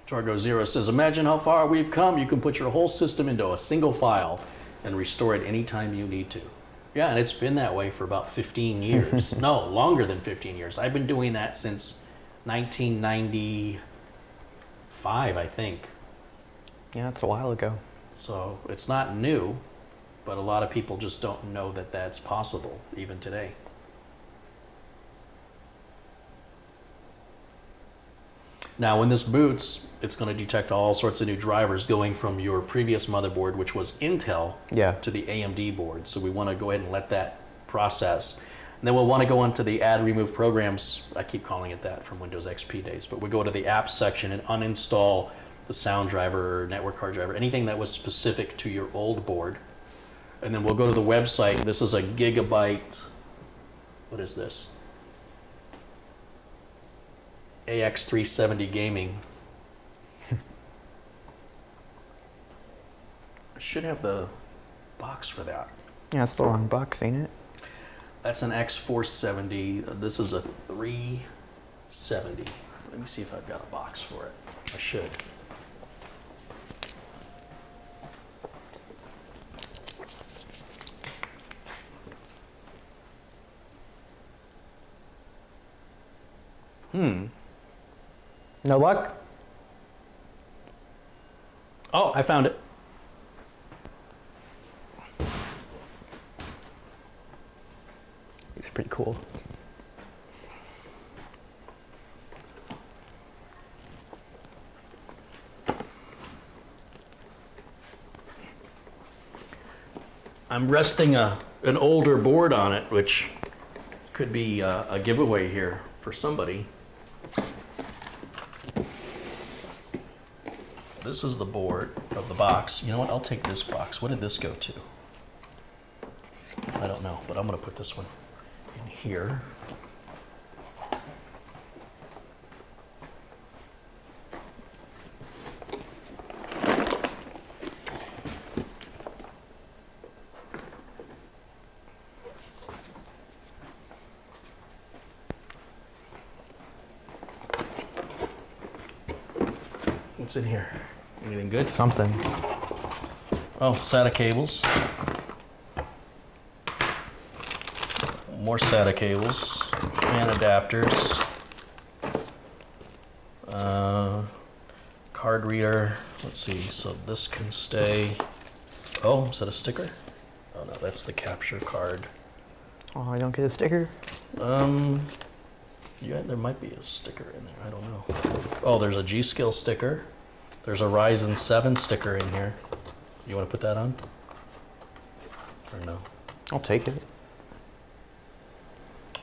Targo Zero says, imagine how far we've come. You can put your whole system into a single file and restore it anytime you need to. Yeah, and it's been that way for about 15 years. No, longer than 15 years. I've been doing that since 1995, I think.
Yeah, it's a while ago.
So it's not new, but a lot of people just don't know that that's possible, even today. Now, when this boots, it's going to detect all sorts of new drivers going from your previous motherboard, which was Intel, to the AMD board. So we want to go ahead and let that process. And then we'll want to go onto the Add Remove Programs. I keep calling it that from Windows XP days. But we go to the Apps section and uninstall the sound driver, or network card driver, anything that was specific to your old board. And then we'll go to the website. This is a gigabyte. What is this? AX370 Gaming. I should have the box for that.
Yeah, it's the wrong box, ain't it?
That's an X470. This is a 370. Let me see if I've got a box for it. I should.
No luck?
Oh, I found it.
It's pretty cool.
I'm resting an older board on it, which could be a giveaway here for somebody. This is the board of the box. You know what? I'll take this box. What did this go to? I don't know, but I'm going to put this one in here. What's in here? Anything good?
Something.
Oh, SATA cables. More SATA cables. Fan adapters. Card reader. Let's see. So this can stay. Oh, is that a sticker? Oh no, that's the capture card.
Oh, I don't get a sticker?
Yeah, there might be a sticker in there. I don't know. Oh, there's a G-Skill sticker. There's a Ryzen 7 sticker in here. You want to put that on? Or no?
I'll take it.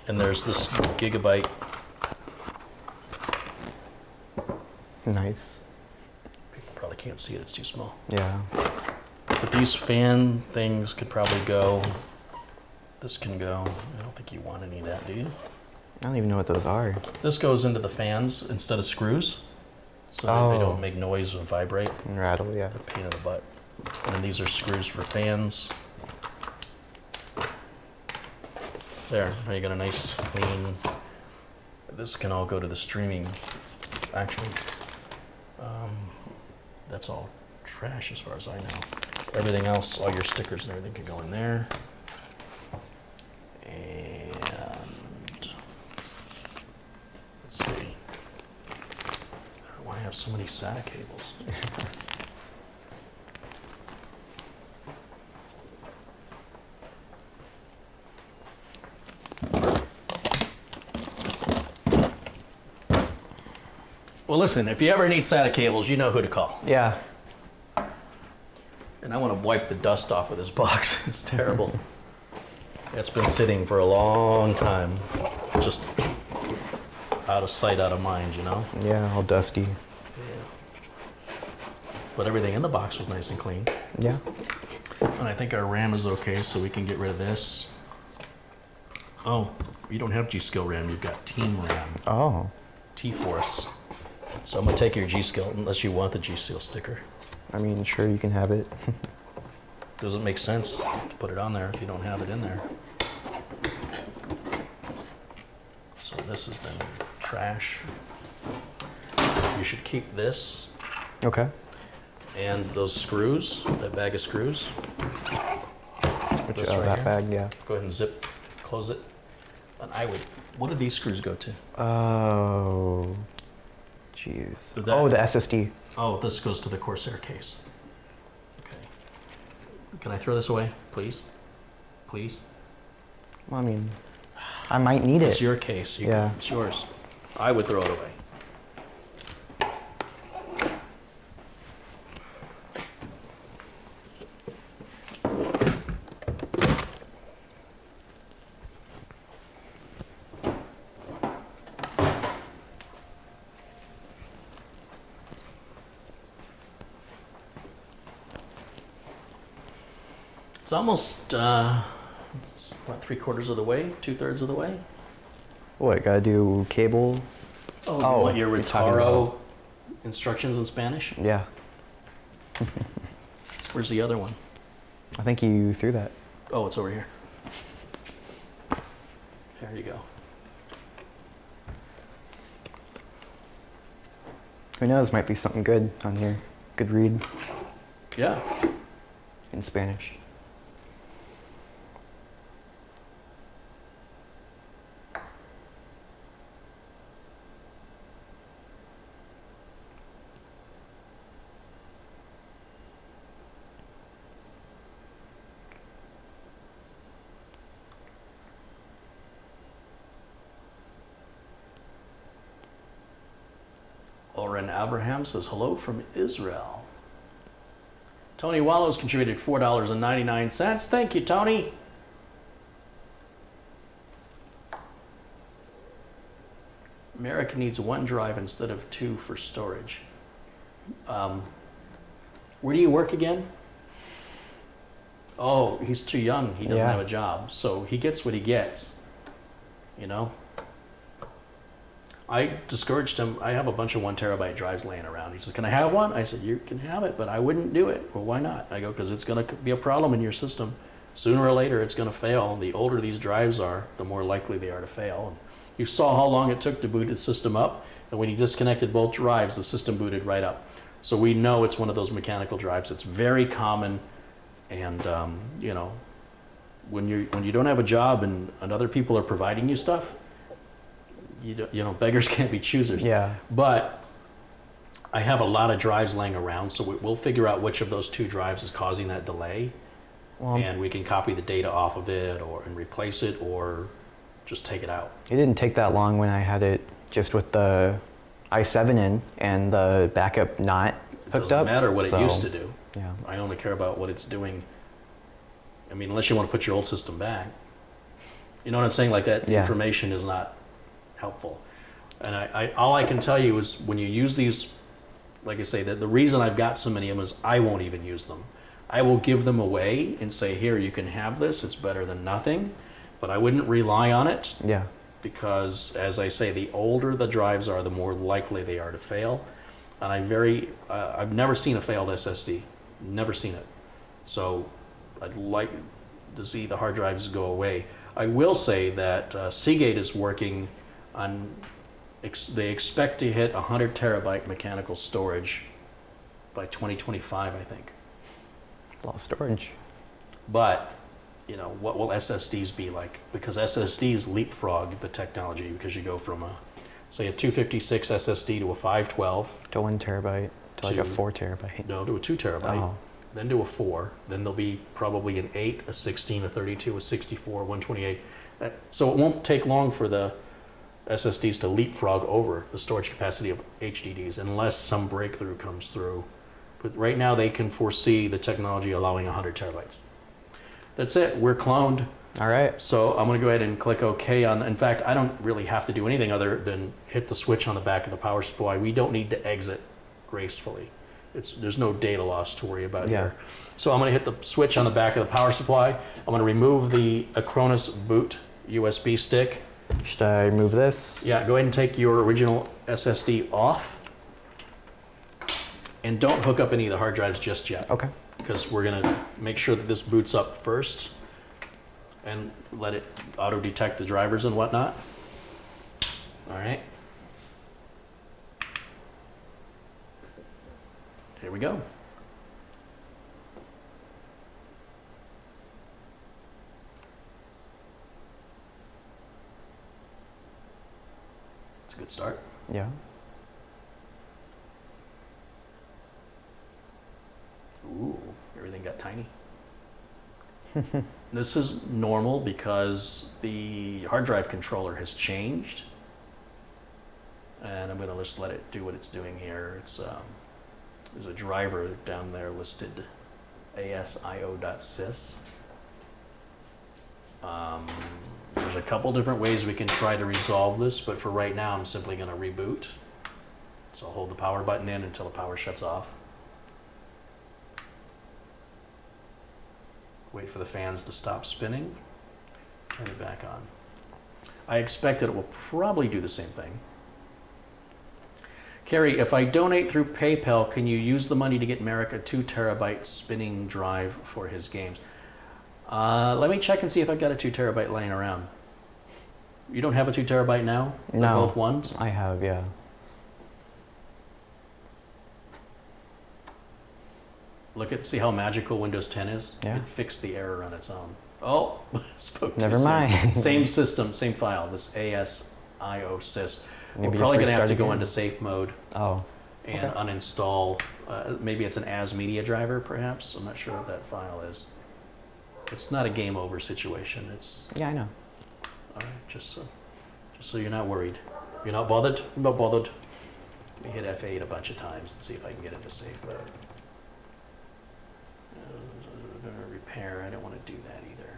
And there's this Gigabyte.
Nice.
People probably can't see it, it's too small.
Yeah.
But these fan things could probably go. This can go. I don't think you want any of that, do you?
I don't even know what those are.
This goes into the fans instead of screws. So that they don't make noise and vibrate.
And rattle, yeah.
A pain in the butt. And then these are screws for fans. There, now you got a nice clean. This can all go to the streaming. Actually, that's all trash as far as I know. Everything else, all your stickers and everything can go in there. And let's see. Why have so many SATA cables? Well, listen, if you ever need SATA cables, you know who to call.
Yeah.
And I want to wipe the dust off of this box. It's terrible. It's been sitting for a long time. Just out of sight, out of mind, you know?
Yeah, all dusty.
Yeah. But everything in the box was nice and clean.
Yeah.
And I think our RAM is okay, so we can get rid of this. Oh, you don't have G-Skill RAM, you've got Team RAM.
Oh.
T-Force. So I'm gonna take your G-Skill, unless you want the G-Skill sticker.
I mean, sure, you can have it.
Doesn't make sense to put it on there if you don't have it in there. So this is then trash. You should keep this.
Okay.
And those screws, that bag of screws.
Which,
This
oh,
right
that
here.
bag, yeah.
Go ahead and zip, close it. And I would, what do these screws go to?
Oh. Jeez.
Did that-
Oh, the SSD.
Oh, this goes to the Corsair case. Okay. Can I throw this away, please? Please?
Well, I mean, I might need
It's
it.
your case. You
Yeah.
can, it's yours. I would throw it away. It's almost, it's about 3/4 of the way, 2/3 of the way.
What, gotta do cable?
Oh, you
Oh,
want your
you're talking
RIOTORO instructions in Spanish?
Yeah.
Where's the other one?
I think you threw that.
Oh, it's over here. There you go.
Who knows, might be something good on here. Good read
Yeah.
in Spanish.
Oren Abraham says, hello from Israel. Tony Wallows contributed $4.99. Thank you, Tony. Meric needs 1 drive instead of 2 for storage. Where do you work again? Oh, he's too young. He doesn't have a job. So he gets what he gets. You know? I discouraged him. I have a bunch of 1 terabyte drives laying around. He says, can I have one? I said, you can have it, but I wouldn't do it. Well, why not? I go, because it's going to be a problem in your system. Sooner or later, it's going to fail. The older these drives are, the more likely they are to fail. And you saw how long it took to boot the system up. And when he disconnected both drives, the system booted right up. So we know it's one of those mechanical drives. It's very common. And, you know, when you don't have a job and other people are providing you stuff, you know, beggars can't be choosers.
Yeah.
But I have a lot of drives laying around, so we'll figure out which of those 2 drives is causing that delay, and we can copy the data off of it and replace it, or just take it out.
It didn't take that long when I had it just with the i7 in and the backup not hooked up.
Doesn't matter what it used to do.
Yeah.
I only care about what it's doing. I mean, unless you want to put your old system back. You know what I'm saying? Like that information is not helpful. And all I can tell you is when you use these, like I say, the reason I've got so many of them is I won't even use them. I will give them away and say, here, you can have this. It's better than nothing. But I wouldn't rely on it.
Yeah.
Because, as I say, the older the drives are, the more likely they are to fail. And I've never seen a failed SSD. Never seen it. So I'd like to see the hard drives go away. I will say that Seagate is working on, they expect to hit 100 terabyte mechanical storage by 2025, I think.
A lot of storage.
But, you know, what will SSDs be like? Because SSDs leapfrog the technology, because you go from say a 256 SSD to a 512.
To 1 terabyte, to like a 4 terabyte.
No, to a 2 terabyte. Then to a 4. Then there'll be probably an 8, a 16, a 32, a 64, 128. So it won't take long for the SSDs to leapfrog over the storage capacity of HDDs unless some breakthrough comes through. But right now they can foresee the technology allowing 100 terabytes. That's it. We're cloned.
All right.
So I'm going to go ahead and click OK on. In fact, I don't really have to do anything other than hit the switch on the back of the power supply. We don't need to exit gracefully. There's no data loss to worry about here. So I'm going to hit the switch on the back of the power supply. I'm going to remove the Acronis boot USB stick.
Should I remove this?
Yeah, go ahead and take your original SSD off. And don't hook up any of the hard drives just yet.
Okay.
Because we're going to make sure that this boots up first and let it auto-detect the drivers and whatnot. All right. Here we go. It's a good start.
Yeah.
Ooh, everything got tiny. This is normal because the hard drive controller has changed. And I'm going to just let it do what it's doing here. It's there's a driver down there listed, asio.sys. There's a couple different ways we can try to resolve this, but for right now I'm simply going to reboot. So I'll hold the power button in until the power shuts off. Wait for the fans to stop spinning, turn it back on. I expect that it will probably do the same thing. Carrie, if I donate through PayPal, can you use the money to get Meric a 2 terabyte spinning drive for his games? Let me check and see if I've got a 2 terabyte laying around. You don't have a 2 terabyte now?
No.
They're both ones?
I have, yeah.
Look at, see how magical Windows 10 is?
Yeah.
It fixed the error on its own. Oh, spoke too
Never
soon.
mind.
Same system, same file, this ASIO.sys.
Maybe
We're probably
just
going to have to
restart
go
again.
into safe mode
Oh.
and
Okay.
uninstall. Maybe it's an as media driver, perhaps. I'm not sure what that file is. It's not a game over situation. It's
Yeah, I know.
all right. Just so you're not worried. You're not bothered. I'm not bothered. Let me hit F8 a bunch of times and see if I can get into safe mode. repair, I don't want to do that either.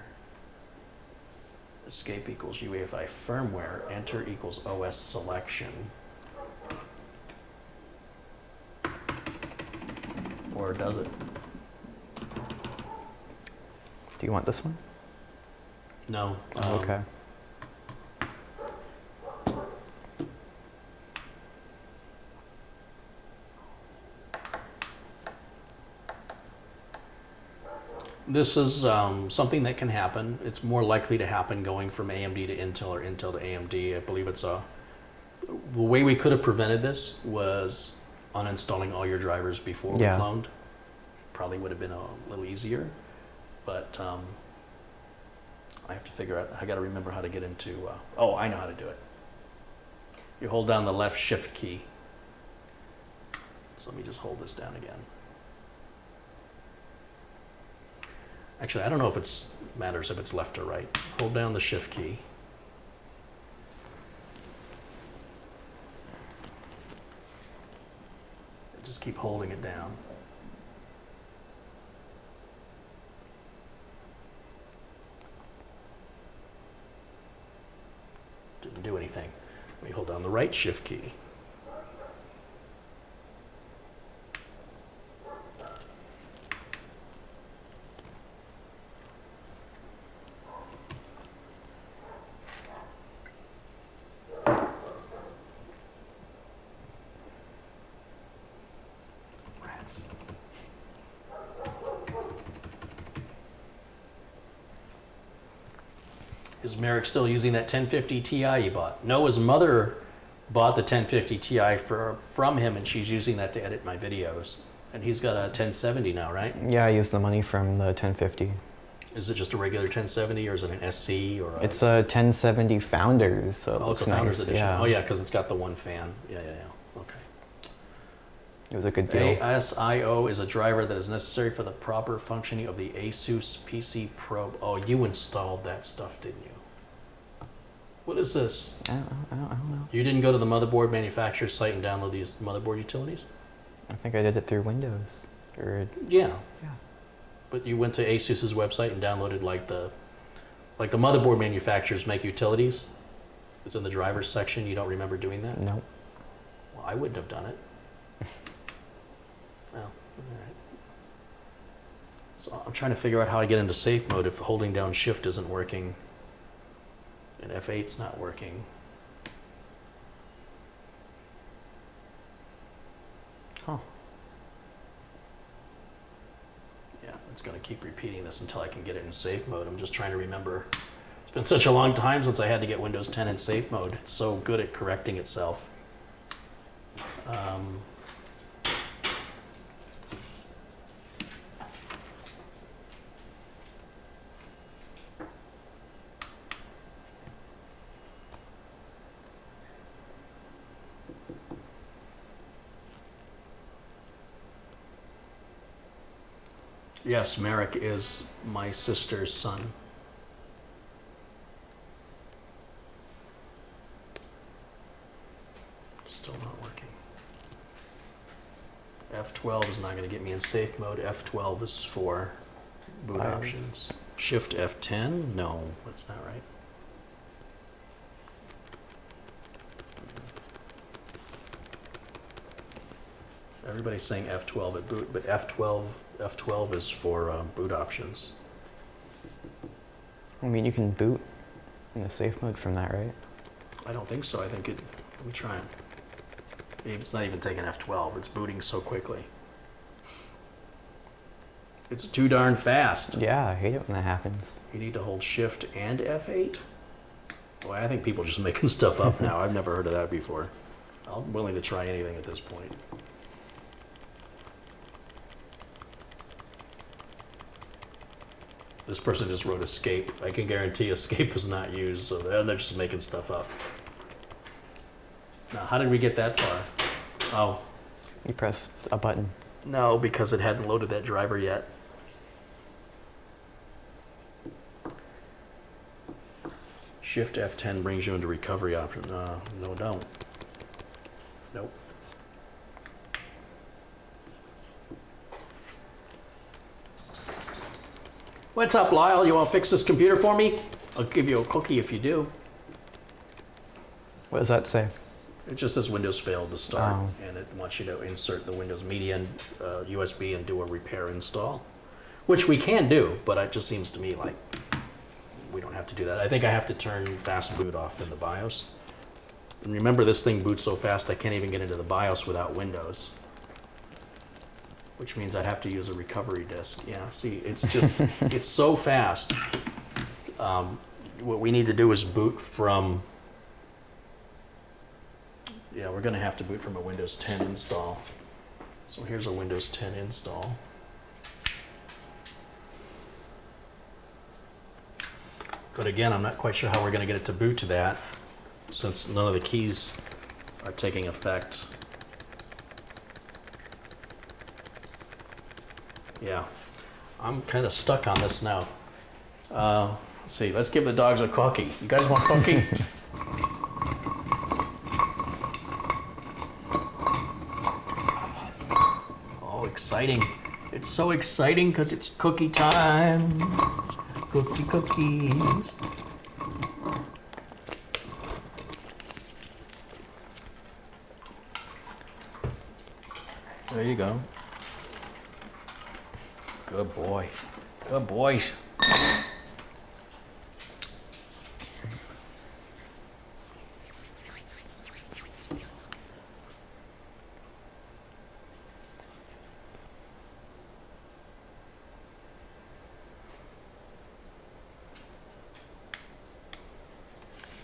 Escape equals UEFI firmware, enter equals OS selection. Or does it?
Do you want this one?
No.
Okay.
This is something that can happen. It's more likely to happen going from AMD to Intel or Intel to AMD. I believe it's the way we could have prevented this was uninstalling all your drivers before we cloned. Probably would have been a little easier, but I have to figure out, I got to remember how to get into, oh, I know how to do it. You hold down the left shift key. So let me just hold this down again. Actually, I don't know if it matters if it's left or right. Hold down the shift key. Just keep holding it down. Didn't do anything. Let me hold down the right shift key. Is Meric still using that 1050 Ti he bought? No, his mother bought the 1050 Ti from him, and she's using that to edit my videos. And he's got a 1070 now, right?
Yeah, I used the money from the 1050.
Is it just a regular 1070, or is it an SC? Or
it's a 1070 Founders, so it looks
it's a Founders
nice.
edition.
Yeah.
Oh yeah, because it's got the one fan. Yeah. Okay.
It was a good deal.
ASIO is a driver that is necessary for the proper functioning of the ASUS PC Pro. Oh, you installed that stuff, didn't you? What is this?
I don't know.
You didn't go to the motherboard manufacturer's site and download these motherboard utilities?
I think I did it through Windows.
Yeah.
Yeah.
But you went to ASUS's website and downloaded like the motherboard manufacturers make utilities? It's in the drivers section. You don't remember doing that?
No.
Well, I wouldn't have done it. Well, all right. So I'm trying to figure out how I get into safe mode if holding down shift isn't working and F8's not working.
Huh.
Yeah, it's going to keep repeating this until I can get it in safe mode. I'm just trying to remember. It's been such a long time since I had to get Windows 10 in safe mode. It's so good at correcting itself. Yes, Meric is my sister's son. Still not working. F12 is not going to get me in safe mode. F12 is for boot options. Shift F10? No, that's not right. Everybody's saying F12 at boot, but F12 is for boot options.
I mean, you can boot in the safe mode from that, right?
I don't think so. I think it. Let me try it. It's not even taking F12. It's booting so quickly. It's too darn fast.
Yeah, I hate it when that happens.
You need to hold Shift and F8? Boy, I think people are just making stuff up now. I've never heard of that before. I'm willing to try anything at this point. This person just wrote escape. I can guarantee escape is not used, so they're just making stuff up. Now, how did we get that far? Oh.
You pressed a button.
No, because it hadn't loaded that driver yet. Shift F10 brings you into recovery option. No, don't. Nope. What's up, Lyle? You want to fix this computer for me? I'll give you a cookie if you do.
What does that say?
It just says Windows failed to start,
Oh.
and it wants you to insert the Windows Media and USB and do a repair install, which we can do, but it just seems to me like we don't have to do that. I think I have to turn fast boot off in the BIOS. And remember, this thing boots so fast I can't even get into the BIOS without Windows, which means I have to use a recovery disk. Yeah, see, it's just, it's so fast. What we need to do is boot from, yeah, we're gonna have to boot from a Windows 10 install. So here's a Windows 10 install. But again, I'm not quite sure how we're gonna get it to boot to that, since none of the keys are taking effect. Yeah, I'm kind of stuck on this now. Let's see, let's give the dogs a cookie. You guys want cookie? Oh, exciting. It's so exciting because it's cookie time. Cookies. There you go. Good boy. Good boys.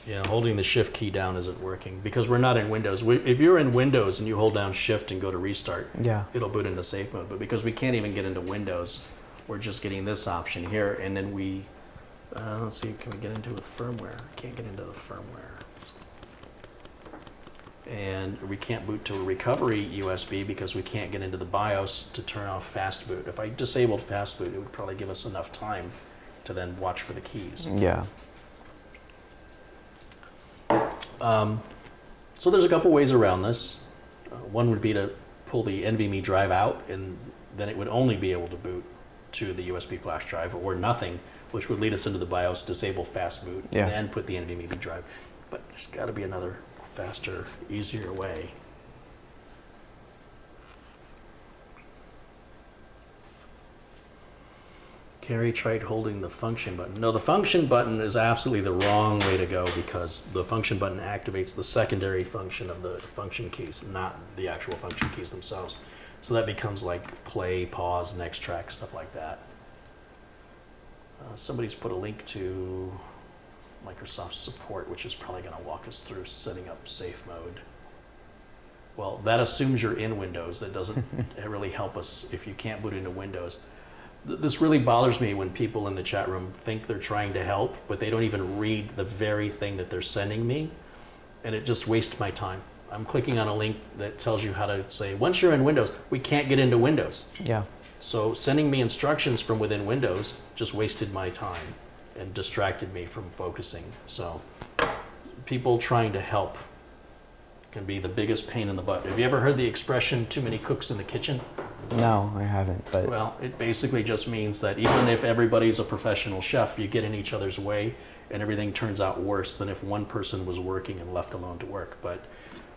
Yeah, holding the shift key down isn't working because we're not in Windows. If you're in Windows and you hold down shift and go to restart,
Yeah.
it'll boot into safe mode. But because we can't even get into Windows, we're just getting this option here. And then we, let's see, can we get into the firmware? Can't get into the firmware. And we can't boot to a recovery USB because we can't get into the BIOS to turn off fast boot. If I disabled fast boot, it would probably give us enough time to then watch for the keys.
Yeah.
So there's a couple ways around this. One would be to pull the NVMe drive out, and then it would only be able to boot to the USB flash drive, or nothing, which would lead us into the BIOS, disable fast boot,
Yeah.
and then put the NVMe drive. But there's got to be another faster, easier way. Carey tried holding the function button. No, the function button is absolutely the wrong way to go because the function button activates the secondary function of the function keys, not the actual function keys themselves. So that becomes like play, pause, next track, stuff like that. Somebody's put a link to Microsoft support, which is probably going to walk us through setting up safe mode. Well, that assumes you're in Windows. That doesn't really help us if you can't boot into Windows. This really bothers me when people in the chat room think they're trying to help, but they don't even read the very thing that they're sending me, and it just wastes my time. I'm clicking on a link that tells you how to say, once you're in Windows, we can't get into Windows.
Yeah.
So sending me instructions from within Windows just wasted my time and distracted me from focusing. So people trying to help can be the biggest pain in the butt. Have you ever heard the expression, too many cooks in the kitchen?
No, I haven't, but
Well, it basically just means that even if everybody's a professional chef, you get in each other's way and everything turns out worse than if one person was working and left alone to work. But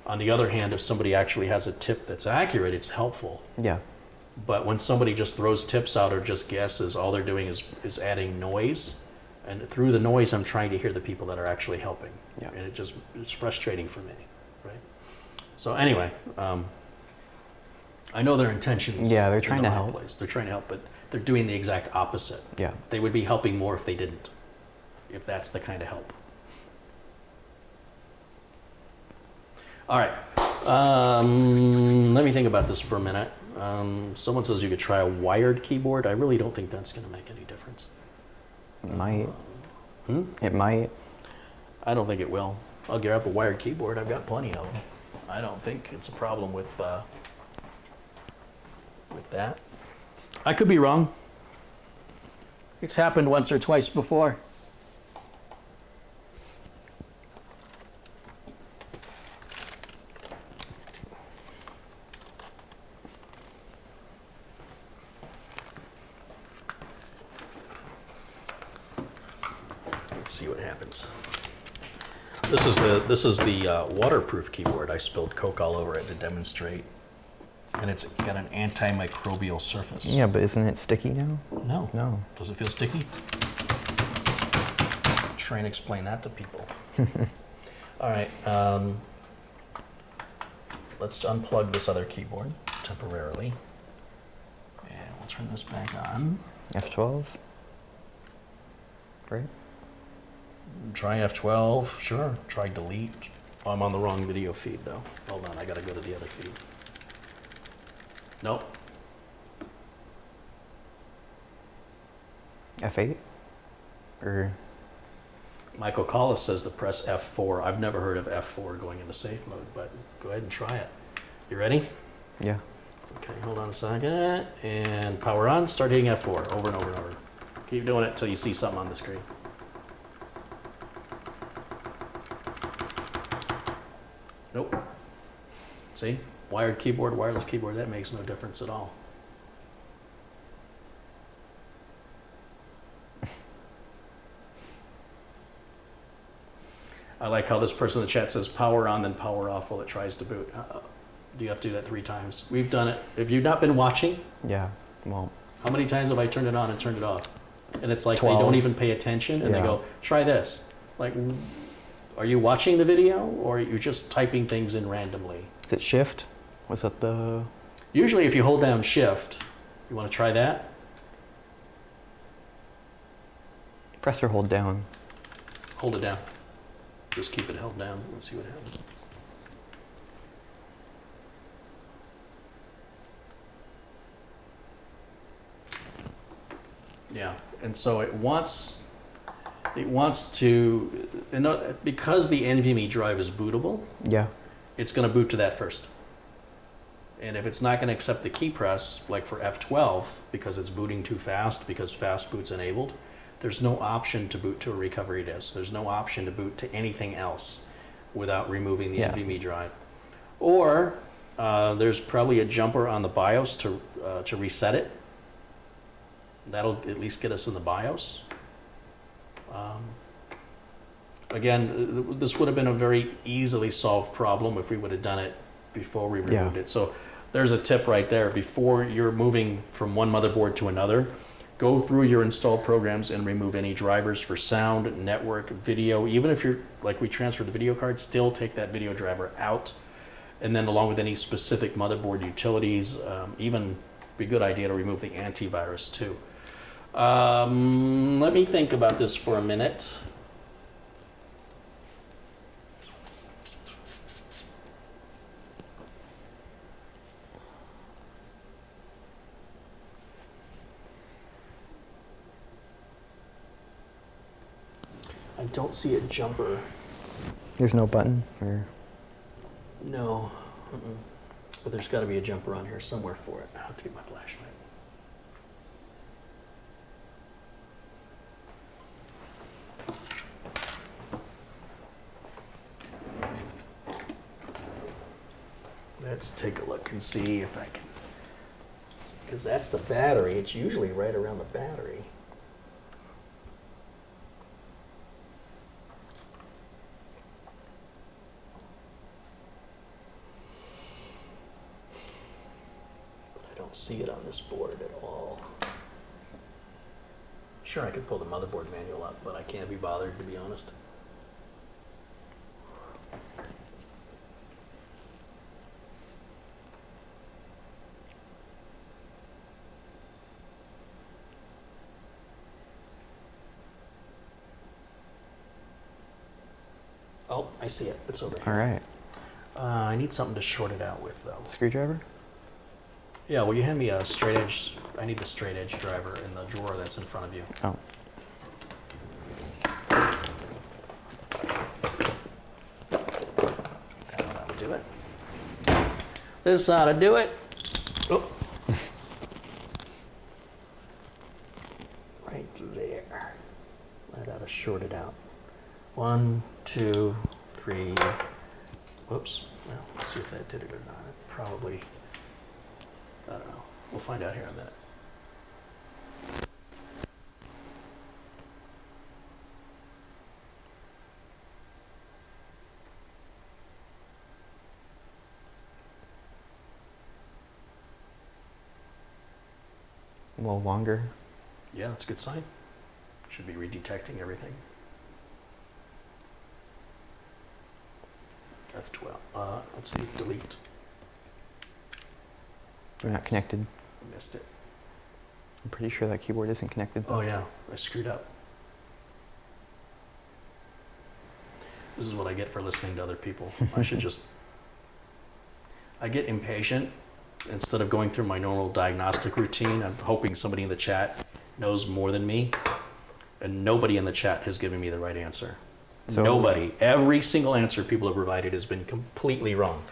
on the other hand, if somebody actually has a tip that's accurate, it's helpful.
yeah.
But when somebody just throws tips out or just guesses, all they're doing is adding noise. And through the noise, I'm trying to hear the people that are actually helping.
Yeah.
And it's frustrating for me, right? So anyway, I know their intentions.
Yeah, they're
in the
trying to
right
help.
place. They're trying to help, but they're doing the exact opposite.
Yeah.
They would be helping more if they didn't, if that's the kind of help. All right, let me think about this for a minute. Someone says you could try a wired keyboard. I really don't think that's going to make any difference.
It might. It might.
I don't think it will. I'll gear up a wired keyboard. I've got plenty of them. I don't think it's a problem with that. I could be wrong. It's happened once or twice before. Let's see what happens. This is the waterproof keyboard. I spilled Coke all over it to demonstrate, and it's got an antimicrobial surface.
Yeah, but isn't it sticky now?
No.
No.
Does it feel sticky? Try and explain that to people. All right. Let's unplug this other keyboard temporarily, and we'll turn this back on.
F12. Right.
Try F12, sure. Try delete. Oh, I'm on the wrong video feed though. Hold on, I gotta go to the other feed. Nope.
F8? Or
Michael Collis says to press F4. I've never heard of F4 going into safe mode, but go ahead and try it. You ready?
yeah.
Okay, hold on a second. And power on. Start hitting F4 over and over and over. Keep doing it until you see something on the screen. Nope. See? Wired keyboard, wireless keyboard, that makes no difference at all. I like how this person in the chat says power on, then power off while it tries to boot. Do you have to do that 3 times? We've done it. If you've not been watching,
Yeah. Well,
how many times have I turned it on and turned it off? And it's like
12.
they don't even pay attention, and they
Yeah.
go, try this. Like, are you watching the video, or are you just typing things in randomly?
is it shift? Was that the...
Usually if you hold down shift, you want to try that?
Press or hold down?
Hold it down. Just keep it held down. Let's see what happens. Yeah, and so it wants to, because the NVMe drive is bootable,
Yeah.
it's going to boot to that first. And if it's not going to accept the key press, like for F12, because it's booting too fast, because fast boot's enabled, there's no option to boot to a recovery disk. There's no option to boot to anything else without removing the
Yeah.
NVMe drive. Or there's probably a jumper on the BIOS to reset it. That'll at least get us in the BIOS. Again, this would have been a very easily solved problem if we would have done it before we removed it. So there's a tip right there. Before you're moving from one motherboard to another, go through your installed programs and remove any drivers for sound, network, video. Even if you're, like we transferred the video card, still take that video driver out. And then along with any specific motherboard utilities, even be a good idea to remove the antivirus too. Let me think about this for a minute. I don't see a jumper.
There's no button or...
No. But there's got to be a jumper on here somewhere for it. I have to get my flashlight. Let's take a look and see if I can, because that's the battery. It's usually right around the battery. But I don't see it on this board at all. Sure, I could pull the motherboard manual up, but I can't be bothered, to be honest. Oh, I see it. It's over here.
All right.
I need something to short it out with, though.
Screwdriver?
Yeah, will you hand me a straight edge? I need the straight edge driver in the drawer that's in front of you.
Oh.
That ought to do it. This ought to do it. Oh. Right there. That ought to short it out. 1, 2, 3. Whoops. Well, let's see if that did it or not. Probably. I don't know. We'll find out here in a minute.
a little longer.
Yeah, that's a good sign. Should be redetecting everything. F12. Let's see, delete.
We're not connected.
Missed it.
I'm pretty sure that keyboard isn't connected.
Oh yeah, I screwed up. This is what I get for listening to other people. I should just... I get impatient. Instead of going through my normal diagnostic routine, I'm hoping somebody in the chat knows more than me. And nobody in the chat has given me the right answer. So, nobody. Every single answer people have provided has been completely wrong.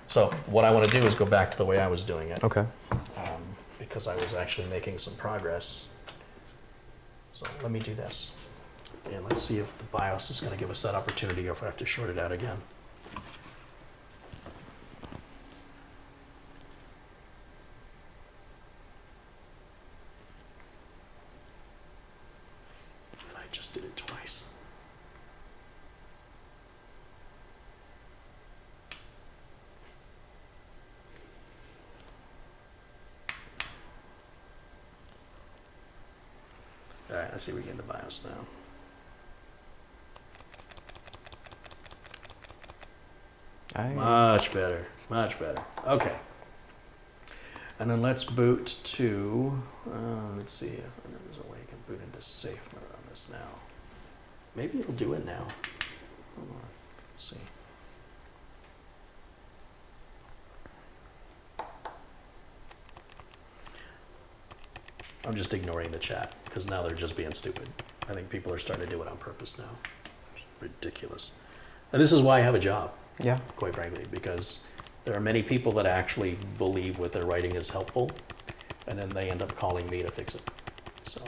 So what I want to do is go back to the way I was doing it.
Okay.
Because I was actually making some progress. So let me do this. And let's see if the BIOS is going to give us that opportunity or if I have to short it out again. I just did it twice. All right, let's see if we get into BIOS now. Much better, much better. Okay. And then let's boot to, let's see if there's a way I can boot into safe mode on this now. Maybe it'll do it now. Hold on, let's see. I'm just ignoring the chat because now they're just being stupid. I think people are starting to do it on purpose now. It's ridiculous. And this is why I have a job.
Yeah.
Quite frankly, because there are many people that actually believe what they're writing is helpful, and then they end up calling me to fix it. So,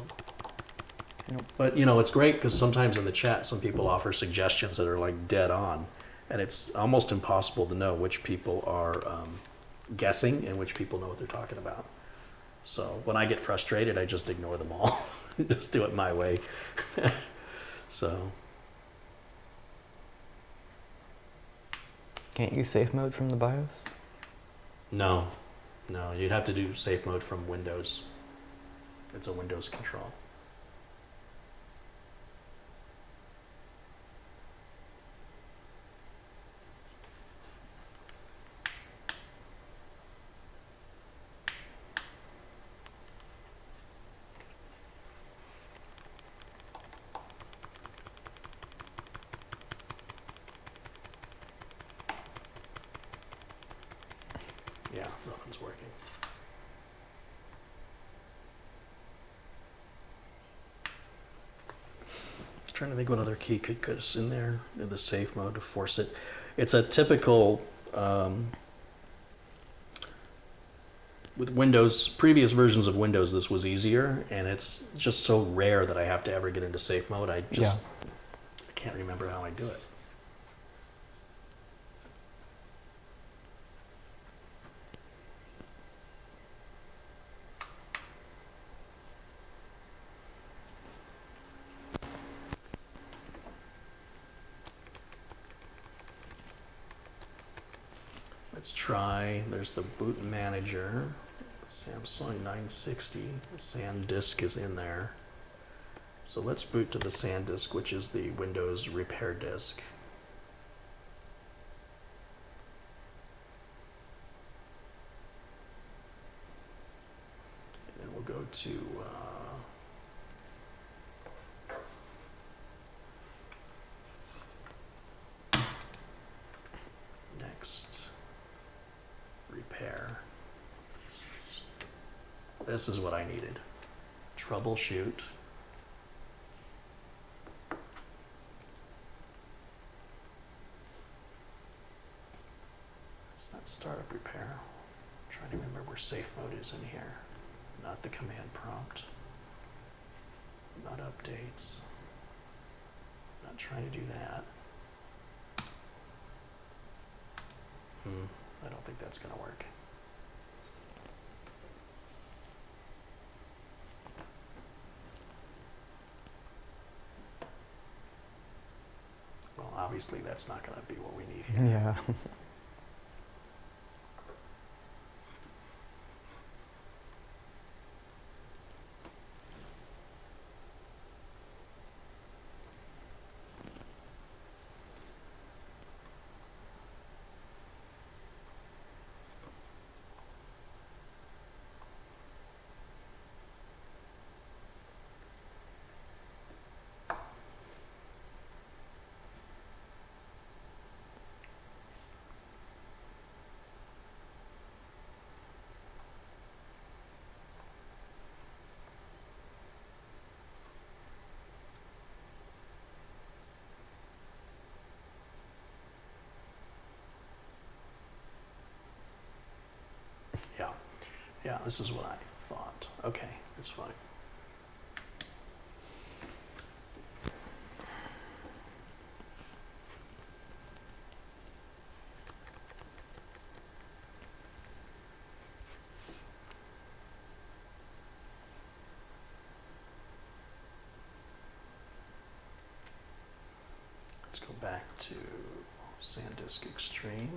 but you know, it's great because sometimes in the chat, some people offer suggestions that are like dead on, and it's almost impossible to know which people are guessing and which people know what they're talking about. So when I get frustrated, I just ignore them all. Just do it my way. So.
Can't you safe mode from the BIOS?
No, no, you'd have to do safe mode from Windows. It's a Windows control. Yeah, nothing's working. Trying to think what other key could get us in there in the safe mode to force it. It's a typical with Windows, previous versions of Windows, this was easier, and it's just so rare that I have to ever get into safe mode. I can't remember how I do it. Let's try, there's the boot manager, Samsung 960, the SanDisk is in there. So let's boot to the SanDisk, which is the Windows repair disk. And then we'll go to next. Repair. This is what I needed. Troubleshoot. It's not startup repair. I'm trying to remember where safe mode is in here. Not the command prompt. Not updates. Not trying to do that. I don't think that's going to work. Well, obviously that's not going to be what we need here.
Yeah.
Yeah, this is what I thought. Okay, that's fine. Let's go back to SanDisk Extreme.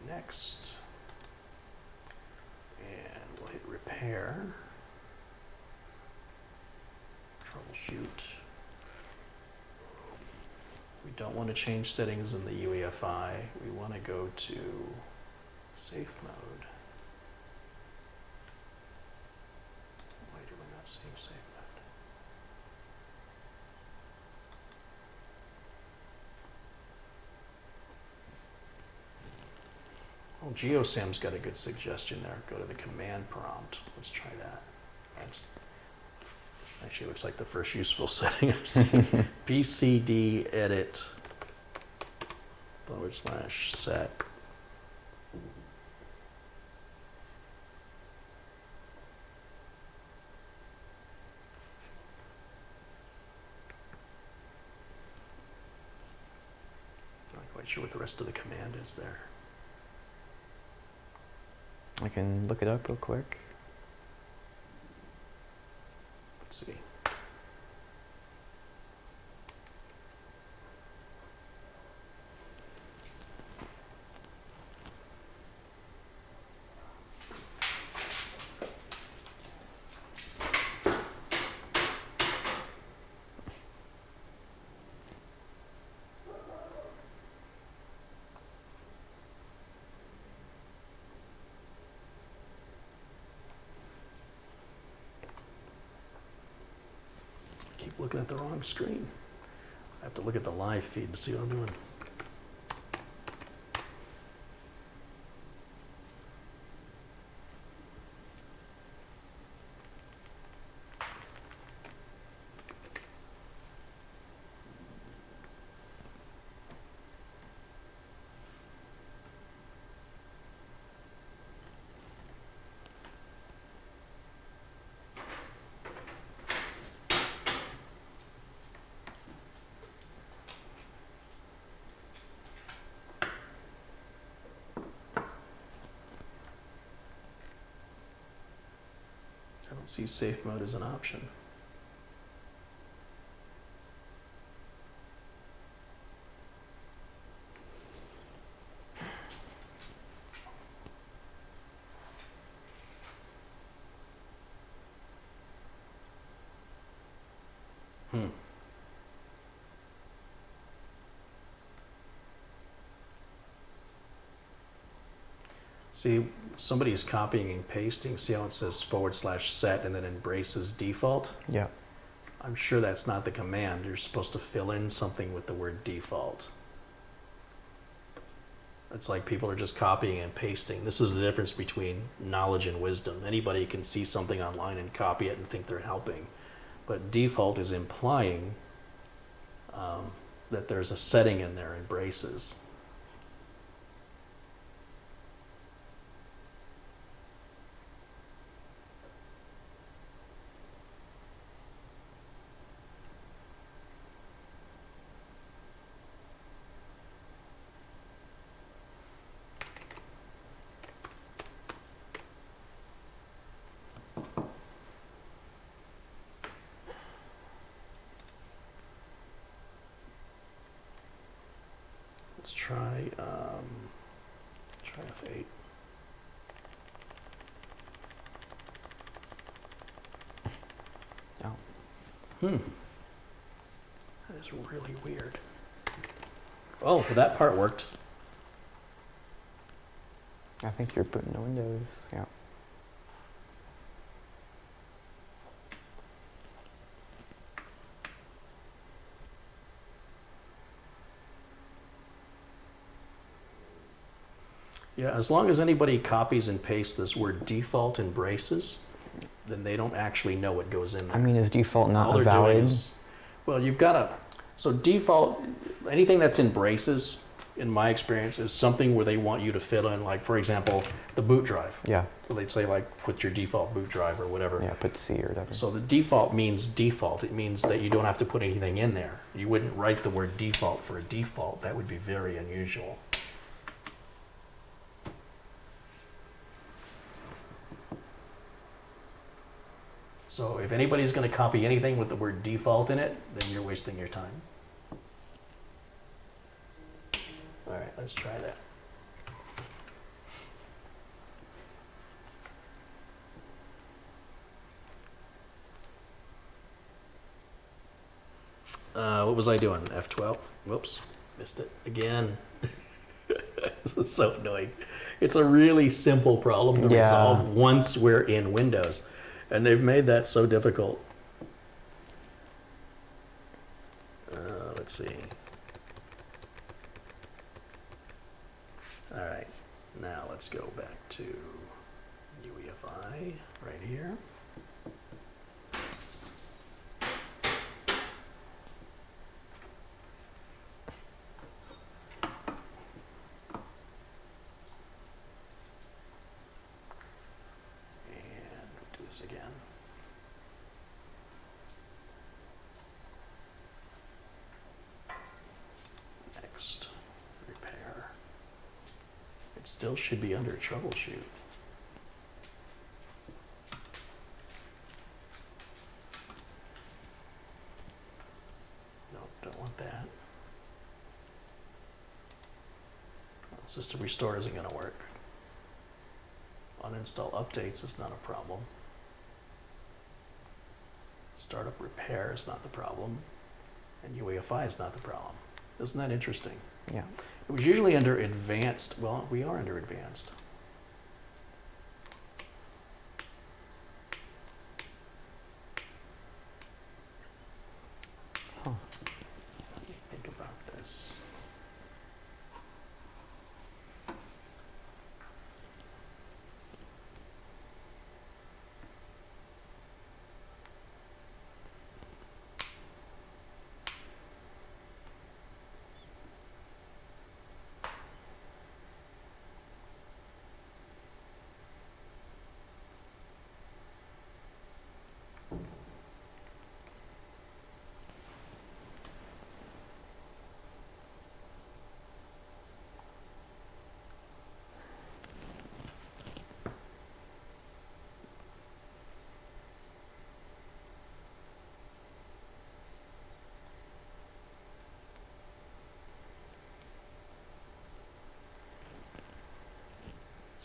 Next, and we'll hit repair, troubleshoot. We don't want to change settings in the UEFI. We want to go to safe mode. Why do we not save safe mode? Oh, GeoSam's got a good suggestion there. Go to the command prompt. Let's try that. That's actually looks like the first useful setting I've seen. PCD edit /set. Not quite sure what the rest of the command is there.
I can look it up real quick.
Let's see. Keep looking at the wrong screen. I have to look at the live feed to see what I'm doing. I don't see safe mode as an option. See, somebody is copying and pasting. See how it says /set and then embraces default?
Yeah.
I'm sure that's not the command. You're supposed to fill in something with the word default. It's like people are just copying and pasting. This is the difference between knowledge and wisdom. Anybody can see something online and copy it and think they're helping. But default is implying that there's a setting in there, embraces. Let's try F8.
Oh.
That is really weird. Oh, well, that part worked.
I think you're booting the Windows. Yeah.
Yeah, as long as anybody copies and pastes this word default embraces, then they don't actually know what goes in there.
I mean, is default
All
not
they're
a
doing
valid?
is, well, you've got to, so default, anything that's in braces, in my experience, is something where they want you to fill in, like, for example, the boot drive.
Yeah.
So they'd say, like, put your default boot drive or whatever.
Yeah, put C or whatever.
So the default means default. It means that you don't have to put anything in there. You wouldn't write the word default for a default. That would be very unusual. So if anybody's going to copy anything with the word default in it, then you're wasting your time. All right, let's try that. What was I doing? F12? Whoops, missed it again. This is so annoying. It's a really simple problem to resolve once we're in Windows, and they've made that so difficult. Let's see. All right, now let's go back to UEFI right here. Again. Next, repair. It still should be under troubleshoot. Nope, don't want that. Well, system restore isn't going to work. Uninstall updates is not a problem. Startup repair is not the problem, and UEFI is not the problem. Isn't that interesting?
Yeah.
It was usually under advanced. Well, we are under advanced.
Huh.
Let me think about this.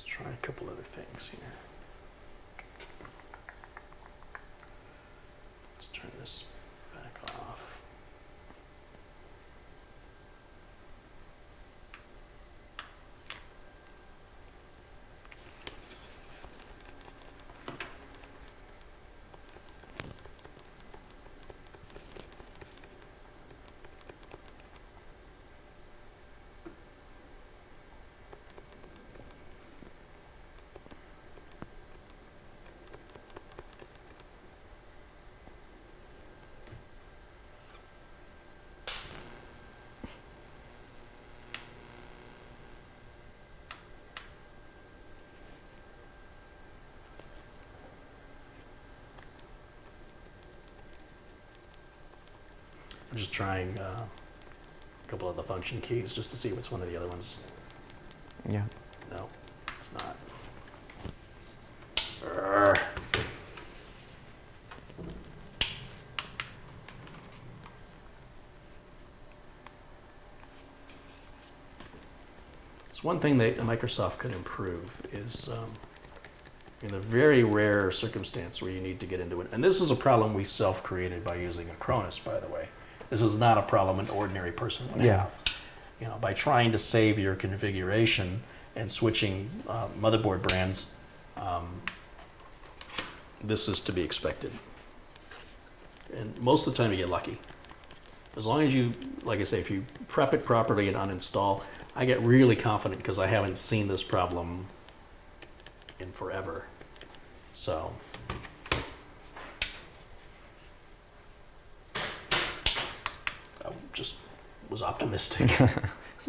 Try a couple other things here. Let's turn this back off. I'm just trying a couple of the function keys just to see what's one of the other ones.
Yeah.
No, it's not. Urgh. It's one thing that Microsoft could improve is in a very rare circumstance where you need to get into it. And this is a problem we self-created by using Acronis, by the way. This is not a problem an ordinary person would have. You know, by trying to save your configuration and switching motherboard brands, this is to be expected. And most of the time you get lucky. As long as you, like I say, if you prep it properly and uninstall, I get really confident because I haven't seen this problem in forever. So just was optimistic.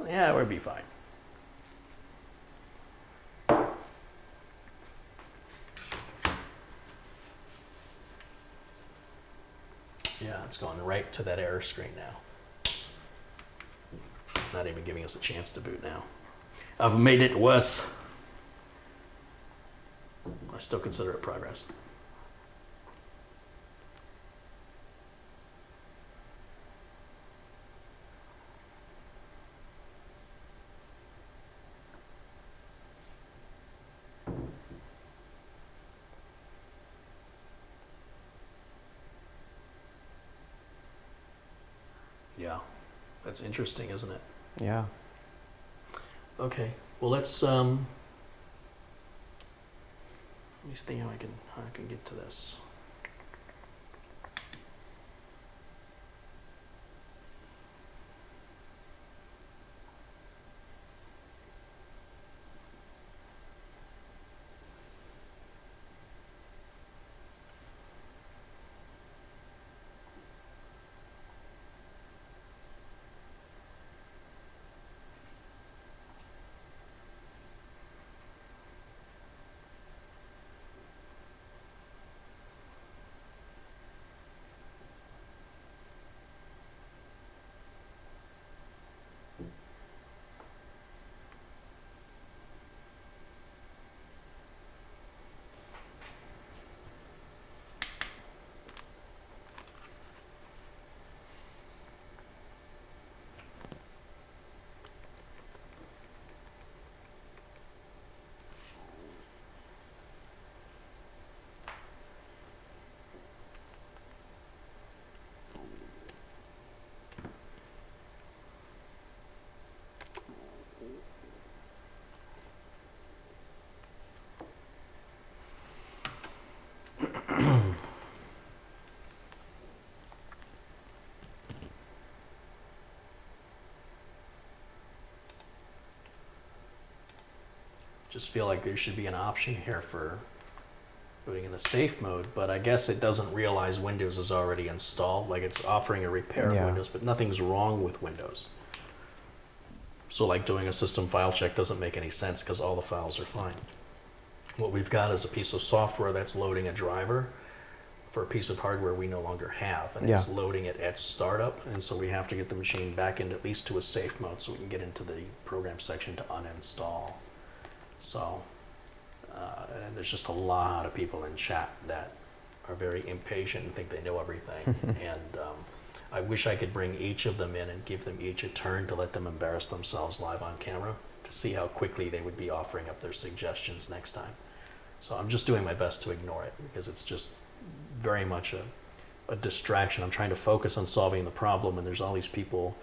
Yeah, we'll be fine. Yeah, it's going right to that error screen now. Not even giving us a chance to boot now. I've made it worse. I still consider it progress. Yeah, that's interesting, isn't it?
Yeah.
Okay, well let's let me see how I can get to this. Just feel like there should be an option here for putting in a safe mode, but I guess it doesn't realize Windows is already installed. Like it's offering a repair of Windows, but nothing's wrong with Windows. So like doing a system file check doesn't make any sense because all the files are fine. What we've got is a piece of software that's loading a driver for a piece of hardware we no longer have, and it's loading it at startup, and so we have to get the machine back into at least to a safe mode so we can get into the program section to uninstall. So, and there's just a lot of people in chat that are very impatient and think they know everything. And I wish I could bring each of them in and give them each a turn to let them embarrass themselves live on camera to see how quickly they would be offering up their suggestions next time. So I'm just doing my best to ignore it because it's just very much a distraction. I'm trying to focus on solving the problem, and there's all these people.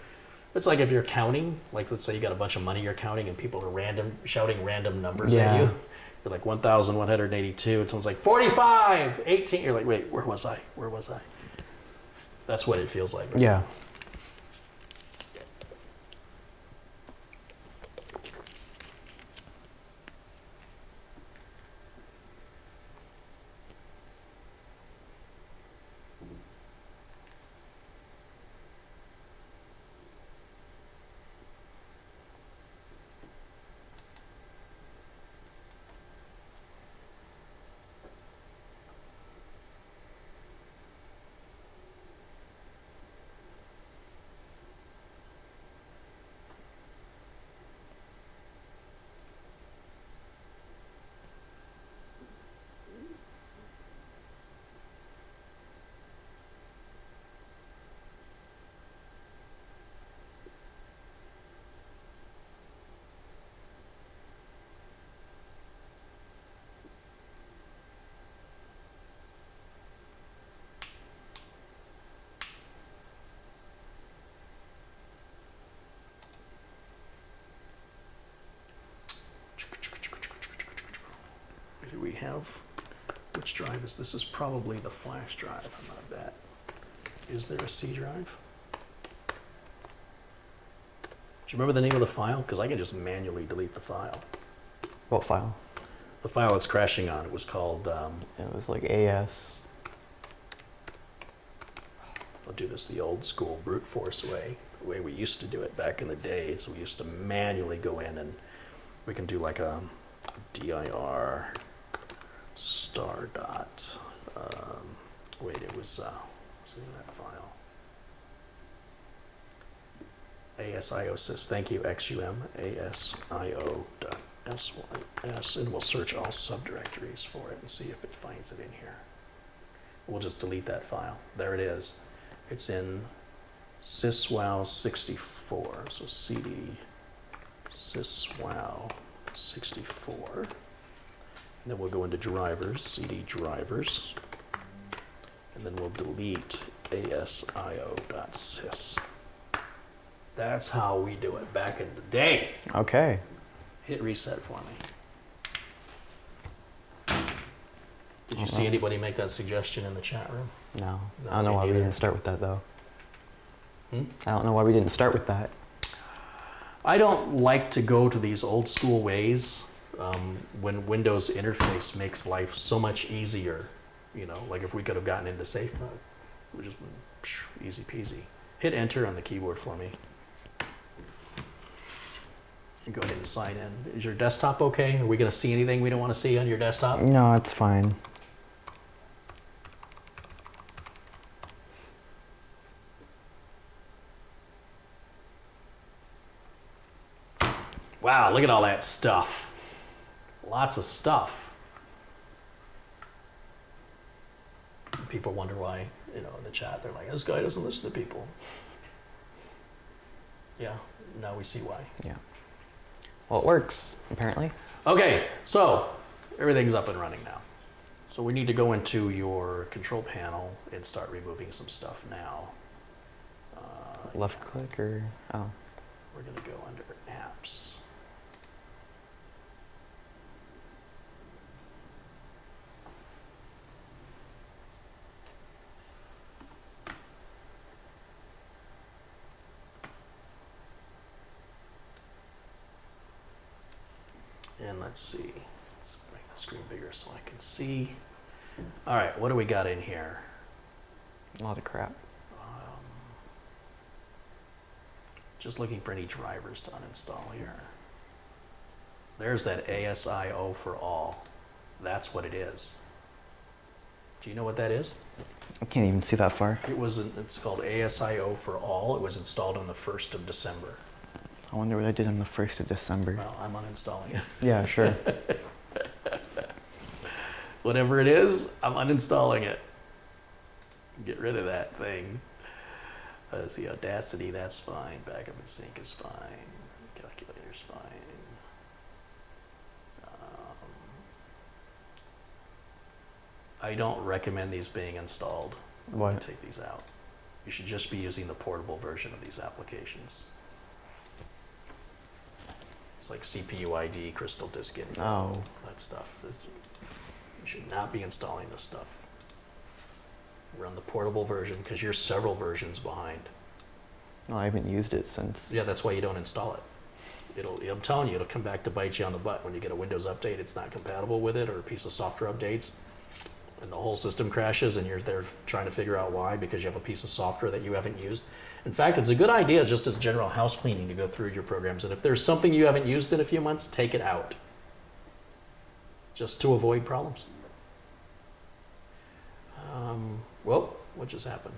It's like if you're counting, like let's say you got a bunch of money you're counting and people are shouting random numbers at you. You're like 1,182 and someone's like 45, 18. You're like, wait, where was I? Where was I? That's what it feels like. Right?
Yeah. Do we have, which drive is this? Is probably the flash drive. I'm not that. Is there a C drive? Do you remember the name of the file? Because I can just manually delete the file. What file?
The file it's crashing on. It was called.
It was like AS.
I'll do this the old school brute force way. the way we used to do it back in the days. We used to manually go in and we can do like a dir star dot. Wait, it was what's in that file? ASIOSys. Thank you, XUM ASIO.sys, and we'll search all subdirectories for it and see if it finds it in here. We'll just delete that file. There it is. It's in syswow64. So cd syswow64. And then we'll go into drivers, cd drivers. And then we'll delete asio.sys. That's how we do it back in the day.
Okay.
Hit reset for me. Did you see anybody make that suggestion in the chat room?
No.
No,
I don't know
me
why we
neither.
didn't start with that though.
Hmm?
I don't know why we didn't start with that.
I don't like to go to these old school ways when Windows interface makes life so much easier. You know, like if we could have gotten into safe mode, we just went easy peasy. Hit enter on the keyboard for me. And go ahead and sign in. Is your desktop okay? Are we going to see anything we don't want to see on your desktop?
No, it's fine.
Wow, look at all that stuff. Lots of stuff. People wonder why, you know, in the chat, they're like, this guy doesn't listen to people. Yeah, now we see why.
Yeah. Well, it works, apparently.
Okay, so everything's up and running now. So we need to go into your control panel and start removing some stuff now.
Left click or, oh.
We're gonna go under apps. And let's see, let's make the screen bigger so I can see. All right, what do we got in here?
A lot of crap.
Just looking for any drivers to uninstall here. There's that ASIO for all. That's what it is. Do you know what that is?
I can't even see that far.
It's called ASIO for all. It was installed on the 1st of December.
I wonder what I did on the 1st of December.
Well, I'm uninstalling it.
Yeah, sure.
Whatever it is, I'm uninstalling it. Get rid of that thing. See, Audacity, that's fine. Backup and sync is fine. Calculator's fine. I don't recommend these being installed.
Why?
Take these out. You should just be using the portable version of these applications. It's like CPU ID, Crystal Disk Info,
Oh.
that stuff. You should not be installing this stuff. Run the portable version because you're several versions behind.
Well, I haven't used it since.
Yeah, that's why you don't install it. I'm telling you, it'll come back to bite you on the butt when you get a Windows update. It's not compatible with it, or a piece of software updates, and the whole system crashes, and you're there trying to figure out why because you have a piece of software that you haven't used. In fact, it's a good idea just as general house cleaning to go through your programs, and if there's something you haven't used in a few months, take it out, just to avoid problems. Well, what just happened?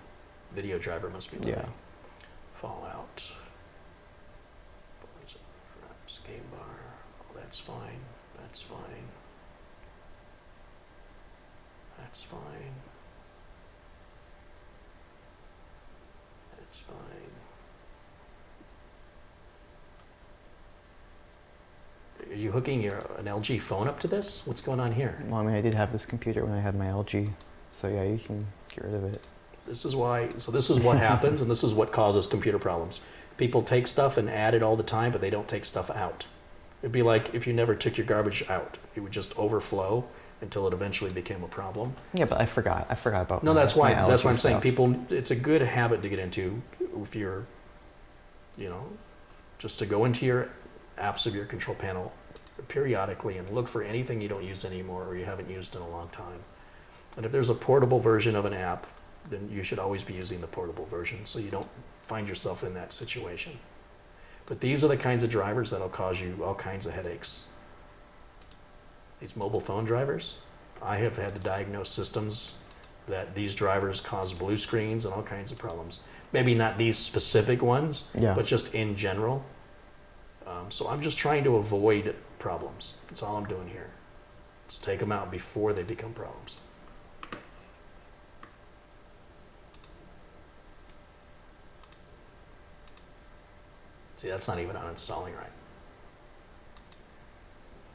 Video driver must be loading.
Yeah.
Fallout. Game bar. Oh, that's fine. That's fine. That's fine. That's fine. Are you hooking an LG phone up to this? What's going on here?
Well, I mean, I did have this computer when I had my LG. So yeah, you can get rid of it.
This is why, so this is what happens, and this is what causes computer problems. People take stuff and add it all the time, but they don't take stuff out. It'd be like if you never took your garbage out. It would just overflow until it eventually became a problem.
Yeah, but I forgot about
No,
my,
that's why
my
I'm
LG
saying
stuff.
people, it's a good habit to get into if you're, just to go into your apps of your control panel periodically and look for anything you don't use anymore or you haven't used in a long time. And if there's a portable version of an app, then you should always be using the portable version so you don't find yourself in that situation. But these are the kinds of drivers that'll cause you all kinds of headaches. These mobile phone drivers, I have had to diagnose systems that these drivers cause blue screens and all kinds of problems. Maybe not these specific ones,
Yeah.
but just in general. So I'm just trying to avoid problems. That's all I'm doing here. Just take them out before they become problems. See, that's not even uninstalling right.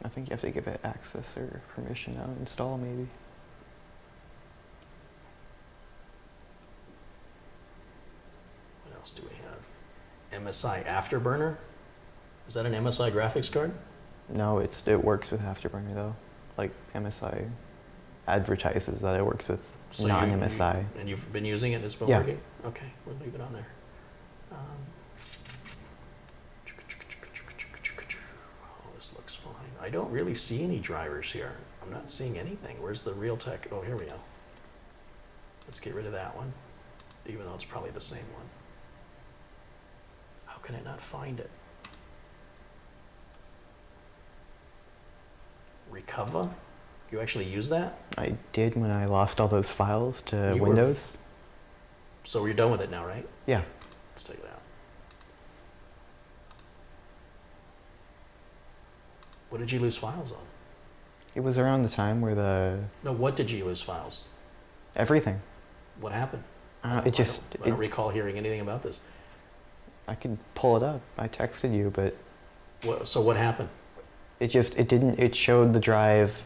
I think you have to give it access or permission to install, maybe.
What else do we have? MSI Afterburner? Is that an MSI graphics card?
No, it works with Afterburner though. Like MSI advertises that it works with
So
non-MSI.
And you've been using it and it's been
Yeah.
working? Okay, we'll leave it on there. Oh, this looks fine. I don't really see any drivers here. I'm not seeing anything. Where's the Realtek? Oh, here we go. Let's get rid of that one, even though it's probably the same one. How can I not find it? Recover? You actually use that?
I did when I lost all those files to
You were-
Windows.
So you're done with it now, right?
Yeah.
Let's take it out. What did you lose files on?
It was around the time where
No, what did you lose files?
everything.
What happened?
I
don't recall hearing anything about this.
I could pull it up. I texted you, but
So what happened?
it showed the drive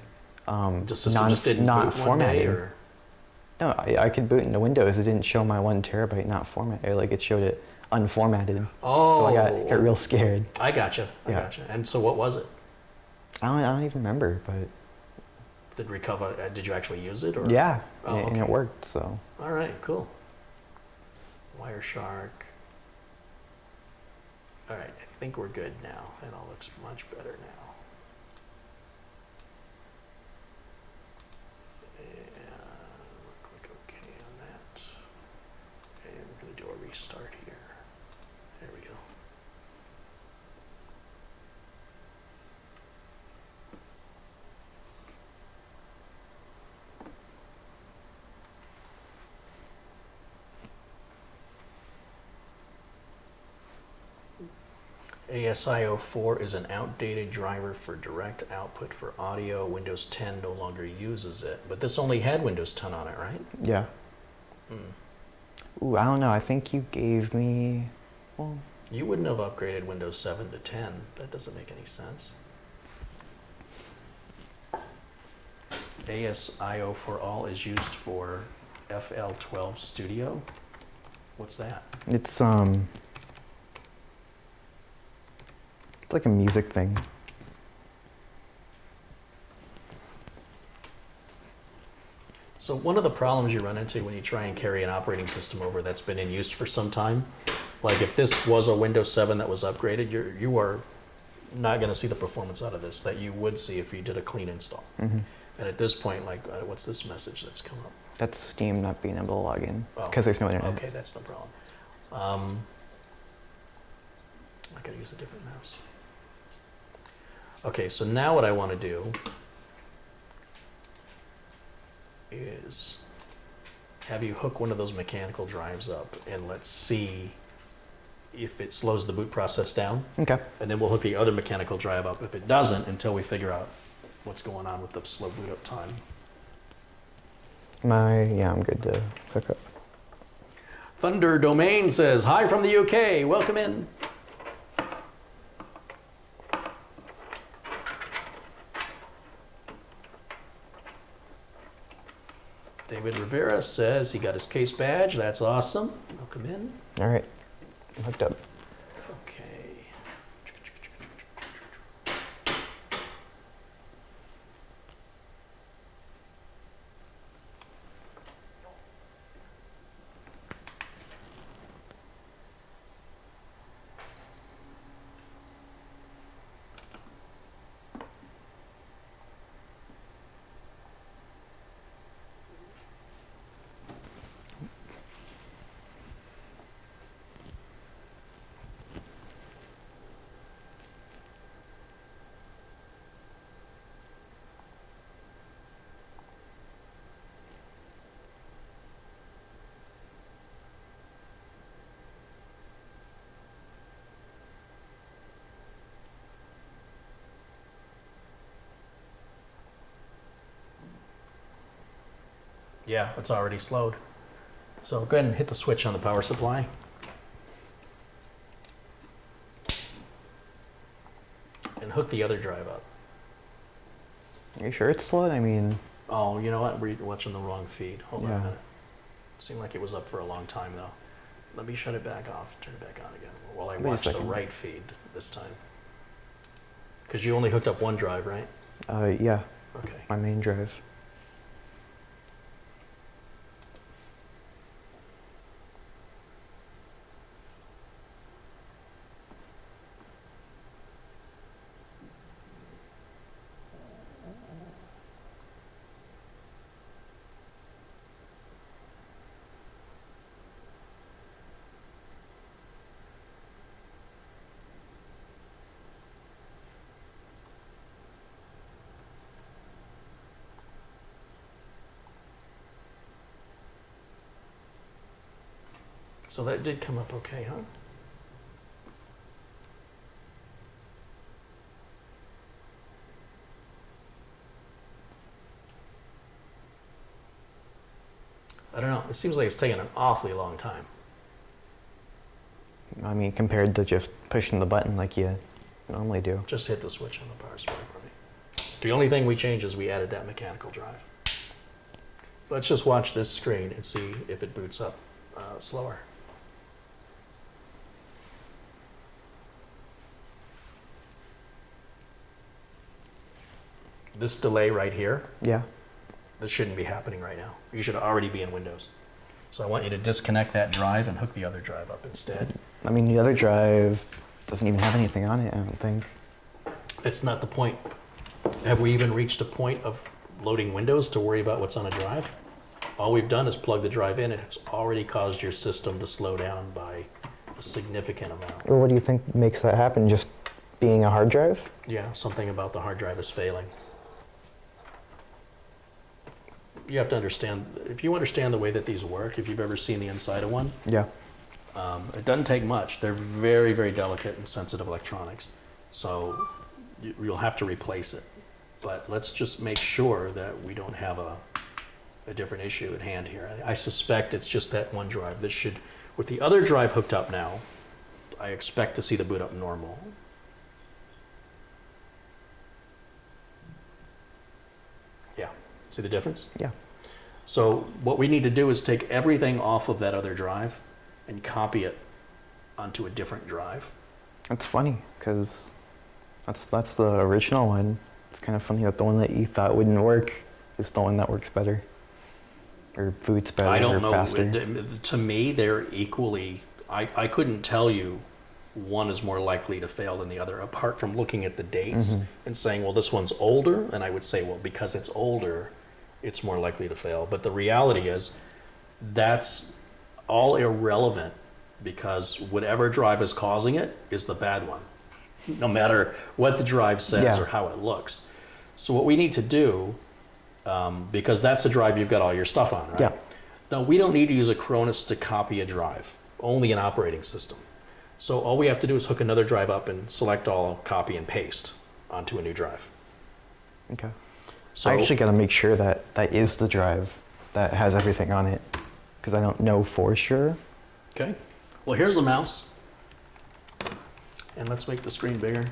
The system just didn't
not
boot one day,
formatted.
or?
No, I could boot into Windows. It didn't show my 1 terabyte not formatted. Like it showed it unformatted.
Oh.
So I got real scared.
I gotcha.
Yeah.
Gotcha. And so what was it?
I don't even remember, but
Did Recover? Did you actually use it, or?
yeah,
Oh,
and
okay.
it worked. So
All right. Cool. Wireshark. All right. I think we're good now. That all looks much better now. Click OK on that. And we're going to do a restart here. There we go. ASIO4 is an outdated driver for direct output for audio. Windows 10 no longer uses it. But this only had Windows 10 on it, right?
yeah.
Hmm.
Ooh, I don't know. I think you gave me. Well,
You wouldn't have upgraded Windows 7 to 10. That doesn't make any sense. ASIO for all is used for FL12 Studio. What's that?
it's like a music thing.
So one of the problems you run into when you try and carry an operating system over that's been in use for some time, like if this was a Windows 7 that was upgraded, you are not going to see the performance out of this that you would see if you did a clean install.
Hmm.
And at this point, like, what's this message that's come up?
That's Steam not being able to log in
Oh,
because there's no internet.
Okay, that's no problem. I gotta use a different mouse. Okay, so now what I want to do is have you hook one of those mechanical drives up and let's see if it slows the boot process down.
Okay.
And then we'll hook the other mechanical drive up if it doesn't until we figure out what's going on with the slow boot up time.
Yeah, I'm good to hook up.
Thunder Domain says, hi from the UK, welcome in. David Rivera says he got his case badge, that's awesome. Welcome in.
All right, I'm hooked up.
Okay. Yeah, it's already slowed. So go ahead and hit the switch on the power supply. And hook the other drive up.
Are you sure it's slowed? I mean...
Oh, you know what? We're watching the wrong feed. Hold on a
Yeah.
minute. Seemed like it was up for a long time though. Let me shut it back off, turn it back on again while I
Wait a
watch the
second.
right feed this time. Because you only hooked up one drive, right?
Yeah,
Okay.
my main drive.
So that did come up okay, huh? I don't know. It seems like it's taking an awfully long time.
I mean, compared to just pushing the button like you normally do.
Just hit the switch on the power supply for me. The only thing we changed is we added that mechanical drive. Let's just watch this screen and see if it boots up slower. This delay right here,
Yeah.
this shouldn't be happening right now. You should already be in Windows. So I want you to disconnect that drive and hook the other drive up instead.
I mean, the other drive doesn't even have anything on it, I don't think.
It's not the point. Have we even reached a point of loading Windows to worry about what's on a drive? All we've done is plug the drive in and it's already caused your system to slow down by a significant amount.
Well, what do you think makes that happen? Just being a hard drive?
Yeah, something about the hard drive is failing. You have to understand, if you understand the way that these work, if you've ever seen the inside of one,
Yeah.
it doesn't take much. They're very, very delicate and sensitive electronics. So you'll have to replace it. But let's just make sure that we don't have a different issue at hand here. I suspect it's just that one drive. This should, with the other drive hooked up now, I expect to see the boot up normal. Yeah, see the difference?
Yeah.
So what we need to do is take everything off of that other drive and copy it onto a different drive.
That's funny, because that's the original one. It's kind of funny that the one that you thought wouldn't work is the one that works better. Or boots better,
I don't
or
know.
faster.
To me, they're equally. I couldn't tell you one is more likely to fail than the other, apart from looking at the dates and saying, well, this one's older, and I would say, well, because it's older, it's more likely to fail. But the reality is, that's all irrelevant, because whatever drive is causing it is the bad one, no matter what the drive says
Yeah.
or how it looks. So what we need to do, because that's the drive you've got all your stuff on, right?
Yeah.
Now, we don't need to use a Cronus to copy a drive, only an operating system. So all we have to do is hook another drive up and select all, copy and paste onto a new drive.
Okay.
So
I actually got to make sure that that is the drive that has everything on it, because I don't know for sure.
okay. Well, here's the mouse. And let's make the screen bigger.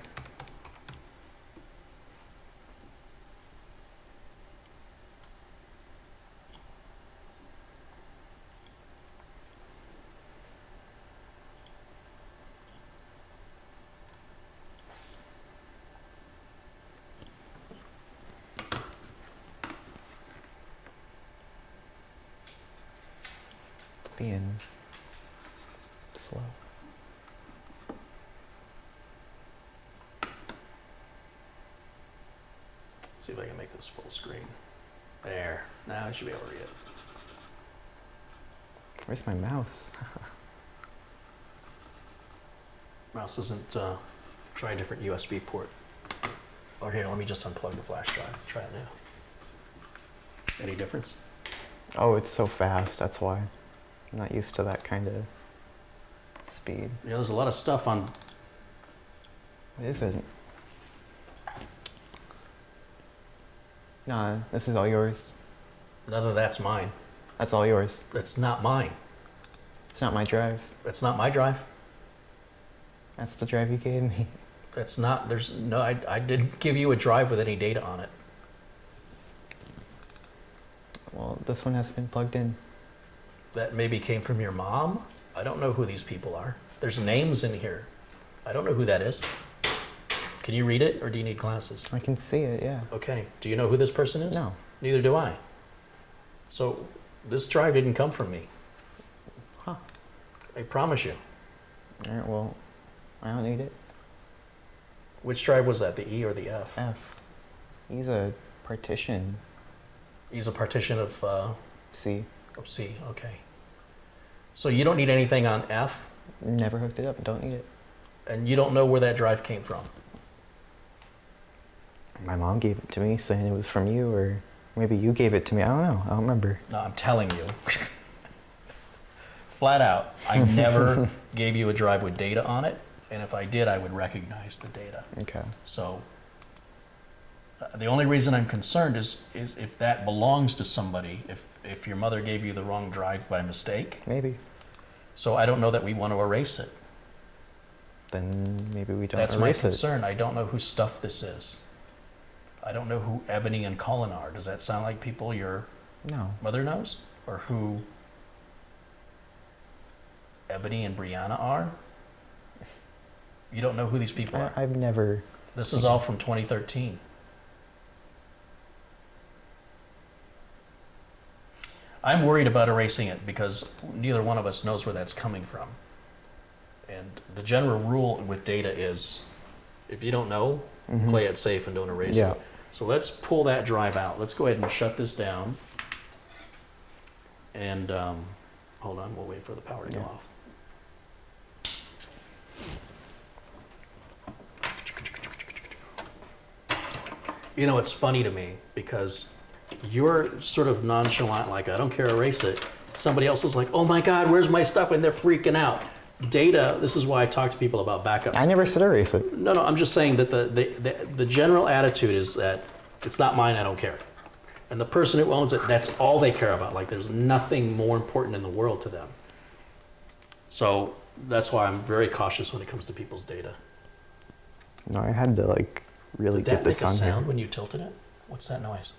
Being slow.
See if I can make this full screen. There. Now I should be able to read it.
Where's my mouse?
Mouse isn't, try a different USB port. Or here, let me just unplug the flash drive. Try it now. Any difference?
Oh, it's so fast, that's why. I'm not used to that kind of speed.
Yeah, there's a lot of stuff on.
What is it? Nah, this is all yours.
None of that's mine.
That's all yours.
It's not mine.
It's not my drive.
It's not my drive.
That's the drive you gave me.
It's not, there's no, I didn't give you a drive with any data on it.
Well, this one hasn't been plugged in.
That maybe came from your mom. I don't know who these people are. There's names in here. I don't know who that is. Can you read it, or do you need glasses?
I can see it, yeah.
Okay. Do you know who this person is?
No.
Neither do I. So this drive didn't come from me.
Huh.
I promise you.
All right, well, I don't need it.
Which drive was that, the E or the F?
F. He's a partition.
He's a partition of
C.
C, okay. So you don't need anything on F,
Never hooked it up, don't need it.
and you don't know where that drive came from.
My mom gave it to me saying it was from you, or maybe you gave it to me. I don't know. I don't remember.
No, I'm telling you. Flat out, I never gave you a drive with data on it, and if I did, I would recognize the data.
Okay.
So the only reason I'm concerned is if that belongs to somebody, if your mother gave you the wrong drive by mistake.
Maybe.
So I don't know that we want to erase it.
Then maybe we don't
That's my
erase it.
concern. I don't know whose stuff this is. I don't know who Ebony and Colin are. Does that sound like people your
No.
mother knows? Or who Ebony and Brianna are? You don't know who these people are.
I've never.
This is all from 2013. I'm worried about erasing it because neither one of us knows where that's coming from. And the general rule with data is if you don't know, play it safe and don't erase
Yeah.
it. So let's pull that drive out. Let's go ahead and shut this down. And hold on, we'll wait for the power to go off. You know, it's funny to me because you're sort of nonchalant, like, I don't care, erase it. Somebody else is like, oh my God, where's my stuff? And they're freaking out. Data, this is why I talk to people about backups.
I never said erase it.
No, I'm just saying that the general attitude is that it's not mine, I don't care. And the person who owns it, that's all they care about. Like, there's nothing more important in the world to them. So that's why I'm very cautious when it comes to people's data.
No, I had to like really
Did
get
that make
this
a
on
sound
here.
when you tilted it? What's that noise?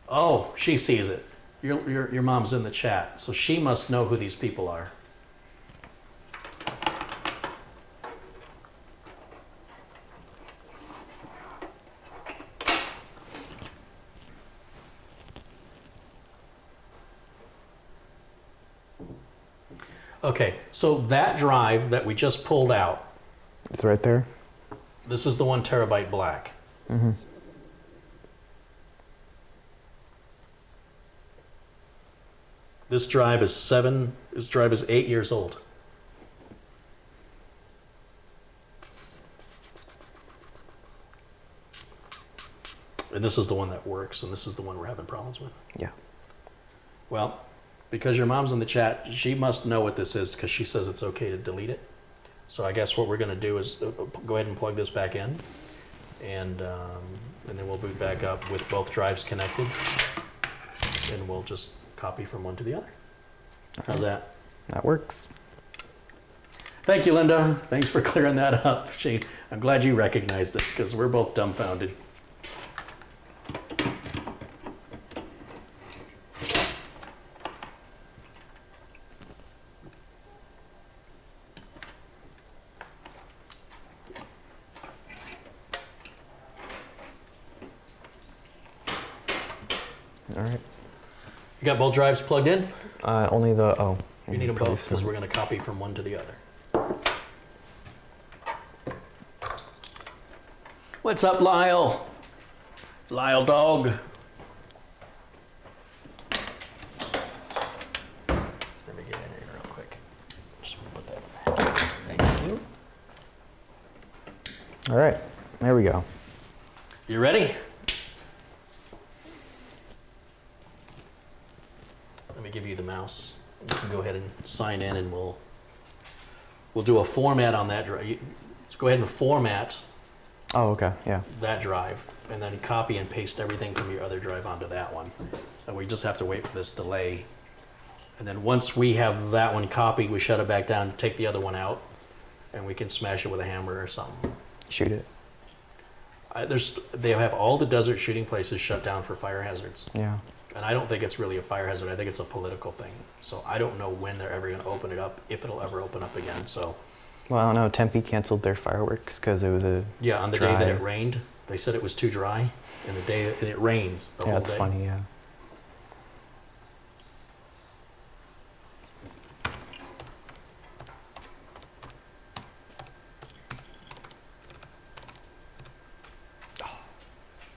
Oh, she sees it. Your mom's in the chat, so she must know who these people are. Okay, so that drive that we just pulled out,
It's right there.
this is the 1 terabyte black.
Mm-hmm.
This drive is 8 years old. And this is the one that works, and this is the one we're having problems with.
Yeah.
Well, because your mom's in the chat, she must know what this is because she says it's okay to delete it. So I guess what we're going to do is go ahead and plug this back in, and then we'll boot back up with both drives connected, and we'll just copy from one to the other. How's that?
That works.
Thank you, Linda. Thanks for clearing that up. I'm glad you recognized it because we're both dumbfounded.
All right.
You got both drives plugged in?
Only the, oh.
You need them
pretty
both because
smart.
we're going to copy from one to the other. What's up, Lyle? Lyle dog. Let me get in here real quick. Just put that in there. Thank you.
All right. There we go.
You ready? give you the mouse. You can go ahead and sign in, and we'll do a format on that drive. Let's go ahead and format
Oh, okay, yeah.
that drive, and then copy and paste everything from your other drive onto that one. And we just have to wait for this delay. And then once we have that one copied, we shut it back down, take the other one out, and we can smash it with a hammer or something.
Shoot it.
They have all the desert shooting places shut down for fire hazards.
Yeah.
And I don't think it's really a fire hazard. I think it's a political thing. So I don't know when they're ever going to open it up, if it'll ever open up again. So
Well, I don't know. Tempe canceled their fireworks because it was a
yeah, on the
dry.
day that it rained, they said it was too dry, and the day that it rains the
Yeah,
whole
that's
day.
funny, yeah.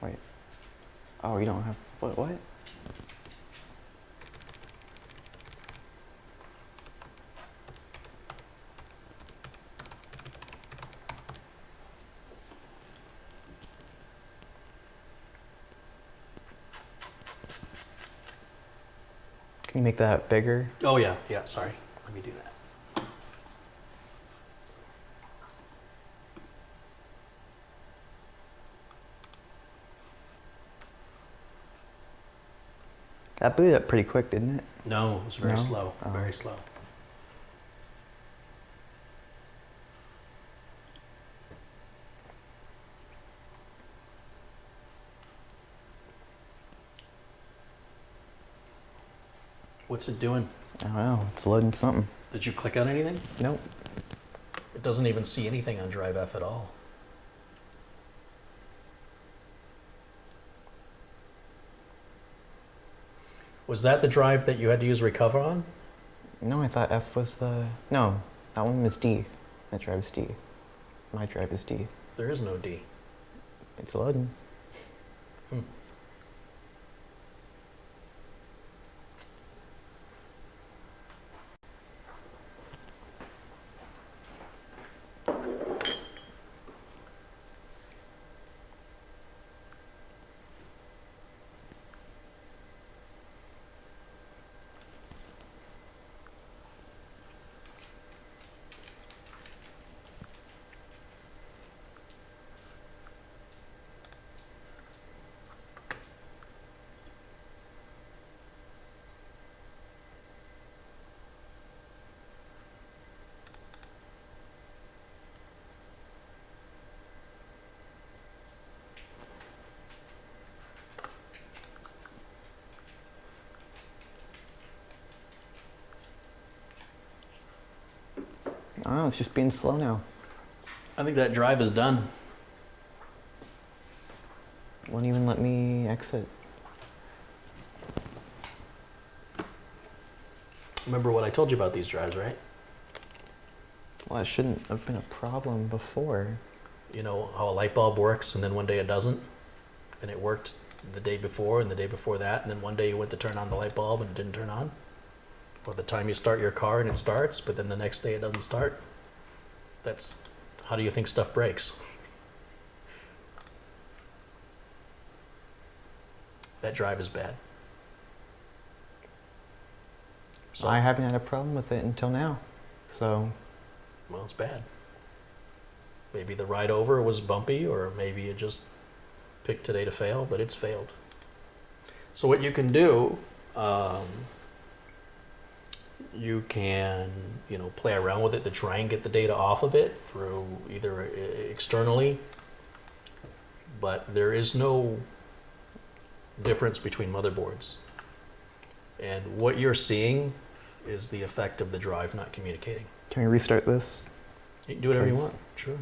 Wait. Oh, you don't have... What? Can you make that bigger?
Oh yeah, sorry. Let me do that.
That booted up pretty quick, didn't it?
No, it was very
No?
slow,
Oh.
very slow. What's it doing?
I don't know. It's loading something.
Did you click on anything?
Nope.
It doesn't even see anything on Drive F at all. Was that the drive that you had to use recover on?
No, I thought F was the... No, that one was D. That drive is D. My drive is D.
There is no D.
It's loading.
Hmm.
I don't know, it's just being slow now.
I think that drive is done.
Won't even let me exit.
Remember what I told you about these drives, right?
Well, that shouldn't have been a problem before.
You know how a light bulb works and then one day it doesn't? And it worked the day before and the day before that, and then one day you went to turn on the light bulb and it didn't turn on? Or the time you start your car and it starts, but then the next day it doesn't start? That's, how do you think stuff breaks? That drive is bad. So,
I haven't had a problem with it until now. So,
well, it's bad. Maybe the ride over was bumpy, or maybe it just picked today to fail, but it's failed. So what you can do, you can, play around with it to try and get the data off of it through either externally, but there is no difference between motherboards. And what you're seeing is the effect of the drive not communicating.
can we restart this?
You can do whatever you
Please.
want, sure.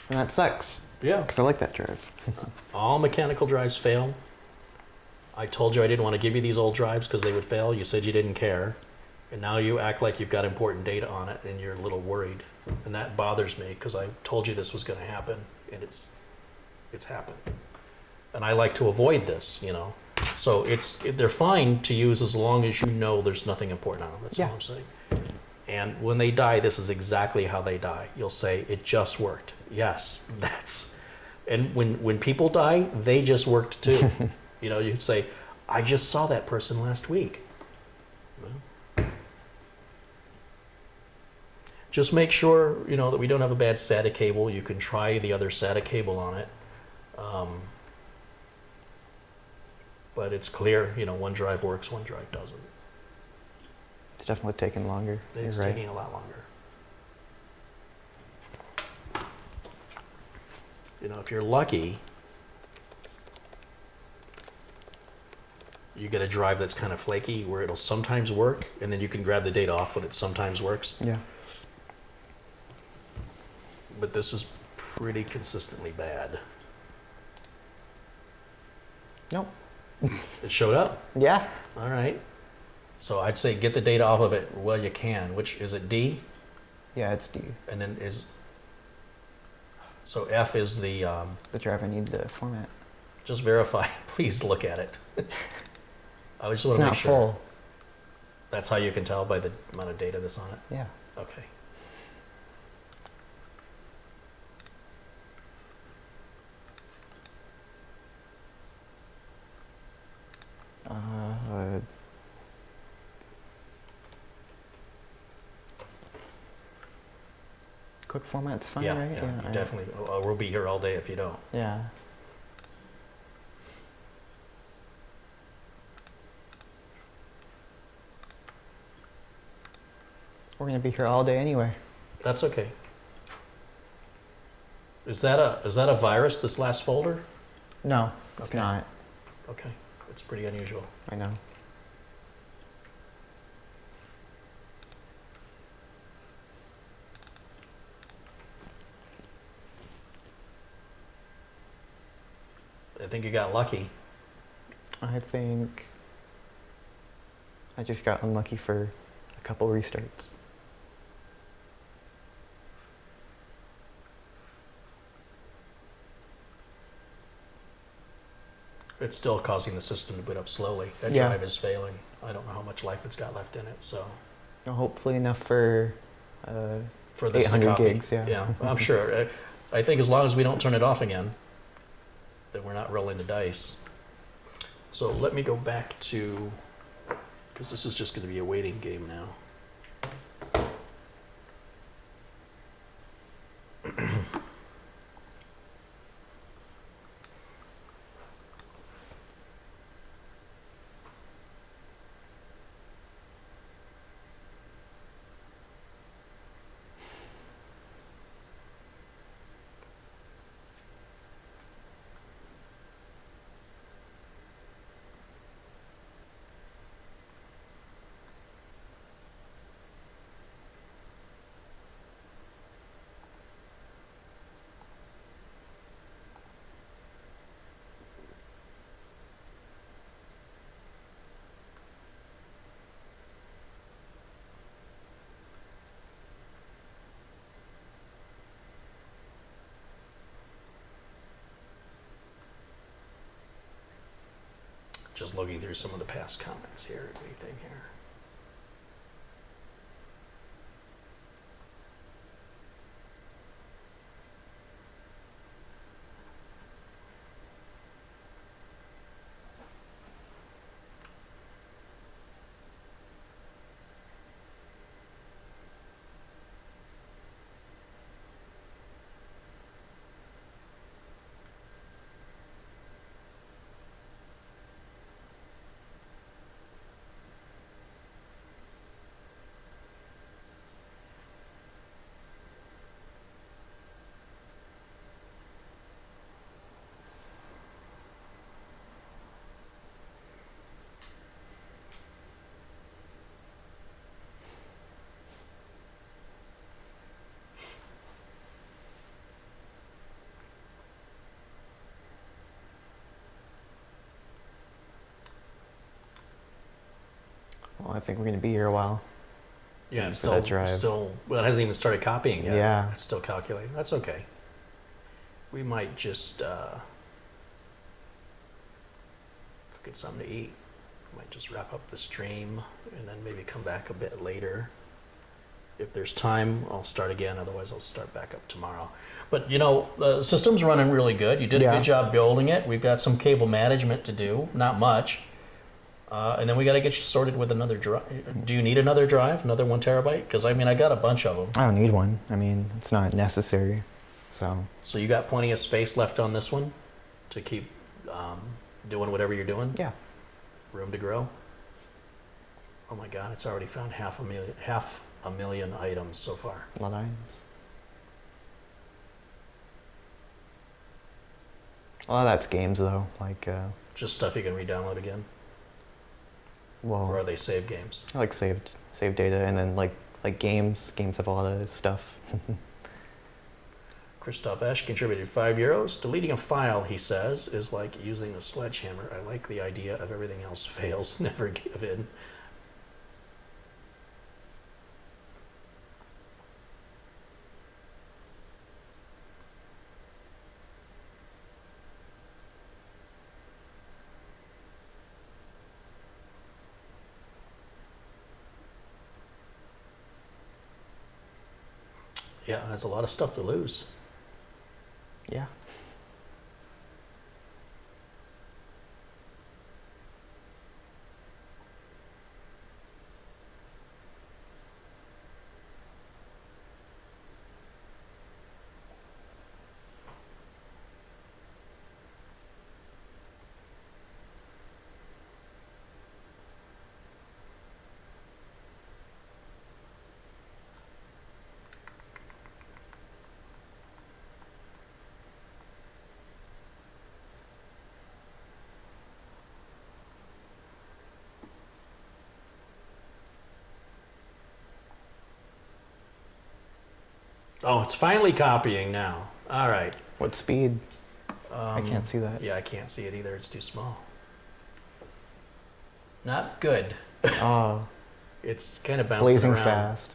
And that sucks,
Yeah.
because I like that drive.
All mechanical drives fail. I told you I didn't want to give you these old drives because they would fail. You said you didn't care. And now you act like you've got important data on it and you're a little worried. And that bothers me because I told you this was going to happen, and it's happened. And I like to avoid this, So they're fine to use as long as you know there's nothing important on them. That's
Yeah.
all I'm saying. And when they die, this is exactly how they die. You'll say, it just worked. Yes, that's And when people die, they just worked too. You know, you'd say, I just saw that person last week. Well, just make sure, you know, that we don't have a bad SATA cable. You can try the other SATA cable on it. But it's clear, you know, one drive works, one drive doesn't.
It's definitely taking longer.
It's
You're right.
taking a lot longer. You know, if you're lucky, you get a drive that's kind of flaky where it'll sometimes work, and then you can grab the data off when it sometimes works.
Yeah.
But this is pretty consistently bad.
Nope.
It showed up?
Yeah.
All right. So I'd say get the data off of it while you can. Which, is it D?
Yeah, it's D.
And then so F is the,
The drive I need to format.
just verify, please look at it. I just want
It's
to make
not
sure.
full.
That's how you can tell by the amount of data that's on it?
Yeah.
Okay.
Quick format's fine,
Yeah,
right?
yeah, you
right.
definitely. We'll be here all day if you don't.
Yeah. We're gonna be here all day anyway.
That's okay. Is that a virus, this last folder?
No, it's
Okay.
not.
Okay, it's pretty unusual.
I know.
I think you got lucky.
I think I just got unlucky for a couple restarts.
It's still causing the system to boot up slowly. That
Yeah.
drive is failing. I don't know how much life it's got left in it, so.
Well, hopefully enough for
For this to
800
copy.
gigs, yeah.
Yeah, I'm sure. I think as long as we don't turn it off again, then we're not rolling the dice. So let me go back to, because this is just going to be a waiting game now. Just looking through some of the past comments here. Anything here?
Well, I think we're gonna be here a while.
Yeah, it's
For that drive.
well, it hasn't even started copying yet.
Yeah.
It's still calculating. That's okay. We might just get something to eat. We might just wrap up the stream and then maybe come back a bit later. if there's time, I'll start again. Otherwise, I'll start back up tomorrow. But you know, the system's running really good. You did a good job building it. We've got some cable management to do, not much. And then we got to get you sorted with another drive. Do you need another drive, another 1 terabyte? Because I mean, I got a bunch of them.
I don't need one. I mean, it's not necessary. So
you got plenty of space left on this one to keep doing whatever you're doing?
Yeah.
Room to grow? Oh my God, it's already found half a million items so far.
A lot of items. A lot of that's games though, like
Just stuff you can re-download again?
well,
Or are they save games?
I like saved data, and then like games have a lot of stuff.
Christoph Esch contributed €5. Deleting a file, he says, is like using a sledgehammer. I like the idea of everything else fails, never give in. Yeah, that's a lot of stuff to lose.
Yeah.
Oh, it's finally copying now. All right.
What speed? I can't see that.
Yeah, I can't see it either. It's too small. Not good.
Oh,
It's kind of bouncing
blazing
around.
fast.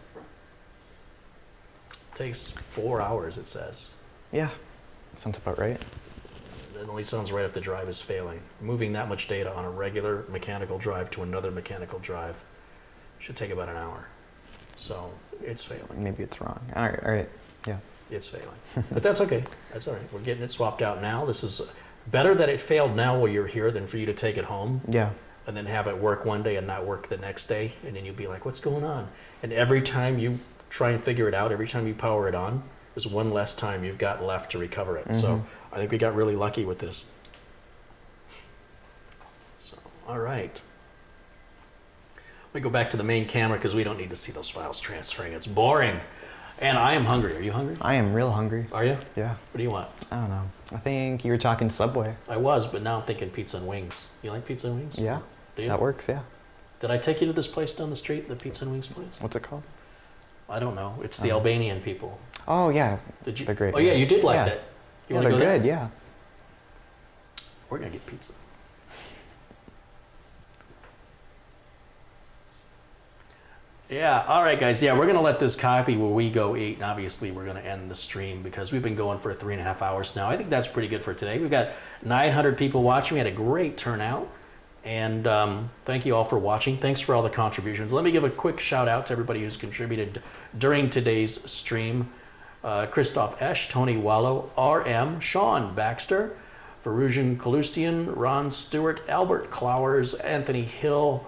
Takes 4 hours, it says.
Yeah, sounds about right.
It only sounds right if the drive is failing. Moving that much data on a regular mechanical drive to another mechanical drive should take about an hour. So it's failing.
Maybe it's wrong. All right, yeah.
It's failing. But that's okay. That's all right. We're getting it swapped out now. This is better that it failed now while you're here than for you to take it home
Yeah,
and then have it work one day and not work the next day. And then you'll be like, what's going on? And every time you try and figure it out, every time you power it on, there's one less time you've got left to recover it. So I think we got really lucky with this. So, all right. We go back to the main camera because we don't need to see those files transferring. It's boring. And I am hungry. Are you hungry?
I am real hungry.
Are you?
Yeah.
What do you want?
I don't know. I think you were talking Subway.
I was, but now I'm thinking pizza and wings. You like pizza and wings?
Yeah,
Do you?
that works, yeah.
Did I take you to this place down the street, the pizza and wings place?
What's it called?
I don't know. It's the
Oh.
Albanian people.
Oh, yeah.
Did you?
They're great.
Oh yeah, you did like
Yeah.
that. You
Yeah,
wanna
they're
go there?
good, yeah.
We're gonna get pizza. Yeah, all right, guys. Yeah, we're going to let this copy where we go eat, and obviously we're going to end the stream because we've been going for 3.5 hours now. I think that's pretty good for today. We've got 900 people watching. We had a great turnout, and thank you all for watching. Thanks for all the contributions. Let me give a quick shout out to everybody who's contributed during today's stream. Christoph Esch, Tony Wallow, RM, Sean Baxter, Farujan Kalustian, Ron Stewart, Albert Clowers, Anthony Hill,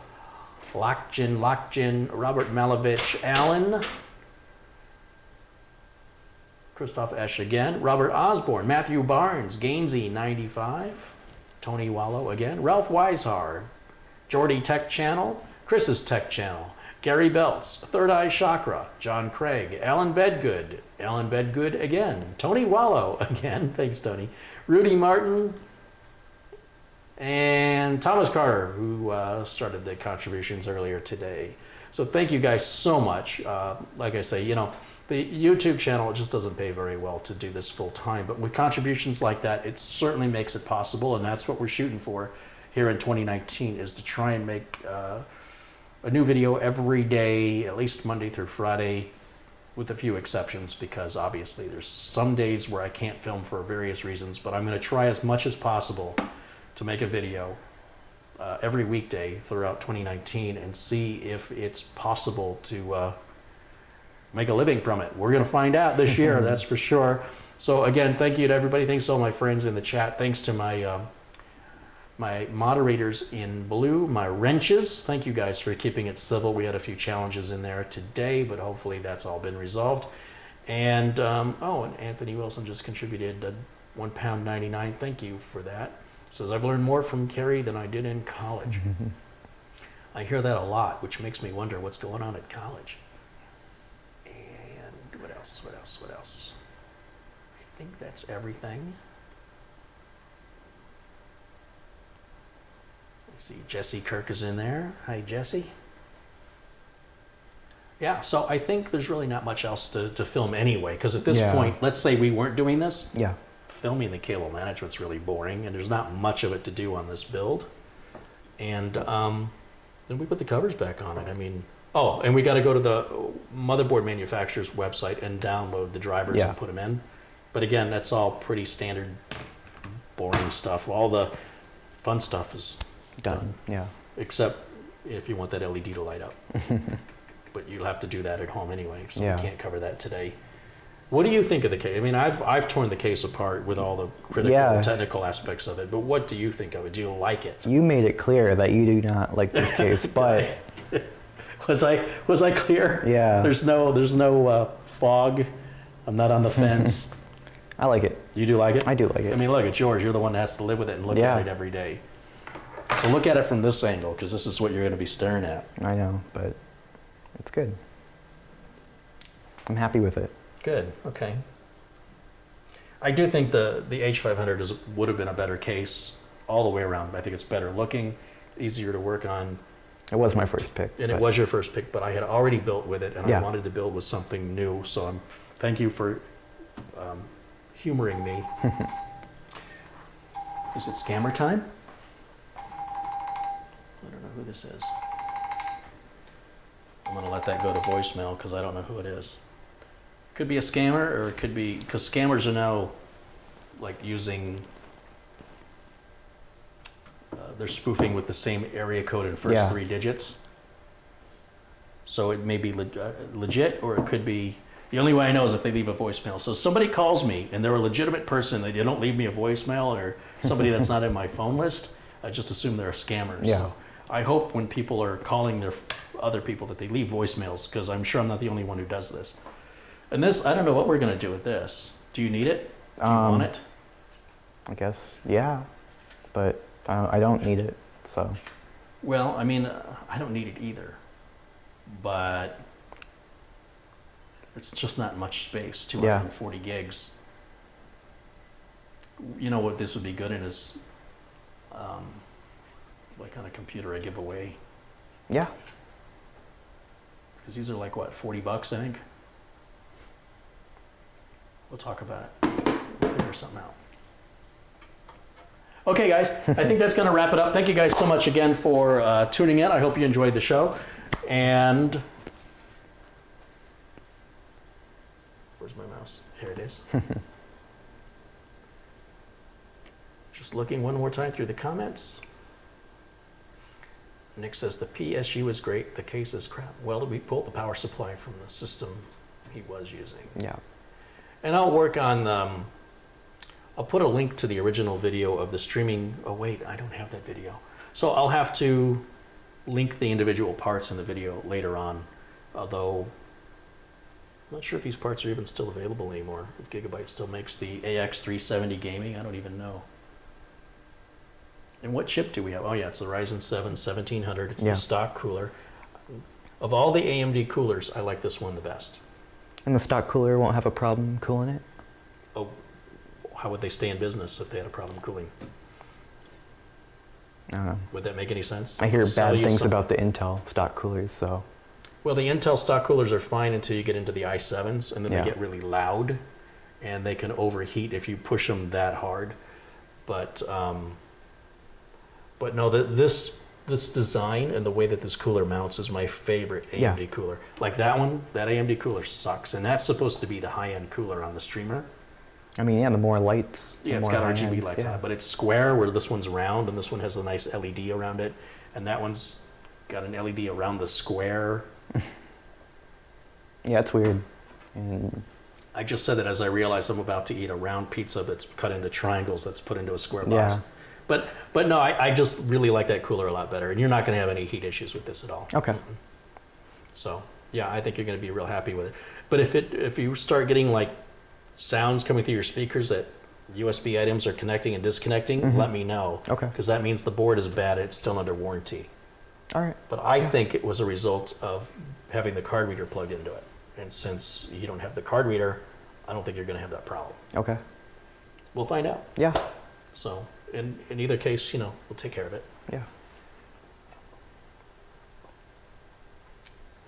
Lockjin, Robert Malovich, Allen, Christoph Esch again, Robert Osborne, Matthew Barnes, Gainsey 95, Tony Wallow again, Ralph Weishar, Jordy Tech Channel, Chris's Tech Channel, Gary Belts, Third Eye Chakra, John Craig, Alan Bedgood again, Tony Wallow again, thanks Tony, Rudy Martin, and Thomas Carter, who started the contributions earlier today. So thank you guys so much. Like I say, you know, the YouTube channel, it just doesn't pay very well to do this full time, but with contributions like that, it certainly makes it possible, and that's what we're shooting for here in 2019, is to try and make a new video every day, at least Monday through Friday, with a few exceptions, because obviously there's some days where I can't film for various reasons, but I'm going to try as much as possible to make a video every weekday throughout 2019 and see if it's possible to make a living from it. We're going to find out this year, that's for sure. So again, thank you to everybody. Thanks to all my friends in the chat. Thanks to my my moderators in blue, my wrenches. Thank you guys for keeping it civil. We had a few challenges in there today, but hopefully that's all been resolved. And oh, and Anthony Wilson just contributed £1.99. Thank you for that. Says, I've learned more from Carey than I did in college. I hear that a lot, which makes me wonder what's going on at college. And what else, what else, what else? I think that's everything. I see Jesse Kirk is in there. Hi, Jesse. Yeah, so I think there's really not much else to film anyway, because at this point, let's say we weren't doing this.
Yeah.
Filming the cable management's really boring, and there's not much of it to do on this build. And then we put the covers back on it. I mean, oh, and we got to go to the motherboard manufacturer's website and download the drivers and put them in. But again, that's all pretty standard, boring stuff. All the fun stuff is done.
Yeah.
Except if you want that LED to light up. But you'll have to do that at home anyway, so we can't cover that today. What do you think of the case? I mean, I've torn the case apart with all the critical technical aspects of it, but what do you think of it? Do you like it?
You made it clear that you do not like this case, but
was I clear?
Yeah.
There's no fog. I'm not on the fence.
I like it.
You do like it?
I do like it.
I mean, look, it's yours. You're the one that has to live with it and look at it every day. So look at it from this angle, because this is what you're going to be staring at.
I know, but it's good. I'm happy with it.
Good. Okay. I do think the H500 would have been a better case all the way around. I think it's better looking, easier to work on.
It was my first pick.
And it was your first pick, but I had already built with it, and I wanted to build with something new. So thank you for humoring me. Is it scammer time? I don't know who this is. I'm going to let that go to voicemail because I don't know who it is. Could be a scammer, or it could be, because scammers are now like using, they're spoofing with the same area code and first 3 digits. So it may be legit, or it could be, the only way I know is if they leave a voicemail. So somebody calls me and they're a legitimate person, they don't leave me a voicemail, or somebody that's not in my phone list, I just assume they're a scammer.
Yeah.
So I hope when people are calling their other people that they leave voicemails, because I'm sure I'm not the only one who does this. And this, I don't know what we're going to do with this. Do you need it? Do you want it?
I guess, yeah, but I don't need it, so.
Well, I mean, I don't need it either, but it's just not much space, 240 gigs. You know what this would be good in is, like on a computer I give away.
Yeah.
Because these are like, what, 40 bucks, I think? We'll talk about it. We'll figure something out. Okay, guys, I think that's going to wrap it up. Thank you guys so much again for tuning in. I hope you enjoyed the show. And where's my mouse? Here it is. Just looking one more time through the comments. Nick says the PSU is great, the case is crap. Well, we pulled the power supply from the system he was using.
Yeah.
And I'll work on, I'll put a link to the original video of the streaming. Oh wait, I don't have that video. So I'll have to link the individual parts in the video later on. Although, I'm not sure if these parts are even still available anymore. If Gigabyte still makes the AX370 gaming, I don't even know. And what chip do we have? Oh yeah, it's the Ryzen 7 1700. It's the stock cooler. Of all the AMD coolers, I like this one the best.
And the stock cooler won't have a problem cooling it?
Oh, how would they stay in business if they had a problem cooling?
I don't know.
Would that make any sense?
I hear bad things about the Intel stock coolers, so.
Well, the Intel stock coolers are fine until you get into the i7s, and then they get really loud, and they can overheat if you push them that hard. But no, this design and the way that this cooler mounts is my favorite AMD cooler. Like that one, that AMD cooler sucks, and that's supposed to be the high-end cooler on the streamer.
I mean, yeah, the more lights.
Yeah, it's got RGB lights on it, but it's square where this one's round, and this one has a nice LED around it, and that one's got an LED around the square.
Yeah, it's weird. And
I just said that as I realized I'm about to eat a round pizza that's cut into triangles that's put into a square box.
yeah.
But no, I just really like that cooler a lot better, and you're not going to have any heat issues with this at all.
Okay.
So yeah, I think you're going to be real happy with it. But if you start getting like sounds coming through your speakers that USB items are connecting and disconnecting, let me know.
Okay.
Because that means the board is bad. It's still under warranty.
All right.
But I think it was a result of having the card reader plugged into it. And since you don't have the card reader, I don't think you're going to have that problem.
Okay.
We'll find out.
Yeah.
So in either case, we'll take care of it.
Yeah.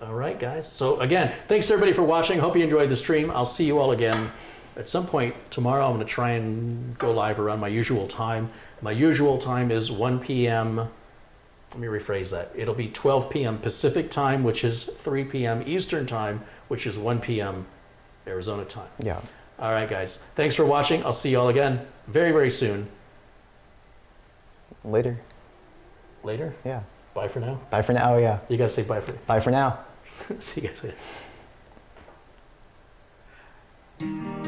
All right, guys. So again, thanks everybody for watching. Hope you enjoyed the stream. I'll see you all again at some point tomorrow. I'm going to try and go live around my usual time. My usual time is 1 p.m. Let me rephrase that. It'll be 12 p.m. Pacific time, which is 3 p.m. Eastern time, which is 1 p.m. Arizona time.
Yeah.
All right, guys. Thanks for watching. I'll see you all again very, very soon.
Later.
Later?
Yeah.
Bye for now.
Bye for now. Oh, yeah.
You got to say bye for
Bye for now.
See you guys later.